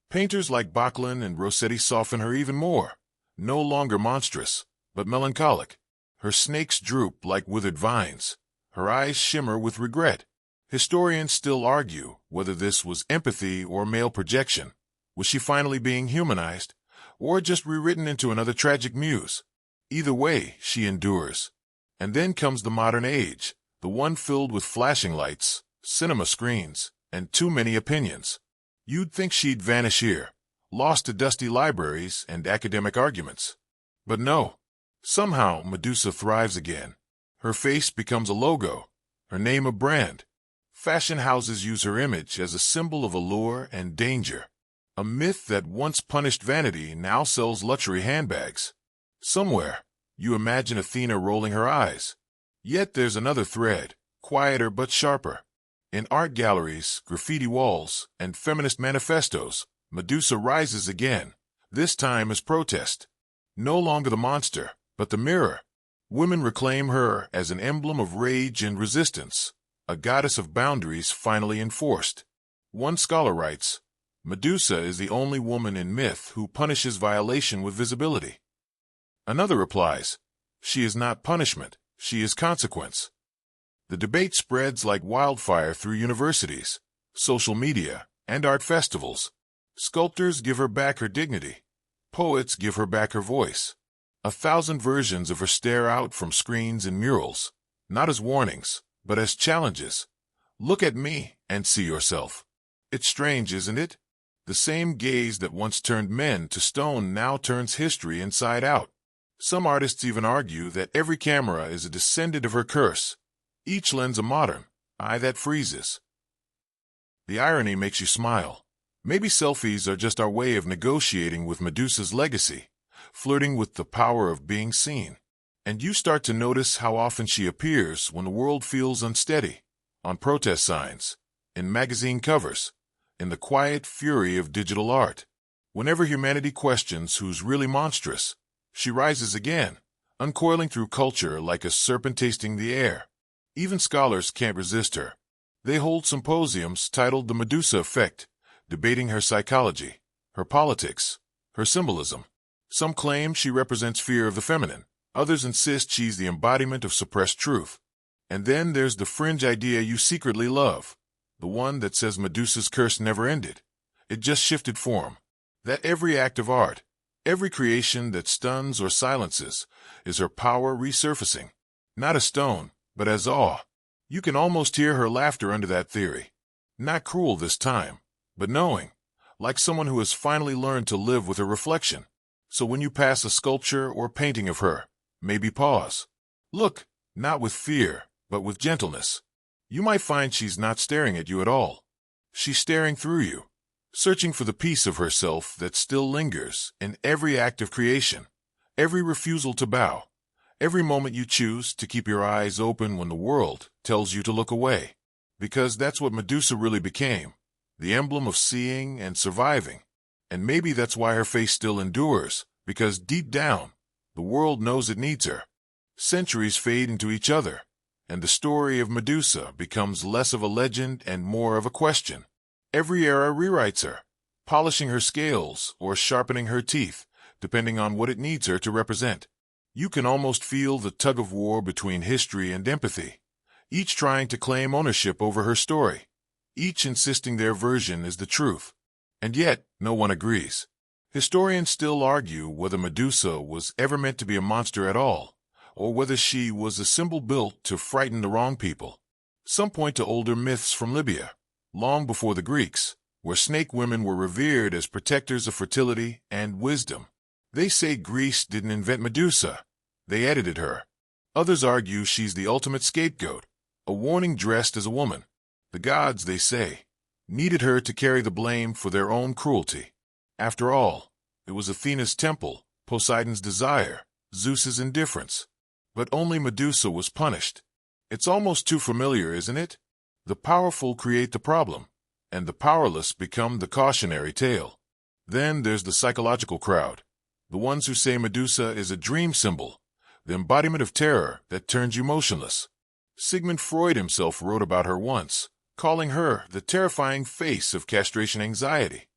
Painters like Backlund and Rossetti soften her even more, no longer monstrous, but melancholic. Her snakes droop like withered vines. Her eyes shimmer with regret. Historians still argue whether this was empathy or male projection. Was she finally being humanized, or just rewritten into another tragic muse? Either way, she endures. And then comes the modern age, the one filled with flashing lights, cinema screens, and too many opinions. You'd think she'd vanish here, lost to dusty libraries and academic arguments. But no. Somehow Medusa thrives again. Her face becomes a logo, her name a brand. Fashion houses use her image as a symbol of allure and danger. A myth that once punished vanity now sells luxury handbags. Somewhere, you imagine Athena rolling her eyes. Yet there's another thread, quieter but sharper. In art galleries, graffiti walls, and feminist manifestos, Medusa rises again, this time as protest. No longer the monster, but the mirror. Women reclaim her as an emblem of rage and resistance, a goddess of boundaries finally enforced. One scholar writes, Medusa is the only woman in myth who punishes violation with visibility. Another replies, she is not punishment, she is consequence. The debate spreads like wildfire through universities, social media, and art festivals. Sculptors give her back her dignity. Poets give her back her voice. 1,000 versions of her stare out from screens and murals, not as warnings, but as challenges. Look at me and see yourself. It's strange, isn't it? The same gaze that once turned men to stone now turns history inside out. Some artists even argue that every camera is a descendant of her curse, each lens a modern eye that freezes. The irony makes you smile. Maybe selfies are just our way of negotiating with Medusa's legacy, flirting with the power of being seen. And you start to notice how often she appears when the world feels unsteady, on protest signs, in magazine covers, in the quiet fury of digital art. Whenever humanity questions who's really monstrous, she rises again, uncoiling through culture like a serpent tasting the air. Even scholars can't resist her. They hold symposiums titled The Medusa Effect, debating her psychology, her politics, her symbolism. Some claim she represents fear of the feminine. Others insist she's the embodiment of suppressed truth. And then there's the fringe idea you secretly love, the one that says Medusa's curse never ended. It just shifted form. That every act of art, every creation that stuns or silences, is her power resurfacing. Not as stone, but as awe. You can almost hear her laughter under that theory. Not cruel this time, but knowing, like someone who has finally learned to live with her reflection. So when you pass a sculpture or painting of her, maybe pause. Look, not with fear, but with gentleness. You might find she's not staring at you at all. She's staring through you, searching for the piece of herself that still lingers in every act of creation, every refusal to bow, every moment you choose to keep your eyes open when the world tells you to look away. Because that's what Medusa really became, the emblem of seeing and surviving. And maybe that's why her face still endures, because deep down, the world knows it needs her. Centuries fade into each other, and the story of Medusa becomes less of a legend and more of a question. Every era rewrites her, polishing her scales or sharpening her teeth, depending on what it needs her to represent. You can almost feel the tug-of-war between history and empathy, each trying to claim ownership over her story, each insisting their version is the truth. And yet, no one agrees. Historians still argue whether Medusa was ever meant to be a monster at all, or whether she was a symbol built to frighten the wrong people. Some point to older myths from Libya, long before the Greeks, where snake women were revered as protectors of fertility and wisdom. They say Greece didn't invent Medusa, they edited her. Others argue she's the ultimate scapegoat, a warning dressed as a woman. The gods, they say, needed her to carry the blame for their own cruelty. After all, it was Athena's temple, Poseidon's desire, Zeus's indifference. But only Medusa was punished. It's almost too familiar, isn't it? The powerful create the problem, and the powerless become the cautionary tale. Then there's the psychological crowd, the ones who say Medusa is a dream symbol, the embodiment of terror that turns you motionless. Sigmund Freud himself wrote about her once, calling her the terrifying face of castration anxiety.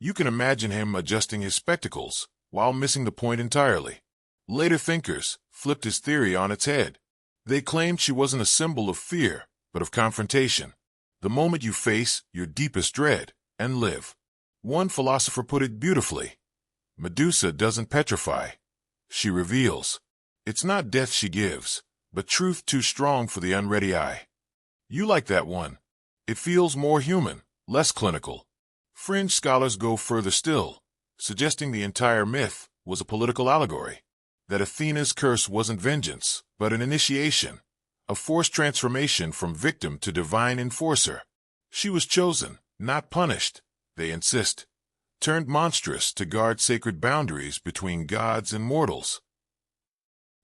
You can imagine him adjusting his spectacles while missing the point entirely. Later thinkers flipped his theory on its head. They claimed she wasn't a symbol of fear, but of confrontation. The moment you face your deepest dread and live. One philosopher put it beautifully. Medusa doesn't petrify. She reveals. It's not death she gives, but truth too strong for the unready eye. You like that one. It feels more human, less clinical. Fringe scholars go further still, suggesting the entire myth was a political allegory, that Athena's curse wasn't vengeance, but an initiation, a forced transformation from victim to divine enforcer. She was chosen, not punished, they insist, turned monstrous to guard sacred boundaries between gods and mortals.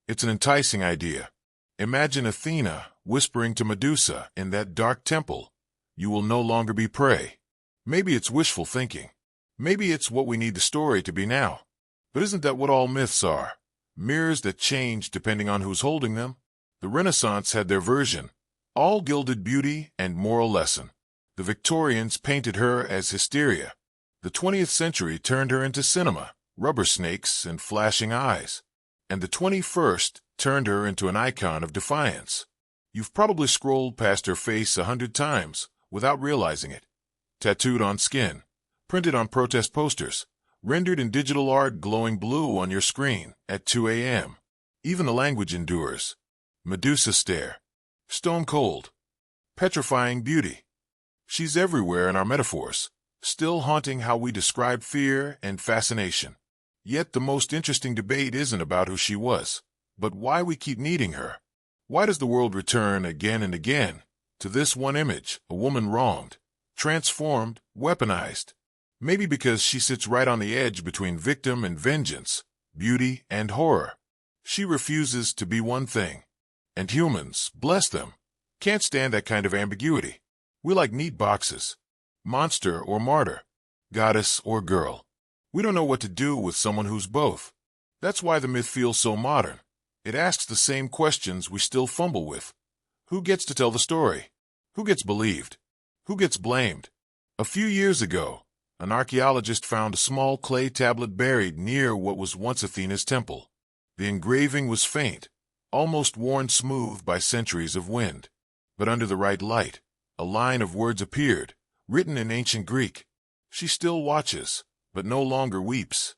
It's an enticing idea. Imagine Athena whispering to Medusa in that dark temple, "You will no longer be prey." Maybe it's wishful thinking. Maybe it's what we need the story to be now. But isn't that what all myths are? Mirrors that change depending on who's holding them? The Renaissance had their version, all gilded beauty and moral lesson. The Victorians painted her as hysteria. The 20th century turned her into cinema, rubber snakes and flashing eyes. And the 21st turned her into an icon of defiance. You've probably scrolled past her face 100 times without realizing it. Tattooed on skin, printed on protest posters, rendered in digital art glowing blue on your screen at 2 a.m. Even the language endures. Medusa stare. Stone cold. Petrifying beauty. She's everywhere in our metaphors, still haunting how we describe fear and fascination. Yet the most interesting debate isn't about who she was, but why we keep needing her. Why does the world return again and again to this one image, a woman wronged, transformed, weaponized? Maybe because she sits right on the edge between victim and vengeance, beauty and horror. She refuses to be one thing. And humans, bless them, can't stand that kind of ambiguity. We like neat boxes. Monster or martyr, goddess or girl. We don't know what to do with someone who's both. That's why the myth feels so modern. It asks the same questions we still fumble with. Who gets to tell the story? Who gets believed? Who gets blamed? A few years ago, an archaeologist found a small clay tablet buried near what was once Athena's temple. The engraving was faint, almost worn smooth by centuries of wind. But under the right light, a line of words appeared, written in ancient Greek. She still watches, but no longer weeps.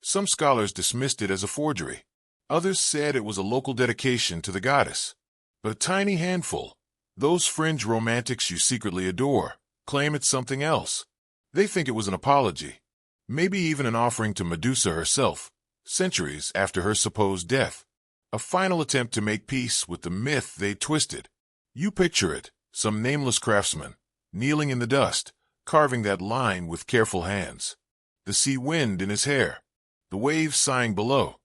Some scholars dismissed it as a forgery. Others said it was a local dedication to the goddess. But a tiny handful, those fringe romantics you secretly adore, claim it's something else. They think it was an apology, maybe even an offering to Medusa herself, centuries after her supposed death. A final attempt to make peace with the myth they twisted. You picture it, some nameless craftsman, kneeling in the dust, carving that line with careful hands. The sea wind in his hair, the waves sighing below.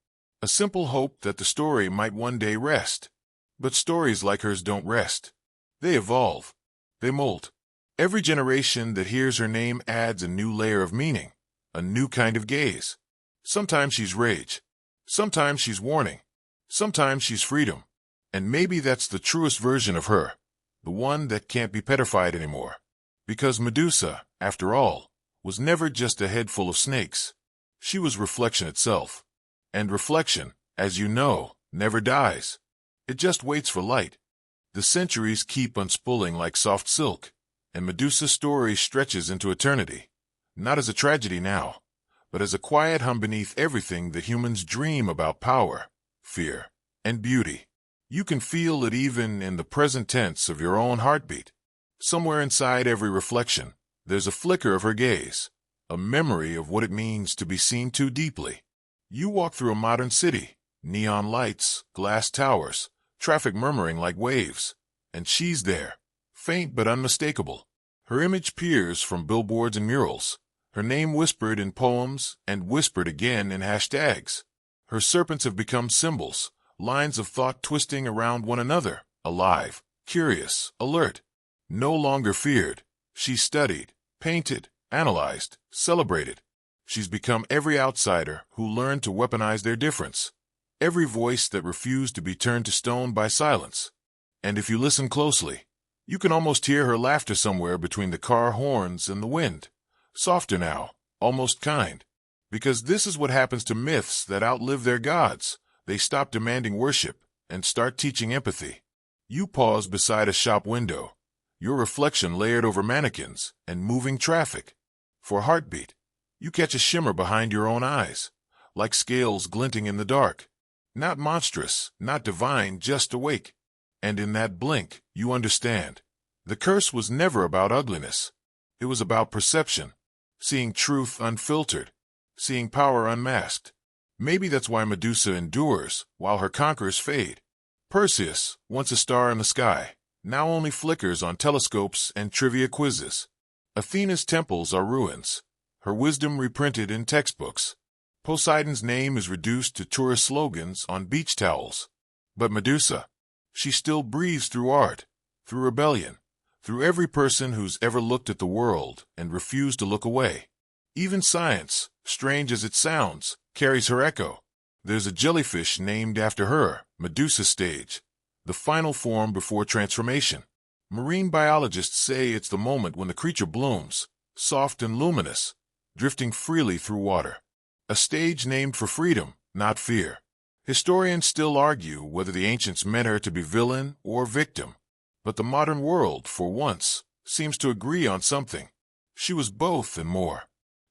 A simple hope that the story might one day rest. But stories like hers don't rest. They evolve. They molt. Every generation that hears her name adds a new layer of meaning, a new kind of gaze. Sometimes she's rage. Sometimes she's warning. Sometimes she's freedom. And maybe that's the truest version of her, the one that can't be petrified anymore. Because Medusa, after all, was never just a head full of snakes. She was reflection itself. And reflection, as you know, never dies. It just waits for light. The centuries keep unspooling like soft silk, and Medusa's story stretches into eternity. Not as a tragedy now, but as a quiet hum beneath everything that humans dream about: power, fear, and beauty. You can feel it even in the present tense of your own heartbeat. Somewhere inside every reflection, there's a flicker of her gaze, a memory of what it means to be seen too deeply. You walk through a modern city, neon lights, glass towers, traffic murmuring like waves, and she's there, faint but unmistakable. Her image peers from billboards and murals, her name whispered in poems and whispered again in hashtags. Her serpents have become symbols, lines of thought twisting around one another, alive, curious, alert. No longer feared. She's studied, painted, analyzed, celebrated. She's become every outsider who learned to weaponize their difference, every voice that refused to be turned to stone by silence. And if you listen closely, you can almost hear her laughter somewhere between the car horns and the wind. Softer now, almost kind. Because this is what happens to myths that outlive their gods. They stop demanding worship and start teaching empathy. You pause beside a shop window, your reflection layered over mannequins and moving traffic. For a heartbeat, you catch a shimmer behind your own eyes, like scales glinting in the dark. Not monstrous, not divine, just awake. And in that blink, you understand. The curse was never about ugliness. It was about perception, seeing truth unfiltered, seeing power unmasked. Maybe that's why Medusa endures while her conquerors fade. Perseus, once a star in the sky, now only flickers on telescopes and trivia quizzes. Athena's temples are ruins, her wisdom reprinted in textbooks. Poseidon's name is reduced to tourist slogans on beach towels. But Medusa, she still breathes through art, through rebellion, through every person who's ever looked at the world and refused to look away. Even science, strange as it sounds, carries her echo. There's a jellyfish named after her, Medusa stage, the final form before transformation. Marine biologists say it's the moment when the creature blooms, soft and luminous, drifting freely through water. A stage named for freedom, not fear. Historians still argue whether the ancients meant her to be villain or victim. But the modern world, for once, seems to agree on something. She was both and more.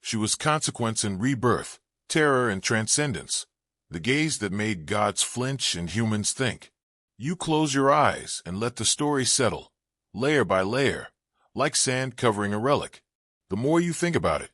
She was consequence and rebirth, terror and transcendence, the gaze that made gods flinch and humans think. You close your eyes and let the story settle, layer by layer, like sand covering a relic. The more you think about it,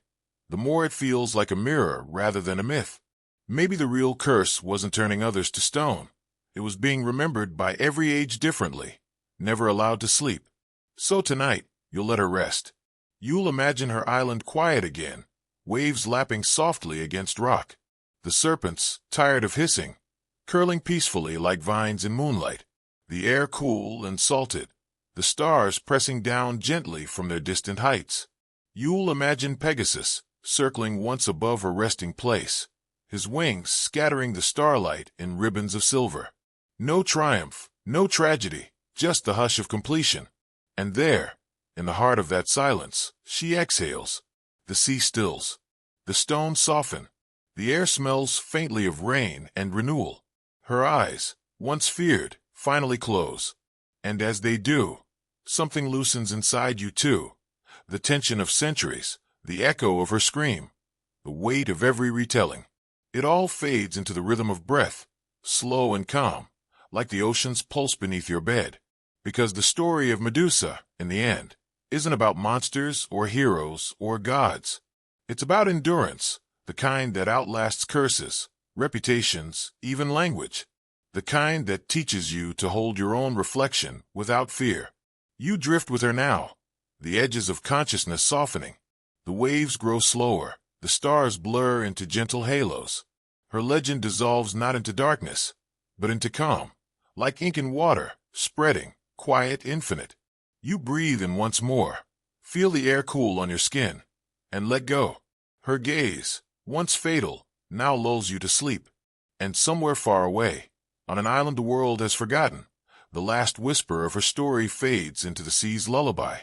the more it feels like a mirror rather than a myth. Maybe the real curse wasn't turning others to stone. It was being remembered by every age differently, never allowed to sleep. So tonight, you'll let her rest. You'll imagine her island quiet again, waves lapping softly against rock. The serpents, tired of hissing, curling peacefully like vines in moonlight. The air cool and salted, the stars pressing down gently from their distant heights. You'll imagine Pegasus, circling once above her resting place, his wings scattering the starlight in ribbons of silver. No triumph, no tragedy, just the hush of completion. And there, in the heart of that silence, she exhales. The sea stills. The stones soften. The air smells faintly of rain and renewal. Her eyes, once feared, finally close. And as they do, something loosens inside you too. The tension of centuries, the echo of her scream, the weight of every retelling. It all fades into the rhythm of breath, slow and calm, like the ocean's pulse beneath your bed. Because the story of Medusa, in the end, isn't about monsters or heroes or gods. It's about endurance, the kind that outlasts curses, reputations, even language. The kind that teaches you to hold your own reflection without fear. You drift with her now, the edges of consciousness softening. The waves grow slower, the stars blur into gentle halos. Her legend dissolves not into darkness, but into calm, like ink in water, spreading, quiet, infinite. You breathe in once more, feel the air cool on your skin, and let go. Her gaze, once fatal, now lulls you to sleep. And somewhere far away, on an island the world has forgotten, the last whisper of her story fades into the sea's lullaby.